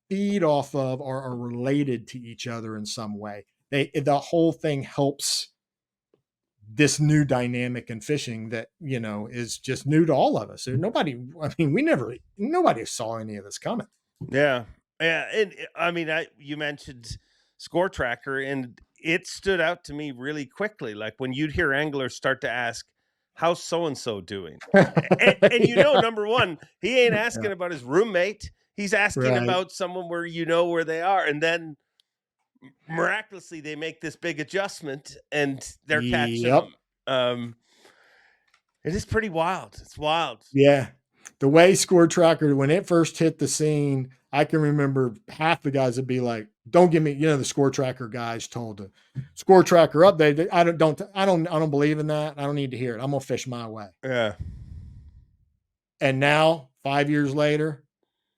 feed off of or are related to each other in some way. The whole thing helps this new dynamic in fishing that, is just new to all of us. Nobody saw any of this coming. Yeah. Yeah. And I mean, you mentioned Score Tracker, and it stood out to me really quickly. Like when you'd hear anglers start to ask, how's so-and-so doing? And number one, he ain't asking about his roommate. He's asking about someone where where they are. And then miraculously they make this big adjustment and they're catching them. It is pretty wild. It's wild. Yeah. The way Score Tracker, when it first hit the scene, I can remember half the guys would be like, don't give me, the Score Tracker guys told the Score Tracker update. I don't believe in that. I don't need to hear it. I'm going to fish my way. Yeah. And now 5 years later,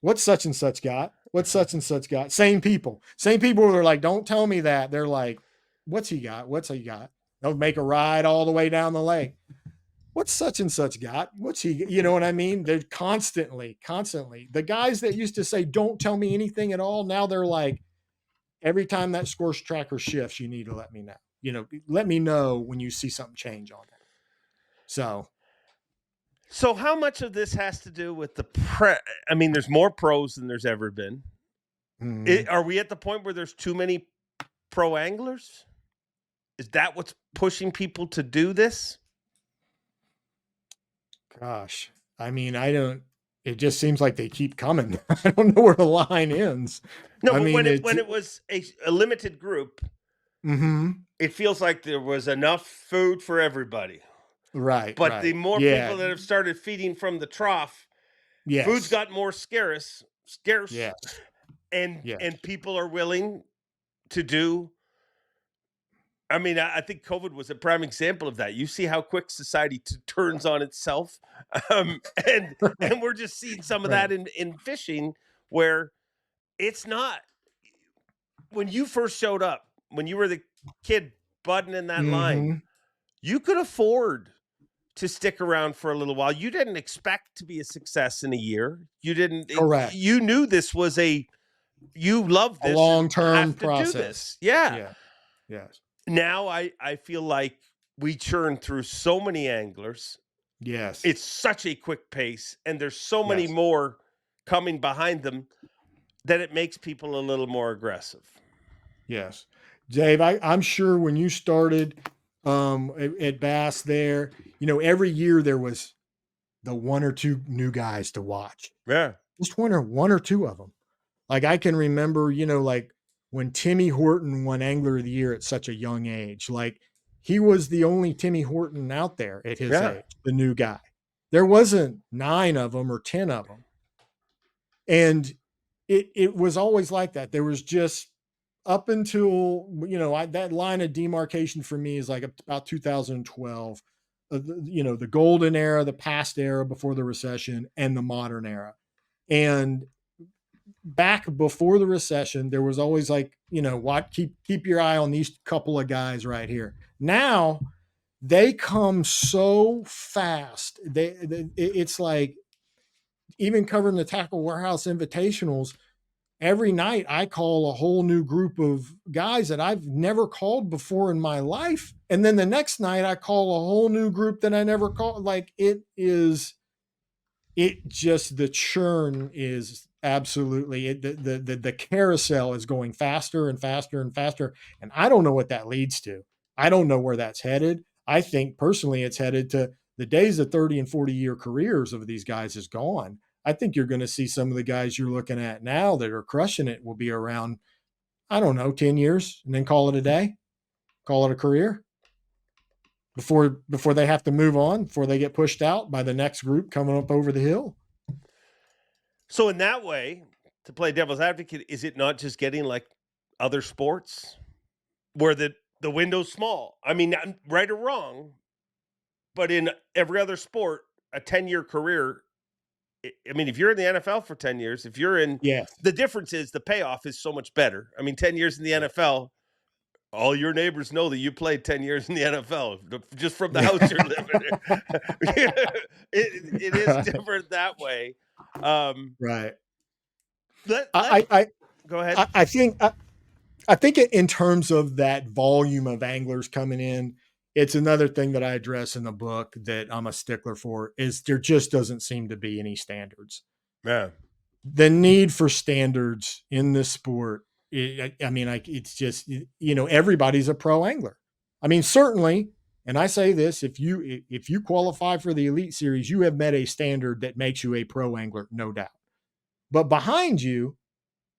what's such and such got? What's such and such got? Same people who are like, don't tell me that. They're like, what's he got? What's he got? They'll make a ride all the way down the lake. What's such and such got? What's he, you know what I mean? They're constantly. The guys that used to say, don't tell me anything at all. Now they're like, every time that Score Tracker shifts, you need to let me know. Let me know when you see something change on it. So how much of this has to do with I mean, there's more pros than there's ever been. Are we at the point where there's too many pro anglers? Is that what's pushing people to do this? Gosh, I mean, it just seems like they keep coming. I don't know where the line ends. No, but when it was a limited group, it feels like there was enough food for everybody. Right. But the more people that have started feeding from the trough, food's got more scarce. Yes. And people are willing to do. I mean, I think COVID was a prime example of that. You see how quick society turns on itself. And we're just seeing some of that in fishing, where it's not. When you first showed up, when you were the kid budding in that line, you could afford to stick around for a little while. You didn't expect to be a success in a year. You didn't. Correct. You knew this was you loved this. A long-term process. Yeah. Yes. Now I feel like we churn through so many anglers. Yes. It's such a quick pace, and there's so many more coming behind them that it makes people a little more aggressive. Yes. Dave, I'm sure when you started at Bass there, every year there was the one or two new guys to watch. Yeah. Just one or two of them. Like I can remember, like when Timmy Horton won Angler of the Year at such a young age, like he was the only Timmy Horton out there at his age, the new guy. There wasn't 9 of them or 10 of them. And it was always like that. There was just up until, that line of demarcation for me is like about 2012, the golden era, the past era before the recession, and the modern era. And back before the recession, there was always like, keep your eye on these couple of guys right here. Now they come so fast. It's like even covering the Tackle Warehouse Invitationals, every night I call a whole new group of guys that I've never called before in my life. And then the next night I call a whole new group that I never called. Like the churn is absolutely, the carousel is going faster and faster and faster. And I don't know what that leads to. I don't know where that's headed. I think personally it's headed to the days of 30 and 40 year careers of these guys is gone. I think you're going to see some of the guys you're looking at now that are crushing it will be around, 10 years and then call it a day, call it a career before they have to move on, before they get pushed out by the next group coming up over the hill. So in that way, to play devil's advocate, is it not just getting like other sports where the window's small? I mean, right or wrong, but in every other sport, a 10-year career, I mean, if you're in the NFL for 10 years, if you're in, the difference is the payoff is so much better. I mean, 10 years in the NFL, all your neighbors know that you played 10 years in the NFL just from the house you're living in. It is different that way. Right. Go ahead. I think in terms of that volume of anglers coming in, it's another thing that I address in the book that I'm a stickler for is there just doesn't seem to be any standards. Yeah. The need for standards in this sport. It's just, everybody's a pro angler. I mean, certainly, and I say this, if you qualify for the Elite Series, you have met a standard that makes you a pro angler, no doubt. But behind you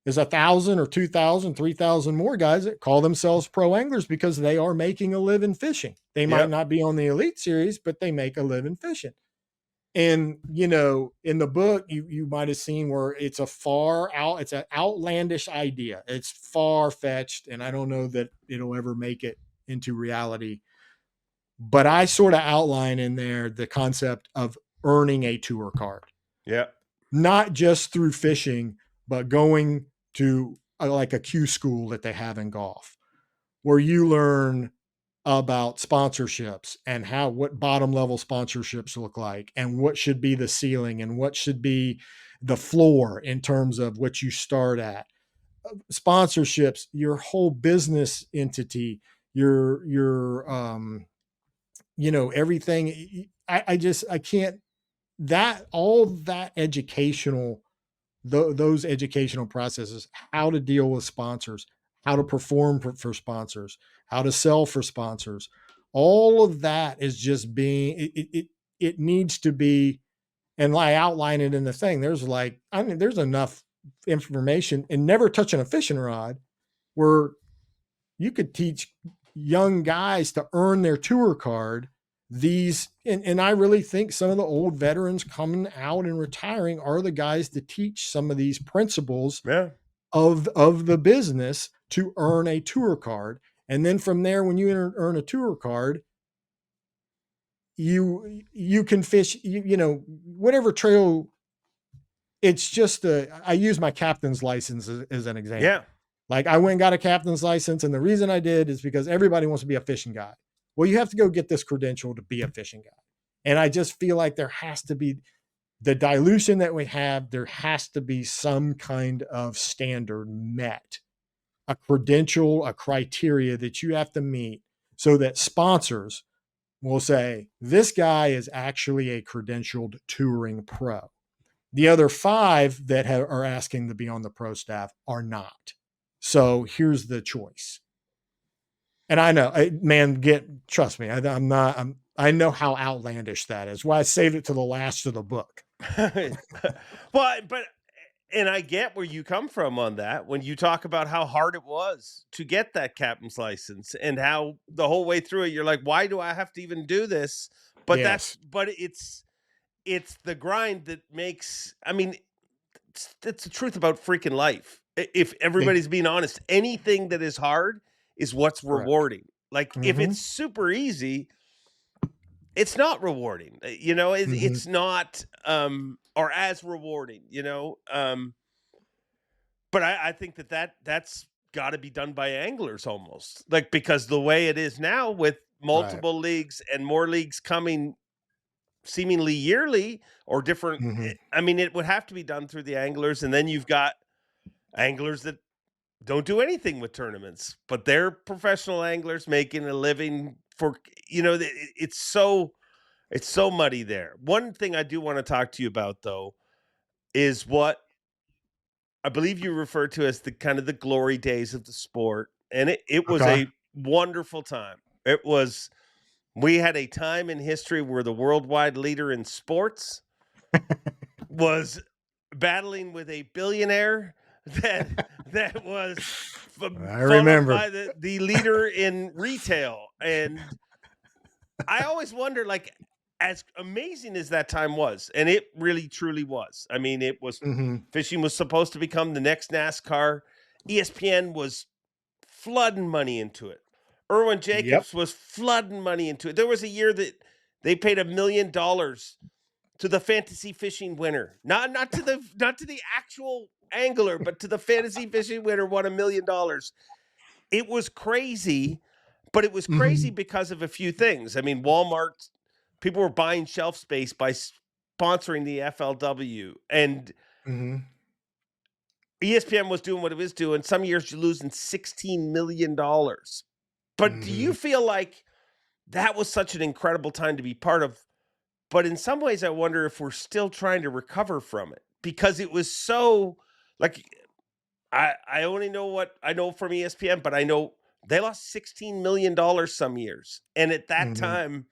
is 1,000 or 2,000, 3,000 more guys that call themselves pro anglers because they are making a living fishing. They might not be on the Elite Series, but they make a living fishing. And, in the book, you might have seen where it's it's an outlandish idea. It's far fetched, and I don't know that it'll ever make it into reality. But I sort of outline in there the concept of earning a tour card. Yeah. Not just through fishing, but going to like a Q school that they have in golf, where you learn about sponsorships and what bottom level sponsorships look like and what should be the ceiling and what should be the floor in terms of what you start at. Sponsorships, your whole business entity, your everything. I can't, that all that educational, those educational processes, how to deal with sponsors, how to perform for sponsors, how to sell for sponsors, all of that is just it needs to be. And I outline it in the thing. There's there's enough information and never touching a fishing rod where you could teach young guys to earn their tour card. And I really think some of the old veterans coming out and retiring are the guys to teach some of these principles of the business to earn a tour card. And then from there, when you earn a tour card, you can fish, whatever trail. It's just I use my captain's license as an example. Yeah. Like I went and got a captain's license. And the reason I did is because everybody wants to be a fishing guy. Well, you have to go get this credential to be a fishing guy. And I just feel like there has to be the dilution that we have. There has to be some kind of standard met, a credential, a criteria that you have to meet so that sponsors will say, this guy is actually a credentialed touring pro. The other 5 that are asking to be on the pro staff are not. So here's the choice. And I know, trust me, I know how outlandish that is. Why I saved it to the last of the book. Well, and I get where you come from on that when you talk about how hard it was to get that captain's license and how the whole way through it, you're like, why do I have to even do this? But it's the grind that makes, it's the truth about freaking life. If everybody's being honest, anything that is hard is what's rewarding. Like if it's super easy, it's not rewarding, it's not, or as rewarding, but I think that's got to be done by anglers almost, like, because the way it is now with multiple leagues and more leagues coming seemingly yearly or different, it would have to be done through the anglers. And then you've got anglers that don't do anything with tournaments, but they're professional anglers making a living for, it's so muddy there. One thing I do want to talk to you about, though, is what I believe you referred to as the kind of the glory days of the sport. And it was a wonderful time. We had a time in history where the worldwide leader in sports was battling with a billionaire that was I remember by the leader in retail. And I always wonder, like, as amazing as that time was, and it really truly was. It was fishing was supposed to become the next NASCAR. ESPN was flooding money into it. Irwin Jacobs was flooding money into it. There was a year that they paid $1 million to the fantasy fishing winner, not to the actual angler, but to the fantasy fishing winner won $1 million. It was crazy, but it was crazy because of a few things. Walmart, people were buying shelf space by sponsoring the FLW, and ESPN was doing what it was doing. Some years you're losing $16 million. But do you feel like that was such an incredible time to be part of? But in some ways, I wonder if we're still trying to recover from it, because it was so, like, I only know what I know from ESPN, but I know they lost $16 million some years. And at that time,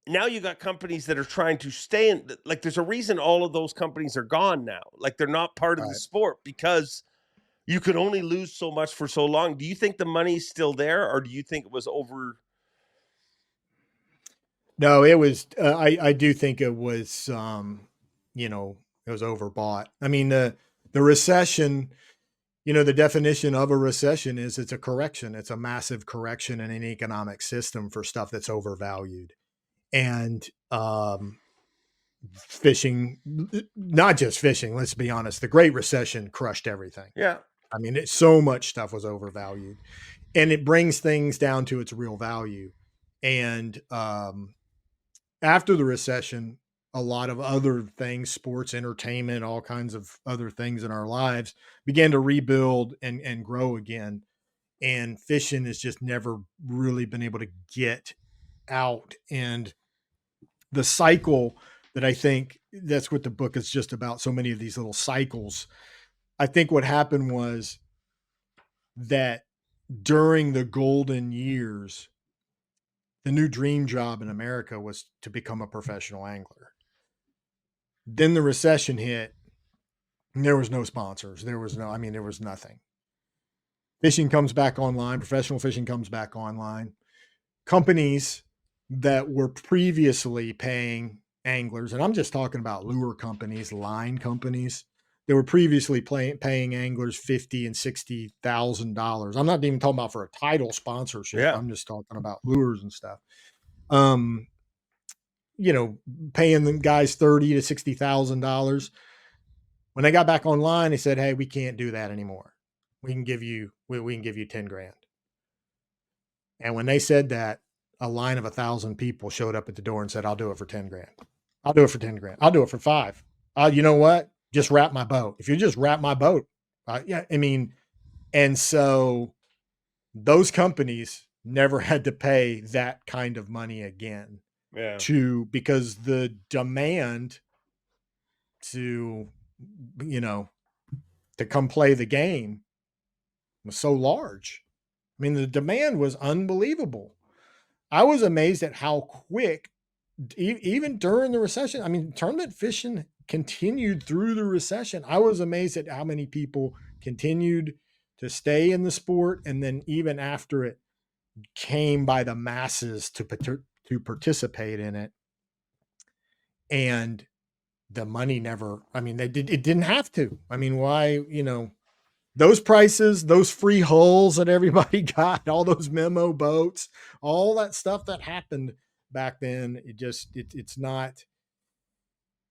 now you got companies that are trying to stay in, like, there's a reason all of those companies are gone now. Like, they're not part of the sport because you could only lose so much for so long. Do you think the money's still there, or do you think it was over? No, it was, I do think it was, it was overbought. I mean, the recession, the definition of a recession is it's a correction. It's a massive correction in an economic system for stuff that's overvalued. And, fishing, not just fishing, let's be honest, the Great Recession crushed everything. Yeah. I mean, so much stuff was overvalued, and it brings things down to its real value. And, after the recession, a lot of other things, sports, entertainment, all kinds of other things in our lives began to rebuild and grow again. And fishing has just never really been able to get out. And the cycle that I think that's what the book is just about, so many of these little cycles. I think what happened was that during the golden years, the new dream job in America was to become a professional angler. Then the recession hit, and there was no sponsors. There was nothing. Fishing comes back online. Professional fishing comes back online. Companies that were previously paying anglers, and I'm just talking about lure companies, line companies, they were previously paying anglers $50,000 and $60,000. I'm not even talking about for a title sponsorship. Yeah. I'm just talking about lures and stuff. Paying them guys $30,000 to $60,000. When they got back online, they said, "Hey, we can't do that anymore. We can give you 10 grand." And when they said that, a line of 1,000 people showed up at the door and said, "I'll do it for 10 grand. I'll do it for 10 grand. I'll do it for 5. You know what? Just wrap my boat. If you just wrap my boat." And so those companies never had to pay that kind of money again. Yeah. Because the demand to come play the game was so large. I mean, the demand was unbelievable. I was amazed at how quick, even during the recession, I mean, tournament fishing continued through the recession. I was amazed at how many people continued to stay in the sport. And then even after it came by the masses to participate in it. And the money never, it didn't have to. I mean, why, those prices, those free hulls that everybody got, all those memo boats, all that stuff that happened back then,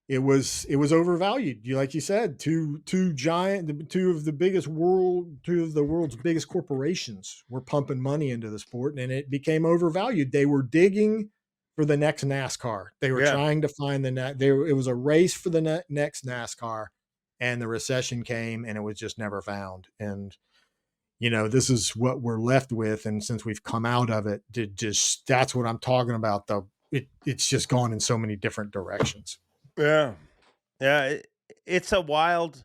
it was overvalued. Like you said, two of the world's biggest corporations were pumping money into the sport, and it became overvalued. They were digging for the next NASCAR. They were trying to find it was a race for the next NASCAR, and the recession came and it was just never found. And, this is what we're left with. And since we've come out of it, that's what I'm talking about. It's just gone in so many different directions. Yeah. Yeah. It's a wild,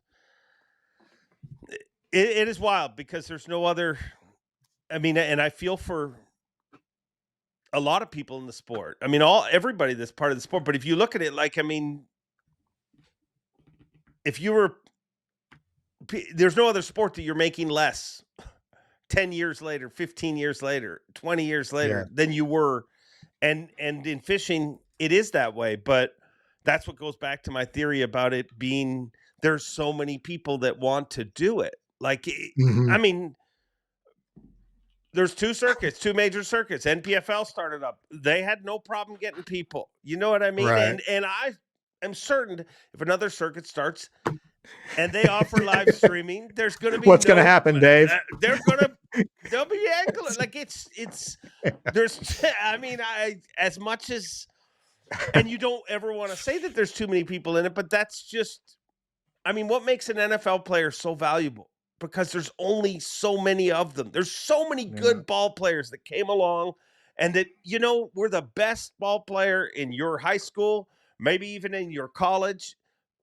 it is wild because there's no other, and I feel for a lot of people in the sport. Everybody that's part of the sport, but if you look at it, if you were, there's no other sport that you're making less 10 years later, 15 years later, 20 years later than you were. And in fishing, it is that way. But that's what goes back to my theory about it being, there's so many people that want to do it. There's two major circuits. NPFL started up. They had no problem getting people. You know what I mean? Right. And I am certain if another circuit starts and they offer live streaming, there's going to be what's going to happen, Dave? They'll be angling. As much as, and you don't ever want to say that there's too many people in it, but that's just I mean, what makes an NFL player so valuable? Because there's only so many of them. There's so many good ball players that came along and that, were the best ball player in your high school, maybe even in your college,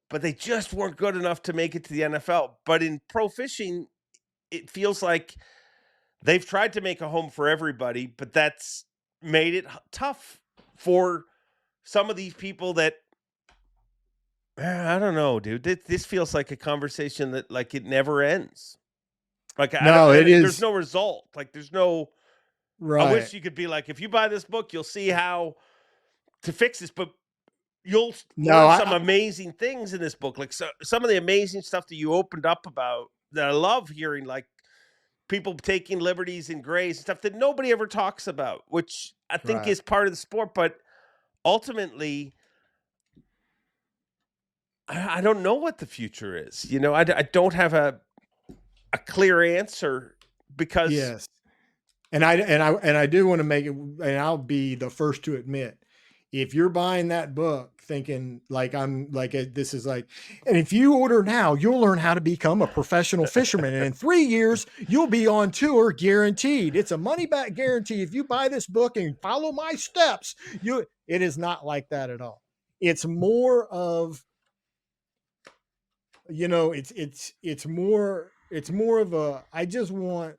but they just weren't good enough to make it to the NFL. But in pro fishing, it feels like they've tried to make a home for everybody, but that's made it tough for some of these people that I don't know, dude. This feels like a conversation that like it never ends. Like No, it there's is no result. Like there's no. I right. wish you could be like, if you buy this book, you'll see how to fix this. But you'll No, learn some amazing things in this book. Like some of the amazing stuff that you opened up about that I love hearing, like people taking liberties in grays and stuff that nobody ever talks about, which I think is part of the sport. But ultimately, I don't know what the future is. I don't have a clear answer because yes. And I do want to make it, and I'll be the first to admit, if you're buying that book thinking like this is like, and if you order now, you'll learn how to become a professional fisherman, and in 3 years you'll be on tour guaranteed. It's a money back guarantee if you buy this book and follow my steps. It is not like that at all. It's more of, it's more of a, I just want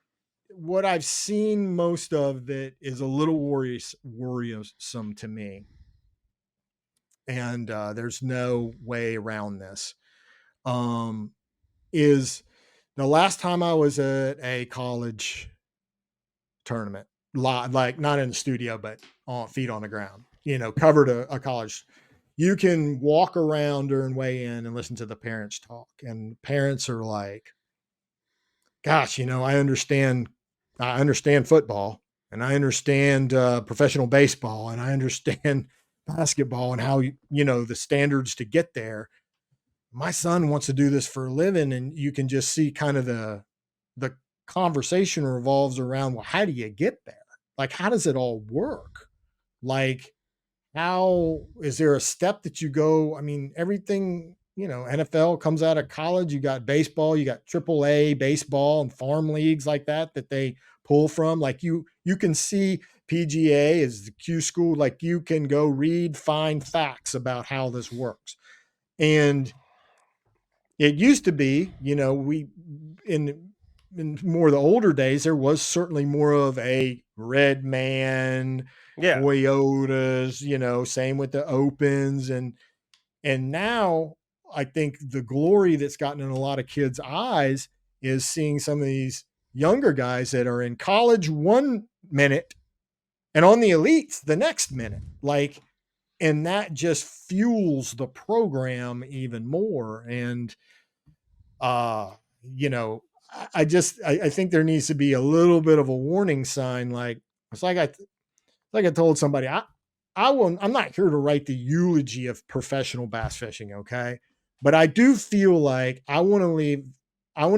what I've seen most of that is a little worrisome to me. And there's no way around this. Is the last time I was at a college tournament, like not in the studio, but on feet on the ground, covered a college. You can walk around during weigh-in and listen to the parents talk. And parents are like, gosh, I understand football, and I understand professional baseball, and I understand basketball and how, the standards to get there. My son wants to do this for a living. And you can just see kind of the conversation revolves around, well, how do you get there? Like, how does it all work? Like, how is there a step that you go? I mean, everything, NFL comes out of college. You got baseball, you got AAA baseball and farm leagues like that they pull from. Like you can see PGA is the Q school. Like you can go read, find facts about how this works. And it used to be, we in more of the older days, there was certainly more of a red man, Toyotas, same with the opens. And now I think the glory that's gotten in a lot of kids' eyes is seeing some of these younger guys that are in college 1 minute and on the elites the next minute. Like, and that just fuels the program even more. And, I think there needs to be a little bit of a warning sign. Like, it's like I told somebody, I'm not here to write the eulogy of professional bass fishing. Okay. But I do feel like I want to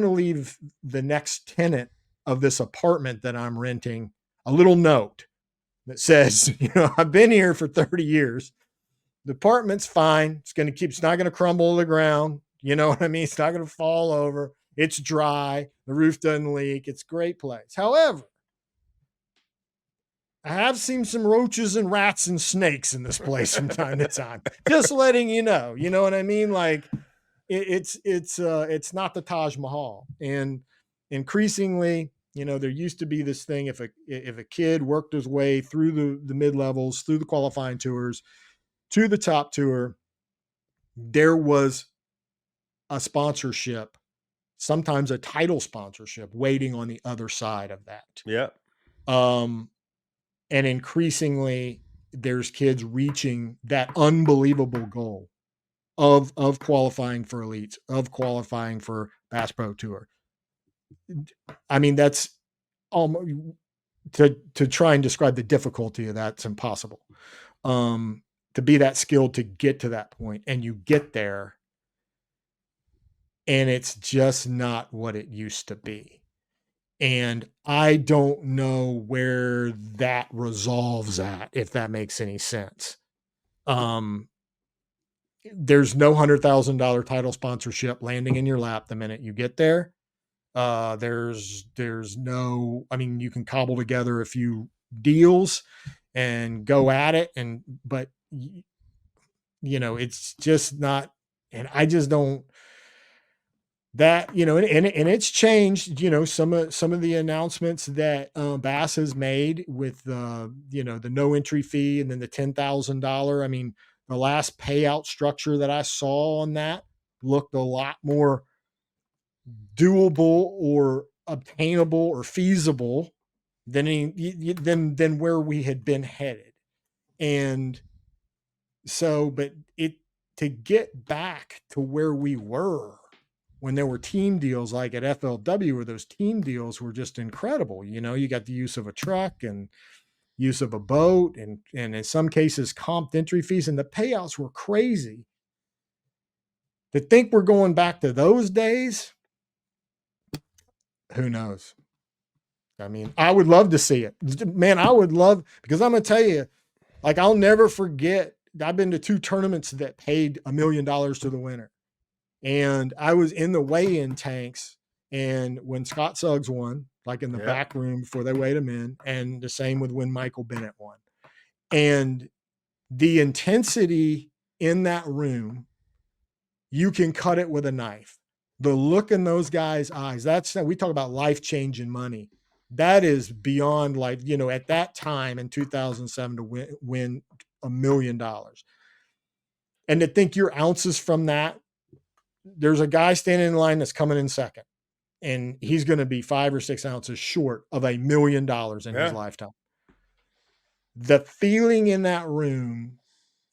leave the next tenant of this apartment that I'm renting a little note that says, I've been here for 30 years. The apartment's fine. It's not going to crumble to the ground. You know what I mean? It's not going to fall over. It's dry. The roof doesn't leak. It's a great place. However, I have seen some roaches and rats and snakes in this place from time to time. Just letting you know what I mean? Like it's not the Taj Mahal. And increasingly, there used to be this thing. If a kid worked his way through the mid-levels, through the qualifying tours to the top tour, there was a sponsorship, sometimes a title sponsorship waiting on the other side of that. Yeah. And increasingly there's kids reaching that unbelievable goal of qualifying for elites, of qualifying for Bass Pro Tour. I mean, that's almost to try and describe the difficulty of that's impossible. To be that skilled to get to that point, and you get there and it's just not what it used to be. And I don't know where that resolves at, if that makes any sense. there's no $100,000 title sponsorship landing in your lap the minute you get there. There's no, I mean, you can cobble together a few deals and go at it. But it's just not, and I just don't, that, and it's changed, some of the announcements that Bass has made with the no entry fee and then the $10,000. I mean, the last payout structure that I saw on that looked a lot more doable or obtainable or feasible than where we had been headed. And so, but to get back to where we were when there were team deals like at FLW, where those team deals were just incredible. You got the use of a truck and use of a boat and in some cases comped entry fees, and the payouts were crazy. To think we're going back to those days, who knows? I mean, I would love to see it, man. I would love, because I'm going to tell you, like, I'll never forget. I've been to 2 tournaments that paid $1 million to the winner. And I was in the weigh-in tanks, and when Scott Suggs won, like in the back room before they weighed him in, and the same with when Michael Bennett won. And the intensity in that room, you can cut it with a knife. The look in those guys' eyes, we talk about life-changing money. That is beyond life, at that time in 2007 to win $1 million. And to think your ounces from that, there's a guy standing in line that's coming in second, and he's going to be 5 or 6 ounces short of $1 million in his lifetime. The feeling in that room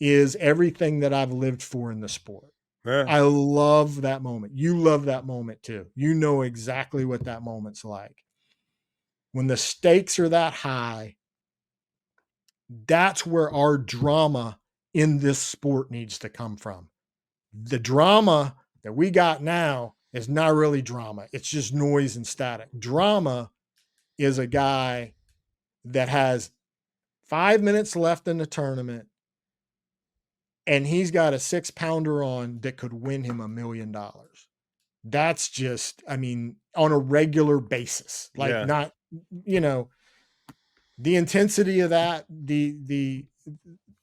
is everything that I've lived for in the sport. Yeah. I love that moment. You love that moment too. You know exactly what that moment's like. When the stakes are that high, that's where our drama in this sport needs to come from. The drama that we got now is not really drama. It's just noise and static. Drama is a guy that has 5 minutes left in the tournament, and he's got a 6-pounder on that could win him $1 million. That's just, I mean, on a regular basis, like not, the intensity of that,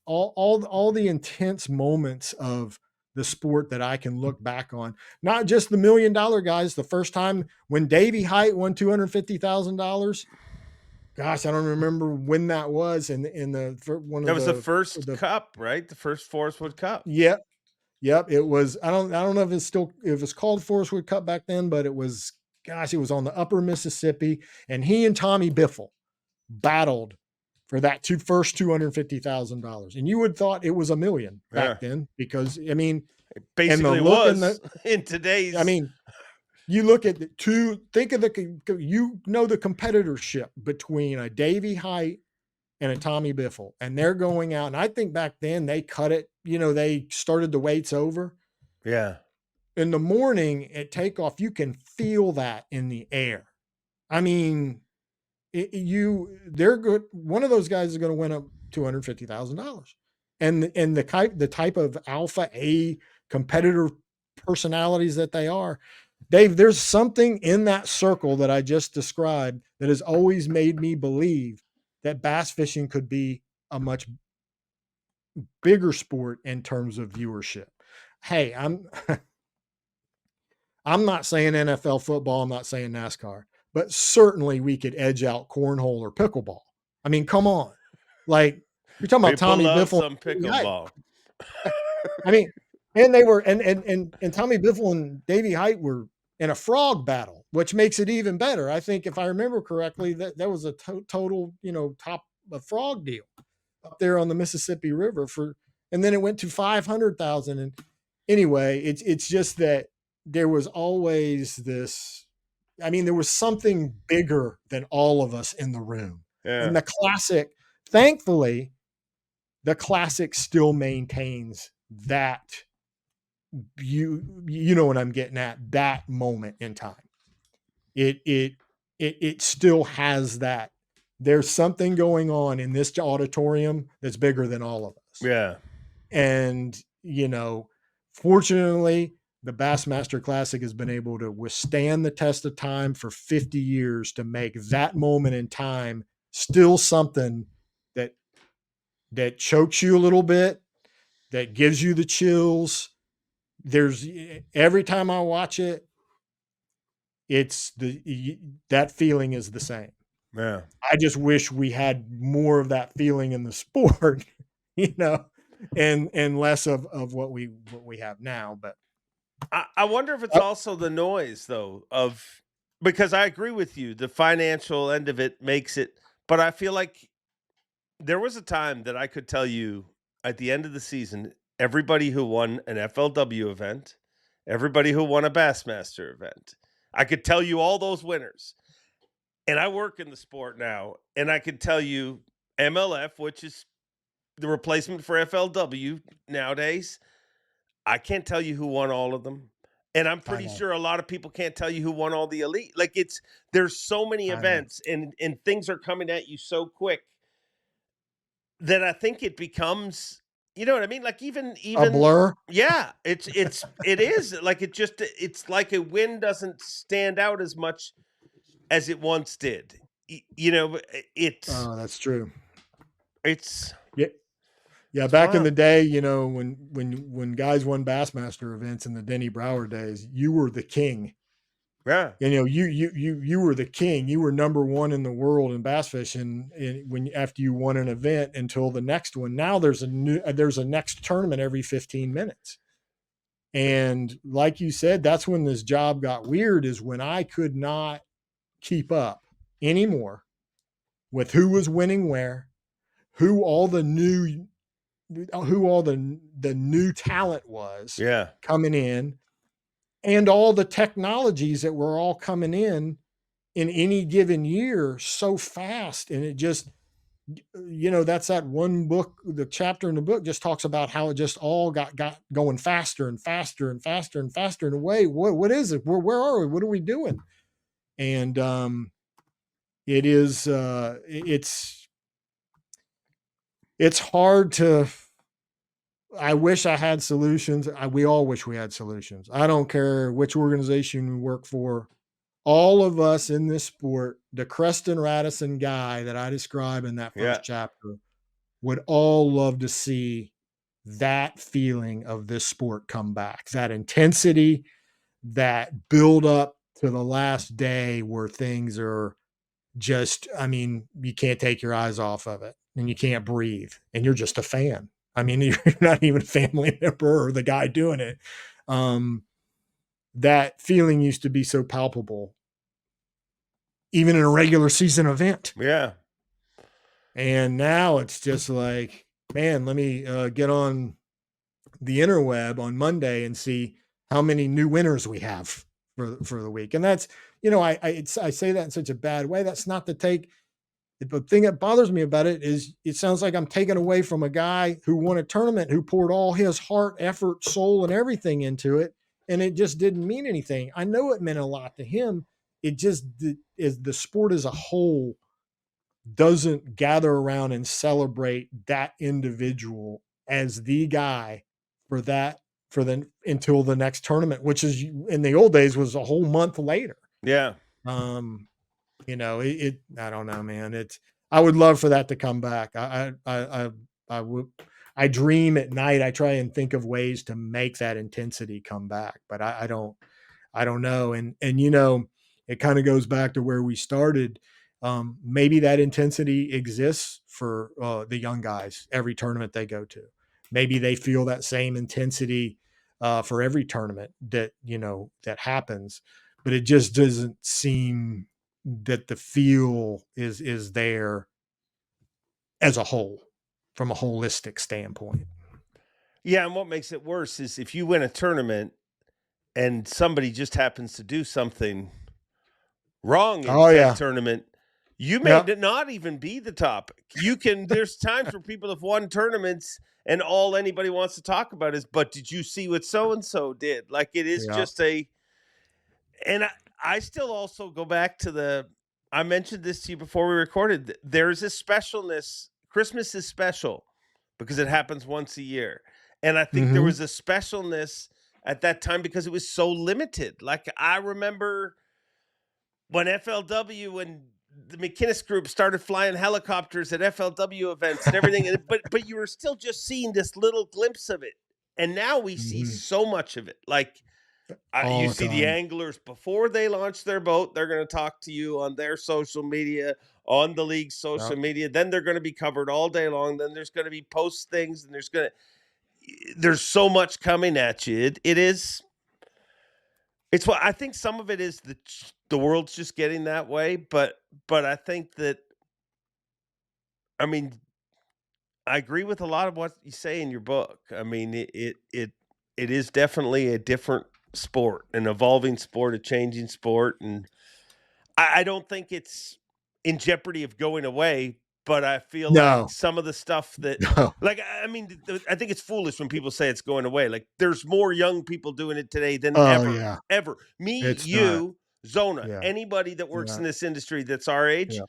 all the intense moments of the sport that I can look back on, not just the $1 million guys. The first time when Davey Height won $250,000, gosh, I don't remember when that was. In the one that of was the first cup, right? The first Forest Wood Cup. Yep. It was. I don't know if it was called Forest Wood Cup back then, but it was. Gosh, it was on the Upper Mississippi, and he and Tommy Biffle battled for that first $250,000, and you would thought it was $1 million back then, because I mean, it basically was in today's. I mean, you look at think of the competitorship between a Davey Height and a Tommy Biffle, and they're going out, and I think back then they cut it. They started the weights over. Yeah. In the morning at takeoff, you can feel that in the air. I mean, they're good. One of those guys is going to win up $250,000, and the type of alpha A competitor personalities that they are, Dave, there's something in that circle that I just described that has always made me believe that bass fishing could be a much bigger sport in terms of viewership. Hey, I'm not saying NFL football, I'm not saying NASCAR, but certainly we could edge out cornhole or pickleball. I mean, come on. Like, you're talking about Tommy Biffle. Some pickleball. I mean, and they were, and Tommy Biffle and Davey Height were in a frog battle, which makes it even better. I think if I remember correctly, that was a total, top of frog deal up there on the Mississippi River and then it went to 500,000. And anyway, it's just that there was always this, I mean, there was something bigger than all of us in the room. Yeah. And the classic, thankfully, the classic still maintains that, you know what I'm getting at, that moment in time. It still has that. There's something going on in this auditorium that's bigger than all of us. Yeah. And, Fortunately, the Bassmaster Classic has been able to withstand the test of time for 50 years to make that moment in time still something that chokes you a little bit, that gives you the chills. There's every time I watch it, it's that feeling is the same. Yeah. I just wish we had more of that feeling in the sport, and less of what we have now. But I wonder if it's also the noise though because I agree with you, the financial end of it makes it, but I feel like there was a time that I could tell you at the end of the season, everybody who won an FLW event, everybody who won a Bassmaster event, I could tell you all those winners. And I work in the sport now, and I can tell you MLF, which is the replacement for FLW nowadays, I can't tell you who won all of them. And I'm pretty sure a lot of people can't tell you who won all the elite. Like there's so many events and things are coming at you so quick that I think it becomes, you know what I mean? Like even a blur. Yeah, it is like it's like a win doesn't stand out as much as it once did. Oh, that's true. It's yeah. Back in the day, when guys won Bassmaster events in the Denny Brauer days, you were the king. Yeah. You were the king. You were number one in the world in bass fishing after you won an event until the next one. Now there's a next tournament every 15 minutes. And like you said, that's when this job got weird, is when I could not keep up anymore with who was winning where, who all the new talent was coming in, and all the technologies that were all coming in any given year so fast. And it just, that's that one book, the chapter in the book just talks about how it just all got going faster and faster and faster and faster in a way. What is it? Where are we? What are we doing? And it is, it's hard to, I wish I had solutions. We all wish we had solutions. I don't care which organization we work for. All of us in this sport, the Creston Radisson guy that I describe in that first chapter, would all love to see that feeling of this sport come back, that intensity, that build up to the last day where things are just, you can't take your eyes off of it and you can't breathe and you're just a fan. You're not even a family member or the guy doing it. That feeling used to be so palpable, even in a regular season event. Yeah. And now it's just like, man, let me get on the interweb on Monday and see how many new winners we have for the week. And that's, I say that in such a bad way. That's not to take. The thing that bothers me about it is it sounds like I'm taking away from a guy who won a tournament, who poured all his heart, effort, soul, and everything into it. And it just didn't mean anything. I know it meant a lot to him. It just is, the sport as a whole doesn't gather around and celebrate that individual as the guy until the next tournament, which is, in the old days, was a whole month later. Yeah. I don't know, man. I would love for that to come back. I dream at night. I try and think of ways to make that intensity come back, but I don't know. And it kind of goes back to where we started. Maybe that intensity exists for the young guys, every tournament they go to. Maybe they feel that same intensity for every tournament that happens, but it just doesn't seem that the feel is there as a whole, from a holistic standpoint. Yeah, and what makes it worse is if you win a tournament and somebody just happens to do something wrong in that tournament, you may not even be the topic. There's times where people have won tournaments and all anybody wants to talk about is, but did you see what so-and-so did? Like, it is just and I still also go back to I mentioned this to you before we recorded. There's a specialness. Christmas is special because it happens once a year. And I think there was a specialness at that time because it was so limited. Like I remember when FLW and the McInnes group started flying helicopters at FLW events and everything, but you were still just seeing this little glimpse of it. And now we see so much of it. Like you see the anglers before they launch their boat, they're going to talk to you on their social media, on the league's social media. Then they're going to be covered all day long. Then there's going to be post things, and there's so much coming at you. It's what I think. Some of it is the world's just getting that way, but I think that, I mean, I agree with a lot of what you say in your book. I mean, it is definitely a different sport, an evolving sport, a changing sport, and I don't think it's in jeopardy of going away. But I feel like some of the stuff that, like, I mean, I think it's foolish when people say it's going away. Like, there's more young people doing it today than ever. Me, Zona, anybody that works in this industry that's our age,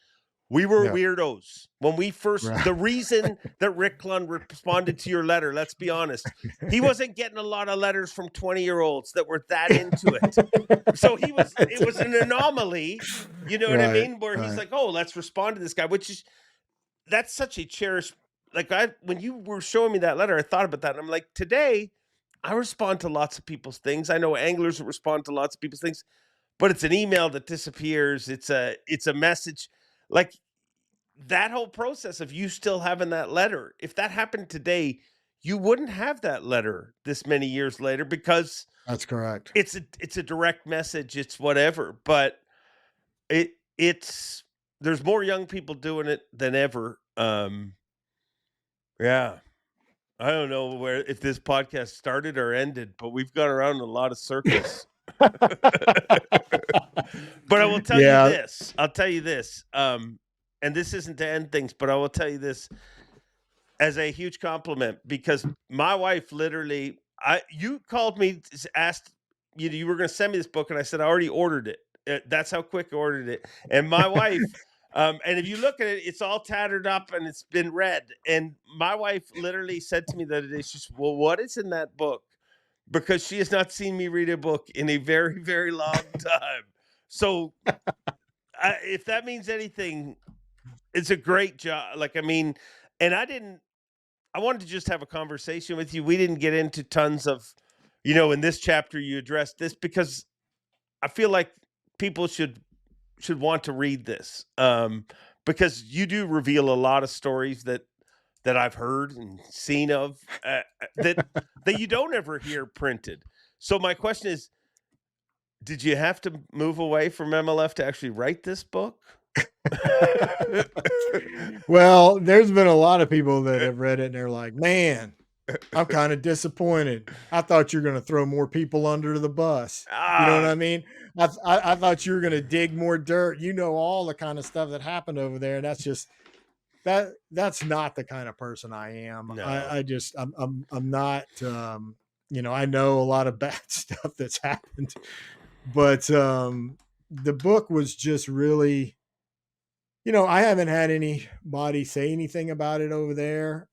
we were weirdos. When we first, the reason that Rick Clun responded to your letter, let's be honest, he wasn't getting a lot of letters from 20-year-olds that were that into it. So it was an anomaly, you know what I mean? Where he's like, oh, let's respond to this guy, that's such a cherished, like when you were showing me that letter, I thought about that. And I'm like, today I respond to lots of people's things. I know anglers that respond to lots of people's things, but it's an email that disappears. It's a message. Like that whole process of you still having that letter, if that happened today, you wouldn't have that letter this many years later because that's correct. It's a direct message. It's whatever, but there's more young people doing it than ever. Yeah. I don't know if this podcast started or ended, but we've gone around a lot of circles. But I will tell you this. I'll tell you this. And this isn't to end things, but I will tell you this as a huge compliment because my wife literally, you called me, asked you were going to send me this book, and I said I already ordered it. That's how quick I ordered it. And my wife, and if you look at it, it's all tattered up and it's been read. And my wife literally said to me the other day, she said, well, what is in that book? Because she has not seen me read a book in a very, very long time. So if that means anything, it's a great job. Like, I mean, and I wanted to just have a conversation with you. We didn't get into tons of, in this chapter you addressed this because I feel like people should want to read this because you do reveal a lot of stories that I've heard and seen of that you don't ever hear printed. So my question is, did you have to move away from MLF to actually write this book? Well, there's been a lot of people that have read it and they're like, man, I'm kind of disappointed. I thought you were going to throw more people under the bus. You know what I mean? I thought you were going to dig more dirt. All the kind of stuff that happened over there. That's just that's not the kind of person I am. No. I'm not, I know a lot of bad stuff that's happened, but the book was just really, I haven't had anybody say anything about it over there.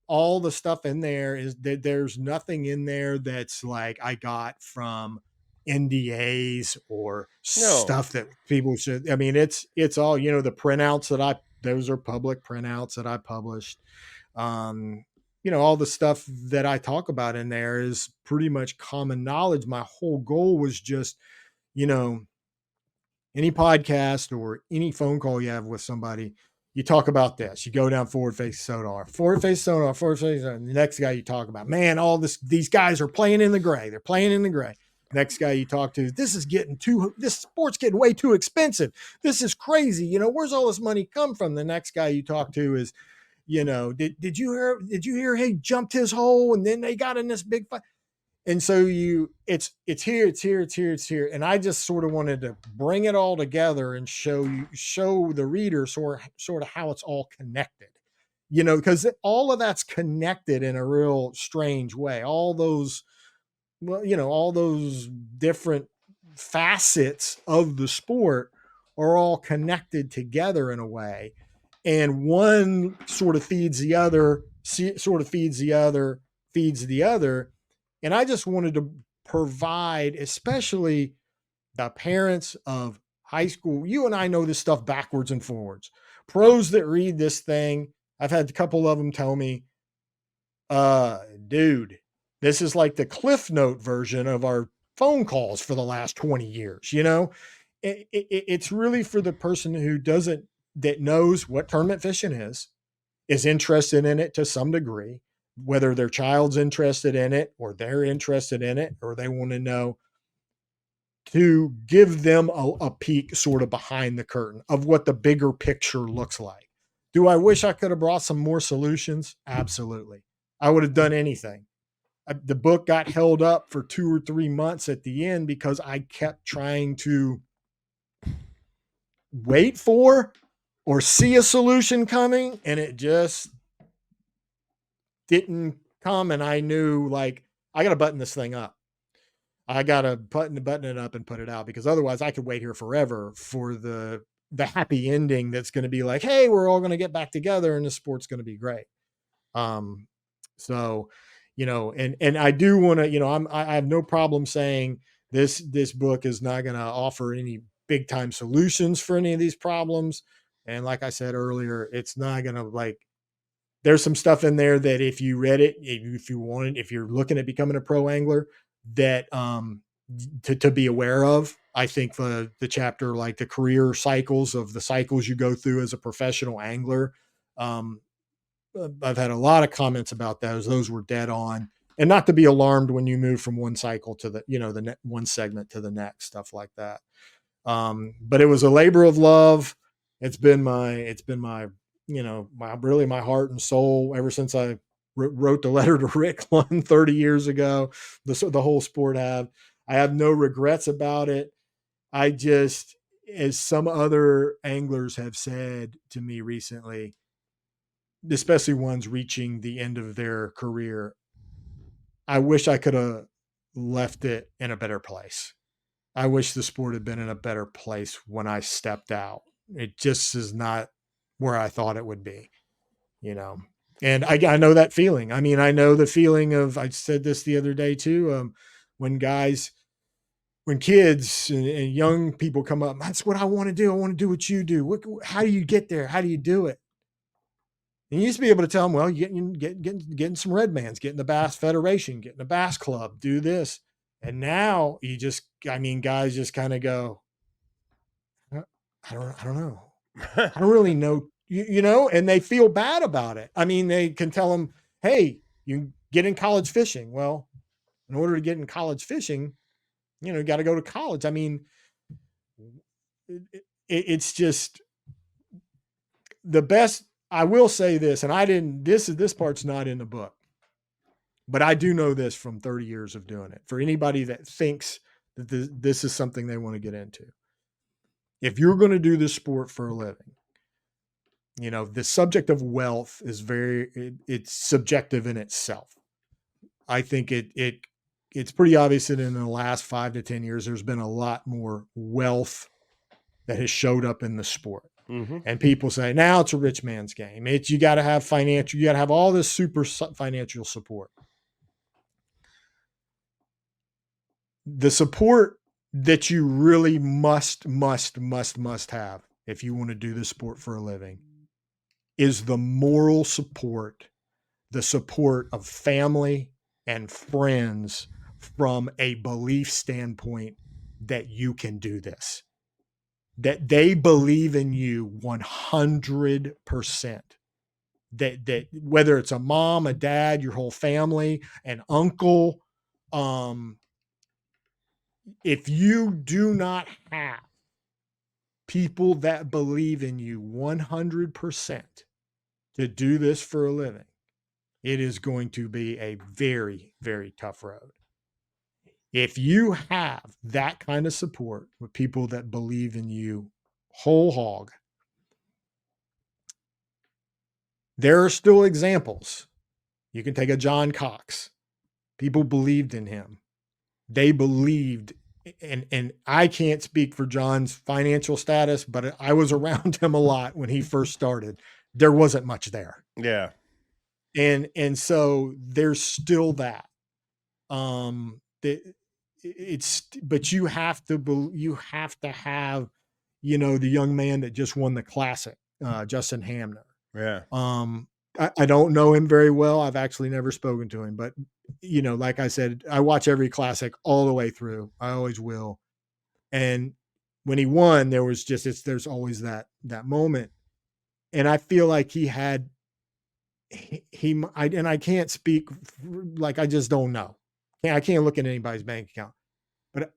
All the stuff in there is that there's nothing in there that's like I got from NDAs or stuff that people should. I mean, it's all, the printouts those are public printouts that I published. All the stuff that I talk about in there is pretty much common knowledge. My whole goal was just, any podcast or any phone call you have with somebody, you talk about this. You go down forward face sonar. The next guy you talk about, man, these guys are playing in the gray. They're playing in the gray. Next guy you talk to, this sport's getting way too expensive. This is crazy. Where's all this money come from? The next guy you talk to is, did you hear he jumped his hole and then they got in this big fight? And so it's here. And I just sort of wanted to bring it all together and show the reader sort of how it's all connected, because all of that's connected in a real strange way. All those different facets of the sport are all connected together in a way. And one sort of feeds the other feeds the other. And I just wanted to provide, especially the parents of high school. You and I know this stuff backwards and forwards. Pros that read this thing, I've had a couple of them tell me, dude, this is like the Cliff Note version of our phone calls for the last 20 years. It's really for the person who that knows what tournament fishing is interested in it to some degree, whether their child's interested in it or they're interested in it, or they want to know, to give them a peek sort of behind the curtain of what the bigger picture looks like. Do I wish I could have brought some more solutions? Absolutely. I would have done anything. The book got held up for 2 or 3 months at the end because I kept trying to wait for or see a solution coming, and it just didn't come. And I knew, like, I got to button this thing up. I got to button it up and put it out, because otherwise I could wait here forever for the happy ending that's going to be like, hey, we're all going to get back together and the sport's going to be great. So, and I do want to, I have no problem saying this book is not going to offer any big time solutions for any of these problems. And like I said earlier, it's not going to, there's some stuff in there that if you read it, if you're looking at becoming a pro angler, that to be aware of. I think the chapter, like the career cycles of the cycles you go through as a professional angler, I've had a lot of comments about those. Those were dead on, and not to be alarmed when you move from one cycle to the one segment to the next, stuff like that. But it was a labor of love. It's been my really my heart and soul ever since I wrote the letter to Rick 30 years ago. The whole sport I have no regrets about it. I just, as some other anglers have said to me recently, especially ones reaching the end of their career, I wish I could have left it in a better place. I wish the sport had been in a better place when I stepped out. It just is not where I thought it would be, And I know that feeling. I mean, I know the feeling of, I said this the other day too, when kids and young people come up, that's what I want to do. I want to do what you do. How do you get there? How do you do it? And you used to be able to tell them, well, getting some red bands, getting the Bass Federation, getting the Bass Club, do this. And now guys just kind of go, I don't know. I don't really know, and they feel bad about it. I mean, they can tell them, hey, you get in college fishing. Well, in order to get in college fishing, you got to go to college. I mean, it's just the best. I will say this, and this part's not in the book, but I do know this from 30 years of doing it. For anybody that thinks that this is something they want to get into, if you're going to do this sport for a living, the subject of wealth is it's subjective in itself. I think it's pretty obvious that in the last 5 to 10 years, there's been a lot more wealth that has showed up in the sport. Mm-hmm. And people say, now it's a rich man's game. You got to have you got to have all this super financial support. The support that you really must have if you want to do this sport for a living is the moral support, the support of family and friends from a belief standpoint that you can do this, that they believe in you 100%, that whether it's a mom, a dad, your whole family, an uncle, if you do not have people that believe in you 100% to do this for a living, it is going to be a very, very tough road. If you have that kind of support with people that believe in you whole hog, there are still examples. You can take a John Cox. People believed in him. They believed, and I can't speak for John's financial status, but I was around him a lot when he first started. There wasn't much there. Yeah. And so there's still that. But you have to have, the young man that just won the classic, Justin Hamner. Yeah. I don't know him very well. I've actually never spoken to him, but like I said, I watch every classic all the way through. I always will. And when he won, there's always that moment. And I feel like I can't speak, like, I just don't know. I can't look at anybody's bank account, but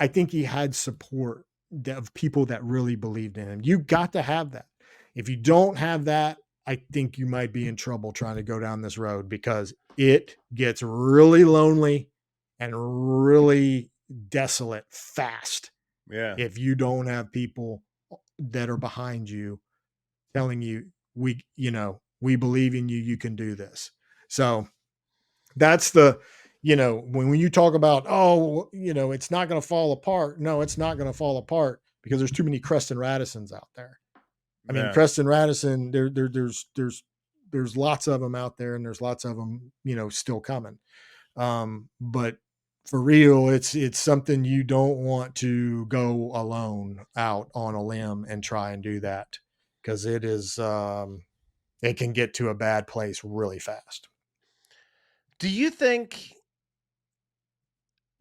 I think he had support of people that really believed in him. You got to have that. If you don't have that, I think you might be in trouble trying to go down this road, because it gets really lonely and really desolate fast. Yeah. If you don't have people that are behind you telling you, we believe in you, you can do this. So that's when you talk about, it's not going to fall apart. No, it's not going to fall apart, because there's too many Creston Radissons out there. I mean, Creston Radisson, there's lots of them out there, and there's lots of them, still coming. But for real, it's something you don't want to go alone out on a limb and try and do that, because it can get to a bad place really fast. Do you think,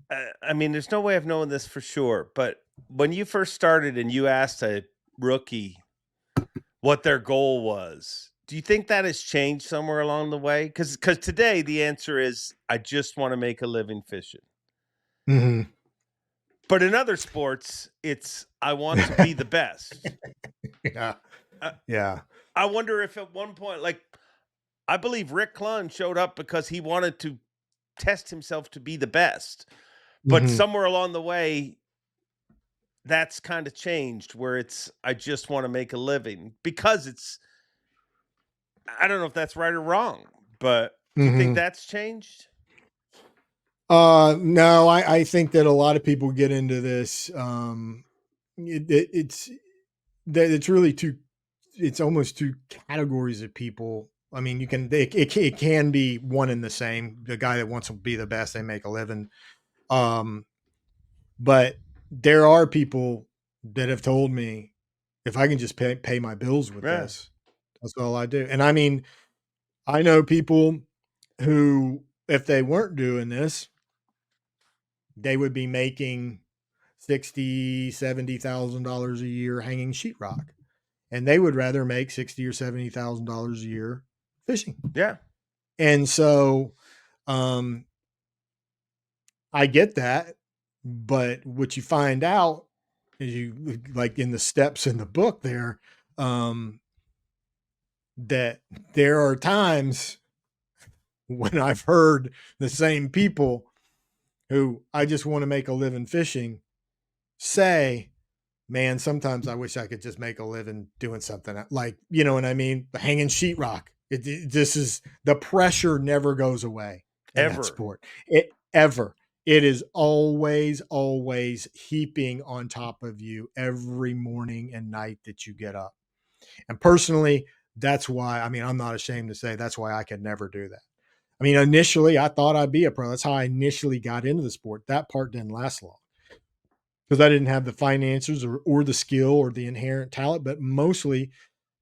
I mean, there's no way of knowing this for sure, but when you first started and you asked a rookie what their goal was, do you think that has changed somewhere along the way? Because today the answer is, I just want to make a living fishing. Mm-hmm. But in other sports, it's, I want to be the best. Yeah. Yeah. I wonder if at one point, like, I believe Rick Clunn showed up because he wanted to test himself to be the best. But somewhere along the way, that's kind of changed, where it's, I just want to make a living, because it's, I don't know if that's right or wrong, but do you think that's changed? No, I think that a lot of people get into this. It's really it's almost two categories of people. I mean, it can be one and the same. The guy that wants to be the best, they make a living. But there are people that have told me, if I can just pay my bills with this, that's all I do. And I mean, I know people who, if they weren't doing this, they would be making $60,000-$70,000 a year hanging sheetrock, and they would rather make $60,000 or $70,000 a year fishing. Yeah. And so, I get that, but what you find out is, you, like in the steps in the book there, that there are times when I've heard the same people who, I just want to make a living fishing, say, man, sometimes I wish I could just make a living doing something like, you know what I mean? The hanging sheetrock. This is, the pressure never goes away in that sport. Ever. It is always heaping on top of you every morning and night that you get up. And personally, that's why, I mean, I'm not ashamed to say that's why I could never do that. I mean, initially I thought I'd be a pro. That's how I initially got into the sport. That part didn't last long, because I didn't have the finances or the skill or the inherent talent, but mostly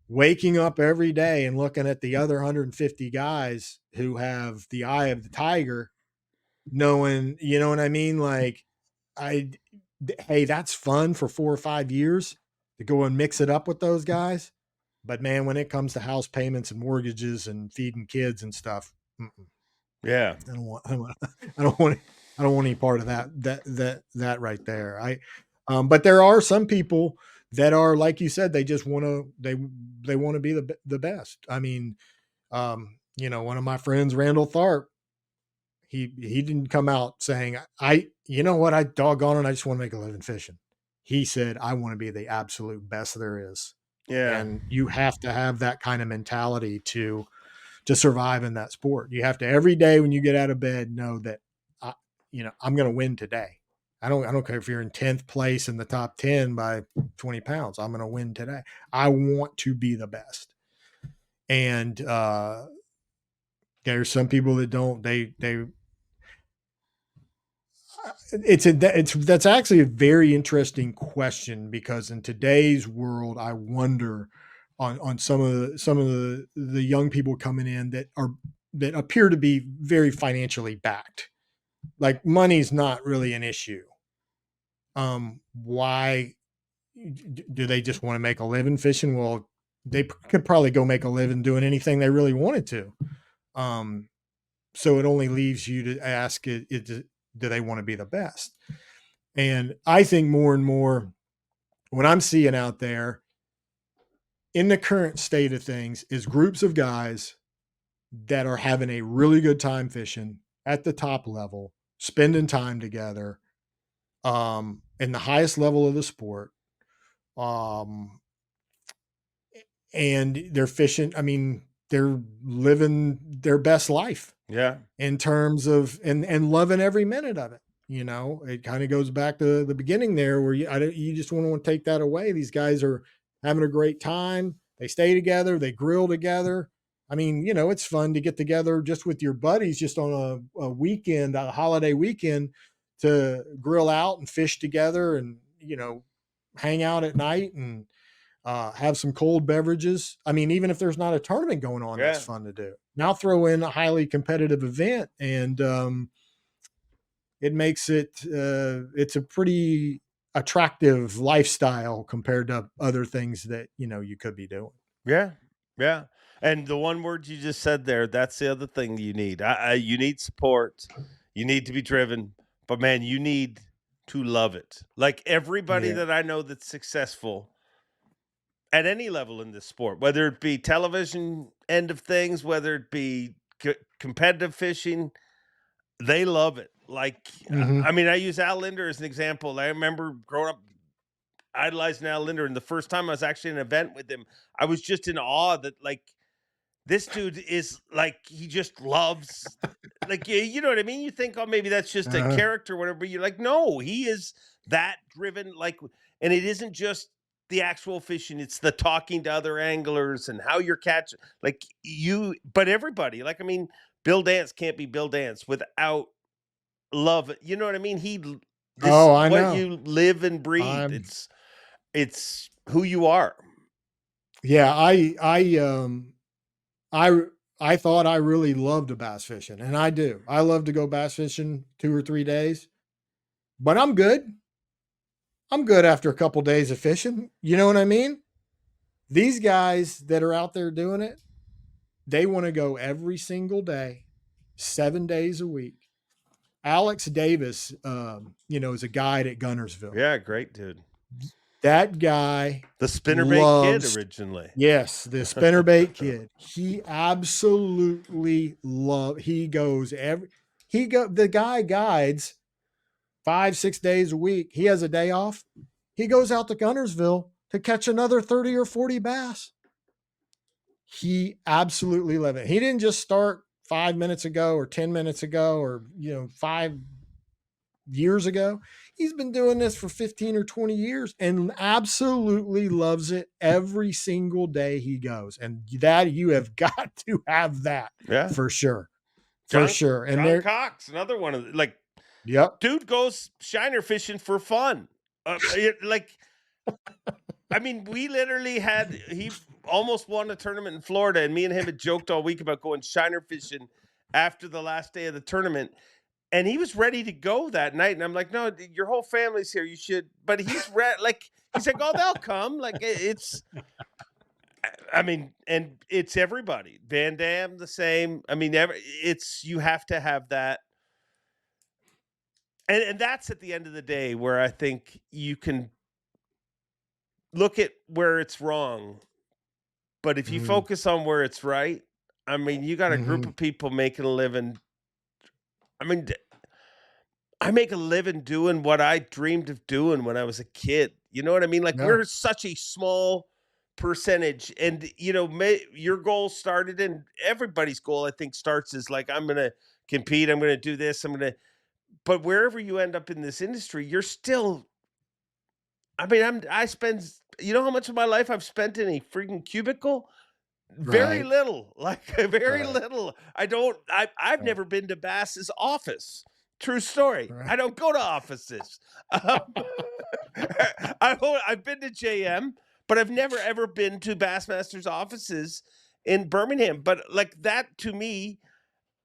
waking up every day and looking at the other 150 guys who have the eye of the tiger, knowing, you know what I mean? Like, hey, that's fun for 4 or 5 years to go and mix it up with those guys. But man, when it comes to house payments and mortgages and feeding kids and stuff, yeah, I don't want any part of that right there. But there are some people that are, like you said, they just want to, they want to be the best. I mean, one of my friends, Randall Tharp, he didn't come out saying, you know what, I doggone it, I just want to make a living fishing. He said, I want to be the absolute best there is. Yeah. And you have to have that kind of mentality to survive in that sport. You have to, every day when you get out of bed, know that, I'm going to win today. I don't care if you're in 10th place in the top 10 by 20 pounds. I'm going to win today. I want to be the best. And, There's some people that don't. That's actually a very interesting question, because in today's world, I wonder on some of the young people coming in that appear to be very financially backed. Like, money's not really an issue. Why do they just want to make a living fishing? Well, they could probably go make a living doing anything they really wanted to. So it only leaves you to ask do they want to be the best? And I think more and more what I'm seeing out there in the current state of things is groups of guys that are having a really good time fishing at the top level, spending time together, in the highest level of the sport. And they're fishing. I mean, they're living their best life. Yeah. In terms of, and loving every minute of it. You know, it kind of goes back to the beginning there, where you just want to take that away. These guys are having a great time. They stay together. They grill together. I mean, you know, it's fun to get together just with your buddies, just on a weekend, a holiday weekend, to grill out and fish together, and, you know, hang out at night and have some cold beverages. I mean, even if there's not a tournament going on, that's fun to do. Now throw in a highly competitive event, and it makes it's a pretty attractive lifestyle compared to other things that, you know, you could be doing. Yeah. Yeah. And the one word you just said there, that's the other thing you need. You need support. You need to be driven, but man, you need to love it. Like everybody that I know that's successful at any level in this sport, whether it be television end of things, whether it be competitive fishing, they love it. Like, I mean, I use Al Linder as an example. I remember growing up idolizing Al Linder, and the first time I was actually in an event with him, I was just in awe that, like, this dude is like, he just loves, like, you know what I mean? You think, oh, maybe that's just a character or whatever, but you're like, no, he is that driven. Like, and it isn't just the actual fishing, it's the talking to other anglers and how you're catching, like, but everybody, like, I mean, Bill Dance can't be Bill Dance without love. You know what I mean? I what know. you live and breathe. It's who you are. Yeah. I thought I really loved bass fishing, and I do. I love to go bass fishing 2 or 3 days, but I'm good. I'm good after a couple days of fishing. You know what I mean? These guys that are out there doing it, they want to go every single day, 7 days a week. Alex Davis, you know, is a guide at Gunnersville. Yeah, great dude. That guy, the spinnerbait kid originally. Yes, the spinnerbait kid. He absolutely the guy guides 5-6 days a week. He has a day off. He goes out to Gunnersville to catch another 30 or 40 bass. He absolutely loves it. He didn't just start 5 minutes ago or 10 minutes ago or, you know, 5 years ago. He's been doing this for 15 or 20 years and absolutely loves it every single day he goes. And that, you have got to have that. Yeah, for sure. For sure. And John Cox, another one of like, yep. Dude goes shiner fishing for fun. Like, I mean, we literally he almost won a tournament in Florida, and me and him had joked all week about going shiner fishing after the last day of the tournament. And he was ready to go that night. And I'm like, no, your whole family's here. You should. But he's like, oh, they'll come. Like, I mean, and it's everybody. Van Dam, the same. I mean, you have to have that. And that's at the end of the day where I think you can look at where it's wrong. But if you focus on where it's right, I mean, you got a group of people making a living. I mean, I make a living doing what I dreamed of doing when I was a kid. You know what I mean? Like, we're such a small percentage. And, you know, your goal started, and everybody's goal, I think, starts as like, I'm going to compete. I'm going to do this. But wherever you end up in this industry, you're still, I mean, I spend, you know how much of my life I've spent in a freaking cubicle? Very Right. little, like very Right. little. I've Right. never been to Bass's office. True story. Right. I don't go to offices. Um, I've been to JM, but I've never ever been to Bassmaster's offices in Birmingham. But like that to me,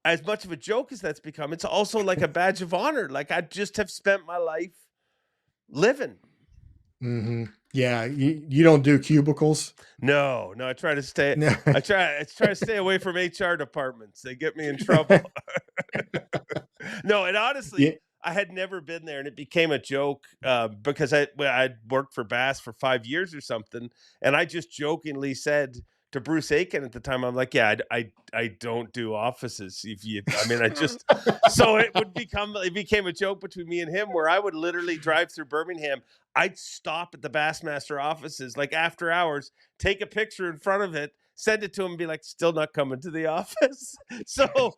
as much of a joke as that's become, it's also like a badge of honor. Like I just have spent my life living. Mm-hmm. Yeah. You don't do cubicles? No, I try to stay. No. I try to stay away from HR departments. They get me in trouble. No, and Yeah. honestly, I had never been there, and it became a joke because I'd worked for Bass for 5 years or something, and I just jokingly said to Bruce Aiken at the time, I'm like, yeah, I don't do offices. I just so it became a joke between me and him where I would literally drive through Birmingham. I'd stop at the Bassmaster offices like after hours, take a picture in front of it, send it to him, and be like, still not coming to the office. So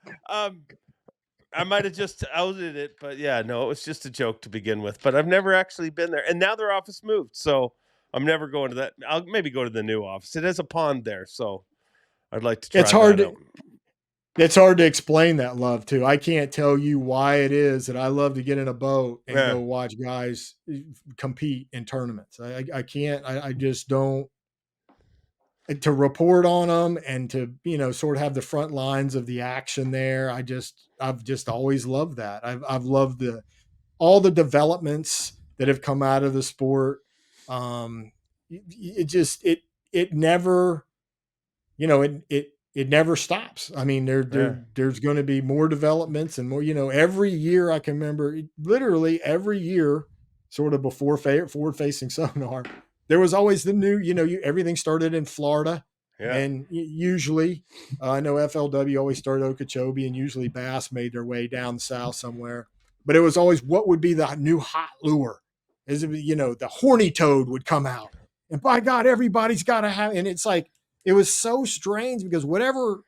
I might have just outed it, but yeah, no, it was just a joke to begin with. But I've never actually been there, and now their office moved, so I'm never going to that. I'll maybe go to the new office. It has a pond there, so I'd like to try It's hard that out. it's hard to explain that love too. I can't tell you why it is that I love to get in a boat and Yeah. go watch guys compete in tournaments. I can't. I just don't. To report on them and to sort of have the front lines of the action there. I've just always loved that. I've loved all the developments that have come out of the sport. It never, it never stops. I mean, there's going to be more developments and more, every year. I can remember literally every year, sort of before forward facing sonar, there was always the new, everything started in Florida. Yeah. And usually, I know FLW always started Okeechobee, and usually Bass made their way down south somewhere. But it was always what would be the new hot lure. Is it, the horny toad would come out, and by God, everybody's got to have. And it's like it was so strange because whatever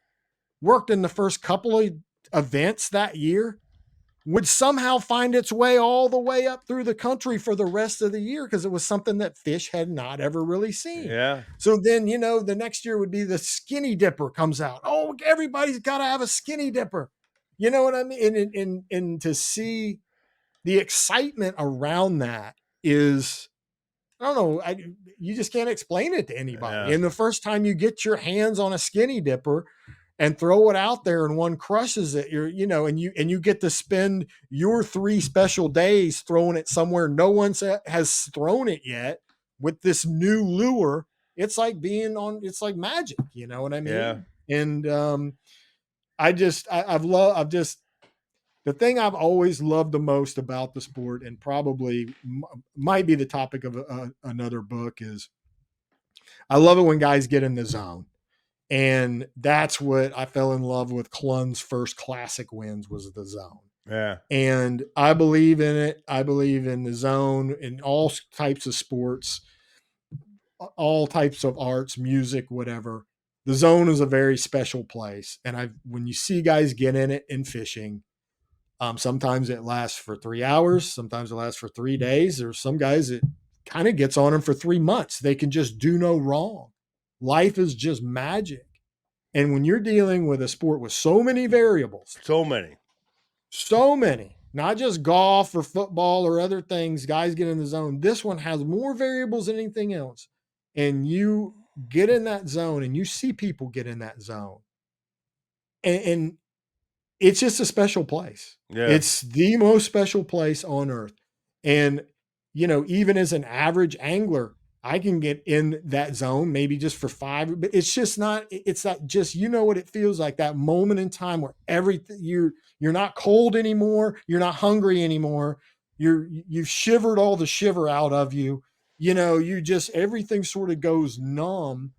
worked in the first couple of events that year would somehow find its way all the way up through the country for the rest of the year because it was something that fish had not ever really seen. Yeah. So then, the next year would be the skinny dipper comes out. Oh, everybody's got to have a skinny dipper. You know what I mean? And to see the excitement around that is, I don't know, you just can't explain it to anybody. Yeah. And the first time you get your hands on a skinny dipper and throw it out there and one crushes it, and you get to spend your 3 special days throwing it somewhere no one has thrown it yet with this new lure. It's like it's like magic, you know what I mean? Yeah. And the thing I've always loved the most about the sport, and probably might be the topic of another book, is I love it when guys get in the zone. And that's what I fell in love with. Clun's first classic wins was the zone. Yeah. And I believe in it. I believe in the zone in all types of sports, all types of arts, music, whatever. The zone is a very special place. And when you see guys get in it in fishing, sometimes it lasts for 3 hours. Sometimes it lasts for 3 days. There's some guys it kind of gets on them for 3 months. They can just do no wrong. Life is just magic. And when you're dealing with a sport with so many variables, So many, not just golf or football or other things, guys get in the zone. This one has more variables than anything else. And you get in that zone and you see people get in that zone. And it's just a special place. Yeah. It's the most special place on earth. And, even as an average angler, I can get in that zone maybe just for 5, but it's just not, it's not just, what it feels like, that moment in time where everything, you're not cold anymore. You're not hungry anymore. You've shivered all the shiver out of you. Everything sort of goes numb.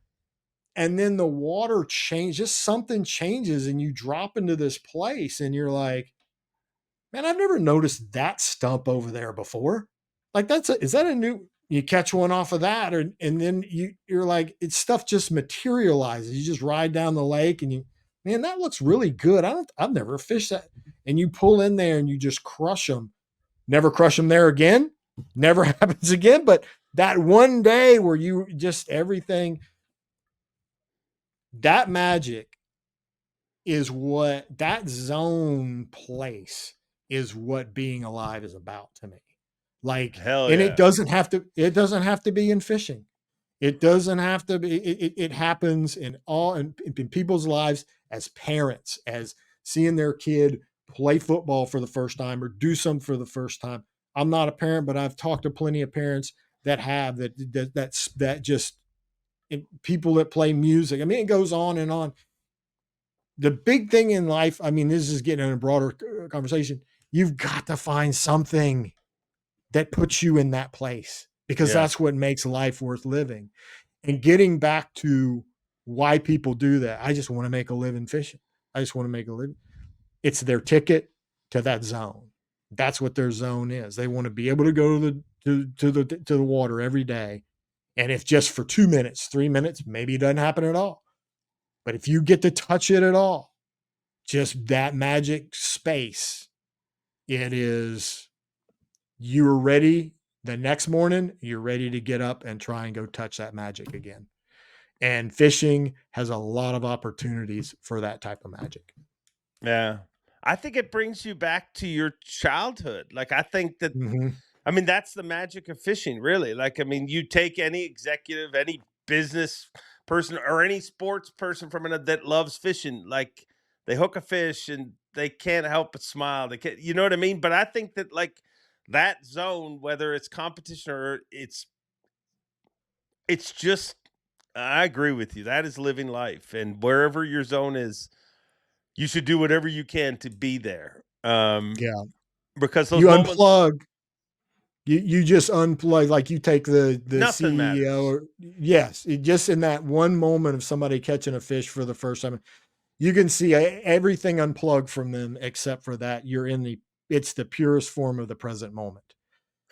And then the water changes, just something changes and you drop into this place and you're like, man, I've never noticed that stump over there before. Like is that a new, you catch one off of that, and then you're like, it's stuff just materializes. You just ride down the lake and man, that looks really good. I've never fished that. And you pull in there and you just crush them. Never crush them there again. Never happens again. But that one day where you just everything, that magic is what that zone place is what being alive is about to me. Like, Hell and yeah. it doesn't have to be in fishing. It doesn't have to be, it happens in people's lives as parents, as seeing their kid play football for the first time or do something for the first time. I'm not a parent, but I've talked to plenty of parents that have that just people that play music. I mean, it goes on and on. The big thing in life, I mean, this is getting in a broader conversation. You've got to find something that puts you in that place, because Yeah. that's what makes life worth living. And getting back to why people do that, I just want to make a living fishing. I just want to make a living. It's their ticket to that zone. That's what their zone is. They want to be able to go to the water every day. And if just for 2 minutes, 3 minutes, maybe it doesn't happen at all. But if you get to touch it at all, just that magic space, it is, you're ready the next morning, you're ready to get up and try and go touch that magic again. And fishing has a lot of opportunities for that type of magic. Yeah. I think it brings you back to your childhood. Like, I think that, Mm-hmm. I mean, that's the magic of fishing, really. Like, I mean, you take any executive, any business person, or any sports person that loves fishing, like, they hook a fish and they can't help but smile. They can't, you know what I mean? But I think that, like, that zone, whether it's competition or it's just, I agree with you. That is living life. And wherever your zone is, you should do whatever you can to be there. Yeah. Because those You moments, unplug, you just unplug, like you take the nothing CEO, matters. or yes, it just in that one moment of somebody catching a fish for the first time, you can see everything unplugged from them except for that. It's the purest form of the present moment.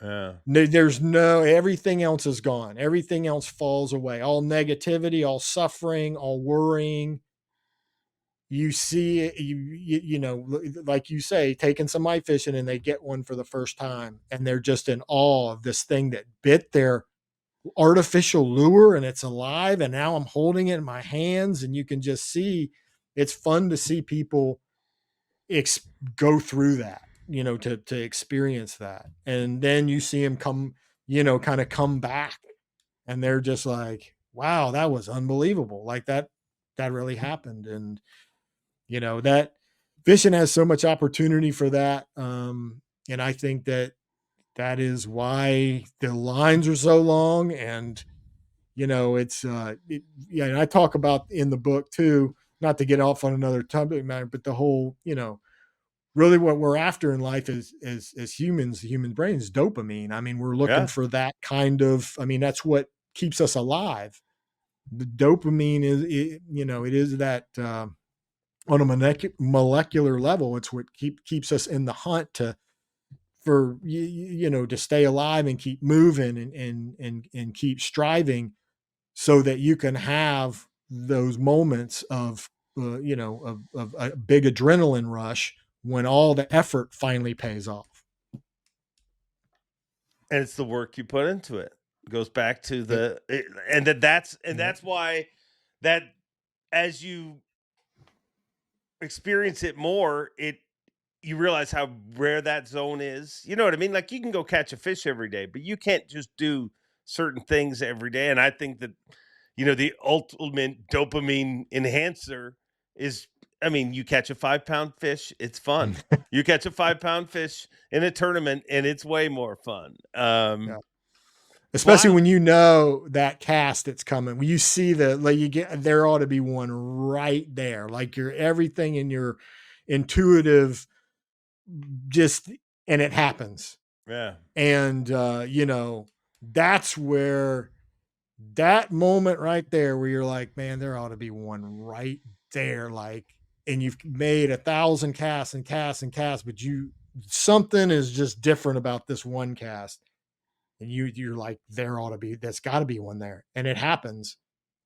Yeah. There's no, everything else is gone. Everything else falls away. All negativity, all suffering, all worrying. You see it, you know, like you say, taking somebody fishing and they get one for the first time and they're just in awe of this thing that bit their artificial lure and it's alive. And now I'm holding it in my hands, and you can just see, it's fun to see people go through that, you know, to experience that. And then you see them come, you know, kind of come back, and they're just like, wow, that was unbelievable. Like that really happened. And, you know, that fishing has so much opportunity for that. And I think that is why the lines are so long. And, you know, yeah. And I talk about in the book too, not to get off on another topic matter, but the whole, you know, really what we're after in life is as humans, the human brain is dopamine. I mean, we're looking Yeah. for that kind of, I mean, that's what keeps us alive. The dopamine is, you know, it is that, on a molecular level, it's what keeps us in the hunt you know, to stay alive and keep moving and keep striving, so that you can have those moments of, you know, of a big adrenaline rush when all the effort finally pays off. And it's the work you put into it. It goes back to Yep. that's why that, as you experience it more, you realize how rare that zone is. You know what I mean? Like, you can go catch a fish every day, but you can't just do certain things every day. And I think that, you know, the ultimate dopamine enhancer is, I mean, you catch a 5-pound fish, it's fun. You catch a 5-pound fish in a tournament, and it's way more fun. Yeah. Well, Especially when you know that cast that's coming, when you see there ought to be one right there. Like your everything in your intuitive, just, and it happens. yeah, And, you know, that's where, that moment right there where you're like, man, there ought to be one right there. Like, and you've made 1,000 casts and casts and casts, but something is just different about this one cast. And you're like, there's got to be one there. And it happens.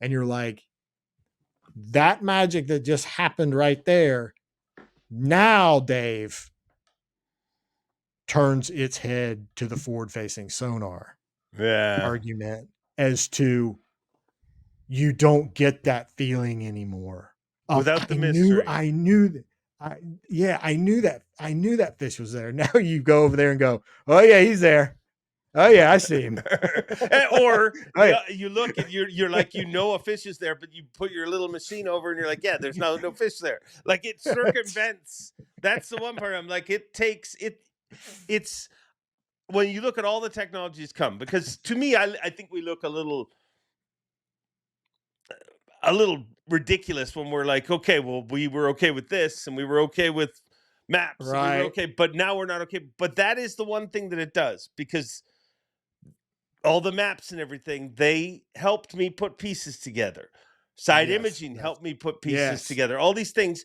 And you're like, that magic that just happened right there. Now, Dave turns its head to the forward facing sonar yeah, argument as to you don't get that feeling anymore. Without the mystery. I knew that fish was there. Now you go over there and go, oh yeah, he's there. Oh yeah, I see him. Or Oh, yeah. you look and you're like, a fish is there, but you put your little machine over and you're like, yeah, there's no fish there. Like it circumvents. That's the one part. I'm like, it's when you look at all the technologies come, because to me, I think we look a little ridiculous when we're like, okay, well, we were okay with this and we were okay with maps. Right. And we were okay, but now we're not okay. But that is the one thing that it does, because all the maps and everything, they helped me put pieces together. Side imaging helped me put pieces together. All these things,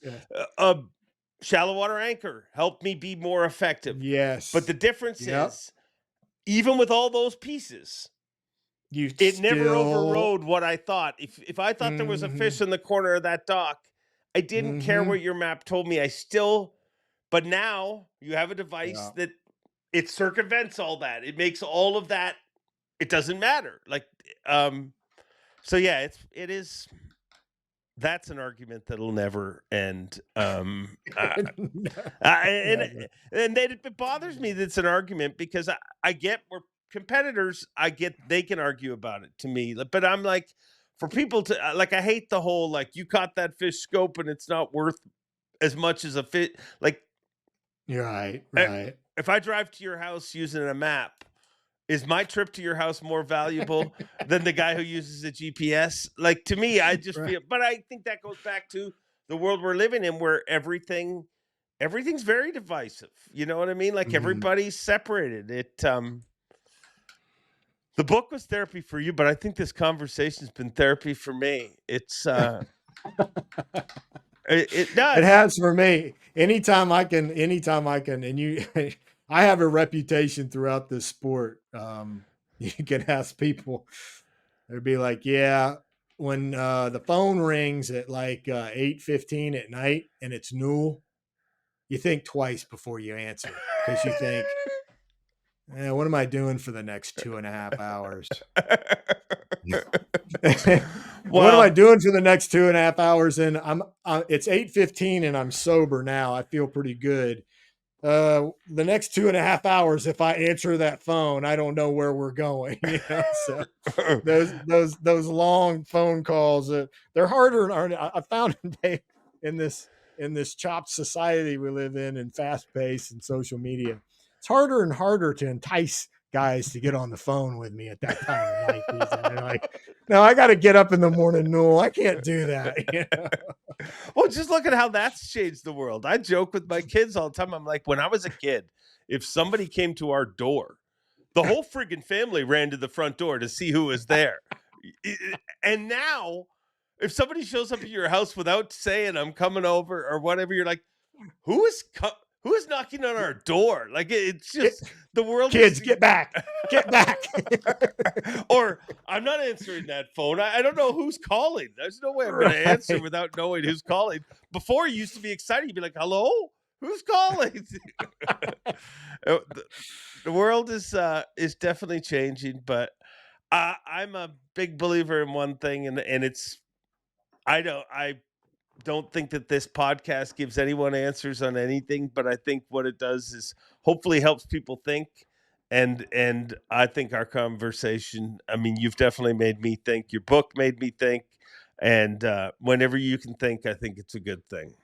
shallow water anchor helped me be more effective. Yes. But the difference is, even with all those pieces, it never overrode what I thought. If I thought there was a fish in the corner of that dock, I didn't care what your map told me. But now you have a device that it circumvents all that. It makes all of that, it doesn't matter. Like, so yeah, it is. That's an argument that'll never end. And it bothers me that it's an argument, because I get where competitors, they can argue about it to me, but I'm like, for people to like, I hate the whole, like, you caught that fish scope and it's not worth as much as a fish. Like, you're right. If I drive to your house using a map, is my trip to your house more valuable than the guy who uses a GPS? Like, to me, I just feel, but I think that goes back to the world we're living in, where everything's very divisive. You know what I mean? Like, everybody's separated. The book was therapy for you, but I think this conversation's been therapy for me. It's it does. It has for me. Anytime I can, and you, I have a reputation throughout this sport. You can ask people, they'd be like, yeah, when the phone rings at like 8:15 at night and it's Newell, you think twice before you answer, because you think, what am I doing for the next 2.5 hours? What am I doing for the next 2.5 hours? And it's 8:15 and I'm sober now. I feel pretty good. The next 2.5 hours, if I answer that phone, I don't know where we're going. So those long phone calls, they're harder. I found in this chopped society we live in, and fast paced and social media, it's harder and harder to entice guys to get on the phone with me at that time of night. They're like, no, I got to get up in the morning, Newell. I can't do that. Well, just look at how that's changed the world. I joke with my kids all the time. I'm like, when I was a kid, if somebody came to our door, the whole friggin' family ran to the front door to see who was there. And now, if somebody shows up at your house without saying I'm coming over or whatever, you're like, who is knocking on our door? Like, it's just the world. Kids, get back. Or, I'm not answering that phone. I don't know who's calling. There's no way I'm going to answer without knowing who's calling. Before, you used to be excited. You'd be like, hello? Who's calling? The world is definitely changing, but I'm a big believer in one thing, and it's, I don't think that this podcast gives anyone answers on anything, but I think what it does is hopefully helps people think. And I think our conversation, I mean, you've definitely made me think. Your book made me think. And whenever you can think, I think it's a good thing.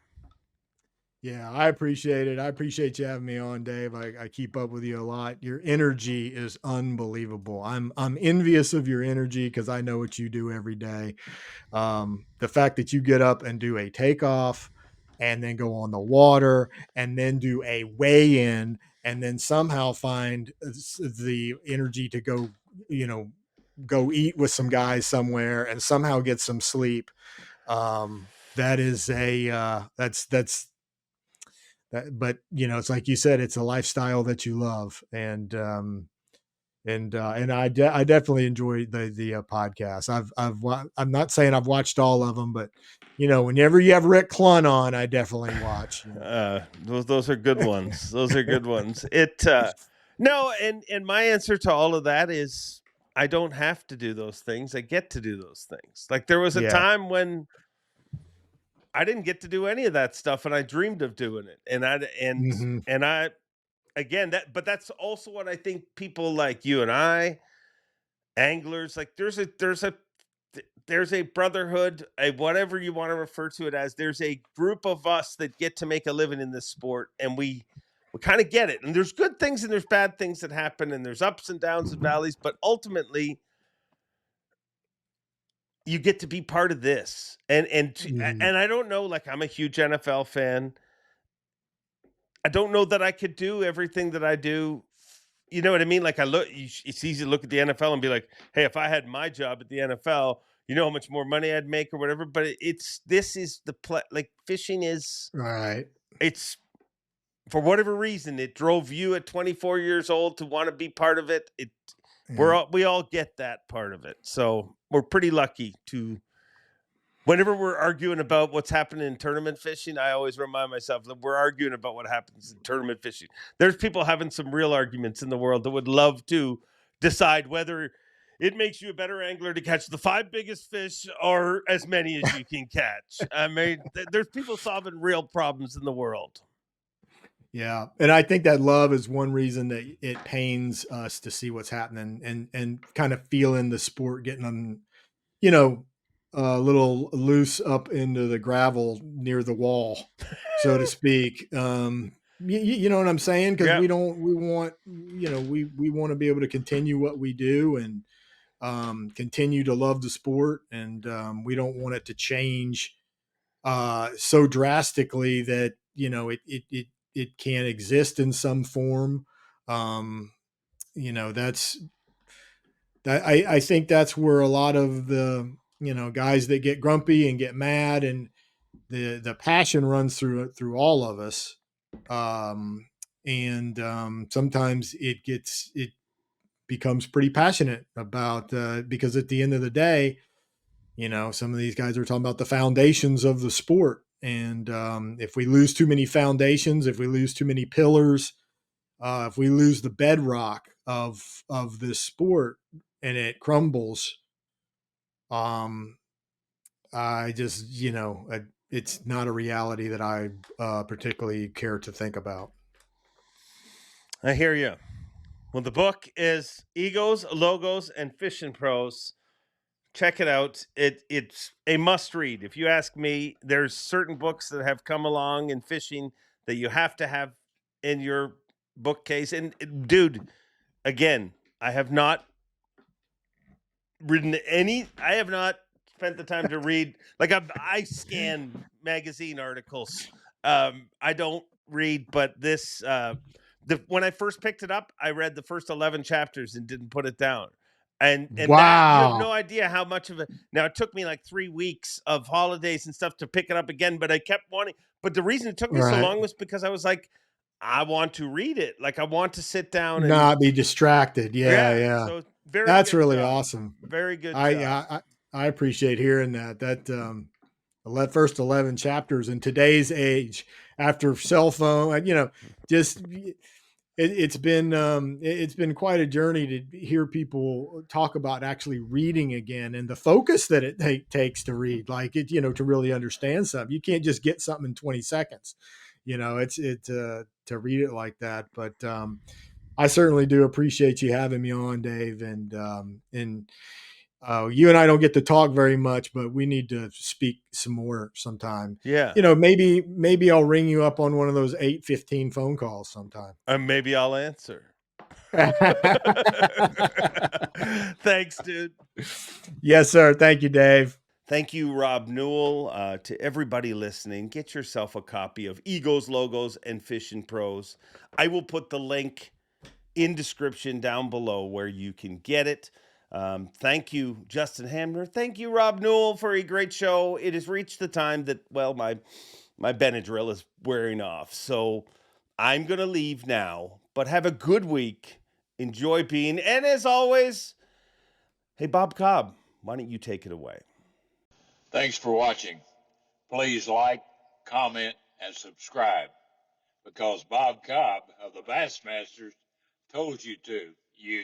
Yeah, I appreciate it. I appreciate you having me on, Dave. I keep up with you a lot. Your energy is unbelievable. I'm envious of your energy, because I know what you do every day. The fact that you get up and do a takeoff and then go on the water and then do a weigh-in and then somehow find the energy to go eat with some guys somewhere and somehow get some sleep. That is but it's like you said, it's a lifestyle that you love. And I definitely enjoy the podcast. I'm not saying I've watched all of them, but whenever you have Rick Clunn on, I definitely watch. Those are good ones. Those are good ones. No, and my answer to all of that is, I don't have to do those things. I get to do those things. Like there was a Yeah. time when I didn't get to do any of that stuff, and I dreamed of doing it. Hmm. And I again but that's also what I think people like you and I, anglers, like there's a brotherhood, a whatever you want to refer to it as. There's a group of us that get to make a living in this sport, and we kind of get it. And there's good things and there's bad things that happen, and there's ups and downs and valleys, but ultimately you get to be part of this. Hmm. And I don't know, like I'm a huge NFL fan. I don't know that I could do everything that I do. You know what I mean? Like it's easy to look at the NFL and be like, "Hey, if I had my job at the NFL, you know how much more money I'd make or whatever." But this is the play. Like fishing is, Right. it's for whatever reason it drove you at 24 years old to want to be part of it. Yeah. We all get that part of it, so we're pretty lucky to. Whenever we're arguing about what's happening in tournament fishing, I always remind myself that we're arguing about what happens in tournament fishing. There's people having some real arguments in the world that would love to decide whether it makes you a better angler to catch the 5 biggest fish or as many as you can catch. I mean, there's people solving real problems in the world. Yeah. And I think that love is one reason that it pains us to see what's happening and kind of feeling the sport getting them, you know, a little loose up into the gravel near the wall, so to speak. You know what I'm saying? Because Yeah. we want, we want to be able to continue what we do and continue to love the sport. And we don't want it to change so drastically that, it can't exist in some form. Um, that's that I think that's where a lot of the guys that get grumpy and get mad and the passion runs through all of us. And sometimes it becomes pretty passionate about because at the end of the day, some of these guys are talking about the foundations of the sport. And if we lose too many foundations, if we lose too many pillars, if we lose the bedrock of this sport and it crumbles, um, I just it's not a reality that I particularly care to think about. I hear you. Well, the book is Egos, Logos, and Fishing Prose. Check it out. It's a must read. If you ask me, there's certain books that have come along in fishing that you have to have in your bookcase. And dude, again, I have not I have not spent the time to read. Like I scan magazine articles. I don't read, but when I first picked it up, I read the first 11 chapters and didn't put it down. And that you have Wow. no idea how much of it. Now it took me like 3 weeks of holidays and stuff to pick it up again, but I kept wanting. But the reason it took me so Right. long was because I was like, I want to read it. Like I want to sit down and Not be distracted. Yeah, yeah. yeah. So very That's good really job. awesome. Very good I job. I I appreciate hearing that. The first 11 chapters in today's age after cell phone, just it's been quite a journey to hear people talk about actually reading again and the focus that it takes to read, like it, to really understand something. You can't just get something in 20 seconds. To read it like that. But I certainly do appreciate you having me on, Dave. And you and I don't get to talk very much, but we need to speak some more sometime. Yeah. Maybe I'll ring you up on one of those 8:15 phone calls sometime. And maybe I'll answer. Thanks, dude. Yes, sir. Thank you, Dave. Thank you, Rob Newell. To everybody listening, get yourself a copy of Egos, Logos, and Fishing Prose. I will put the link in description down below where you can get it. Thank you, Justin Hamner. Thank you, Rob Newell, for a great show. It has reached the time that, well, my Benadryl is wearing off. So I'm going to leave now, but have a good week. Enjoy being, and as always, hey, Bob Cobb, why don't you take it away? Thanks for watching. Please like, comment, and subscribe because Bob Cobb of the Bassmasters told you to. You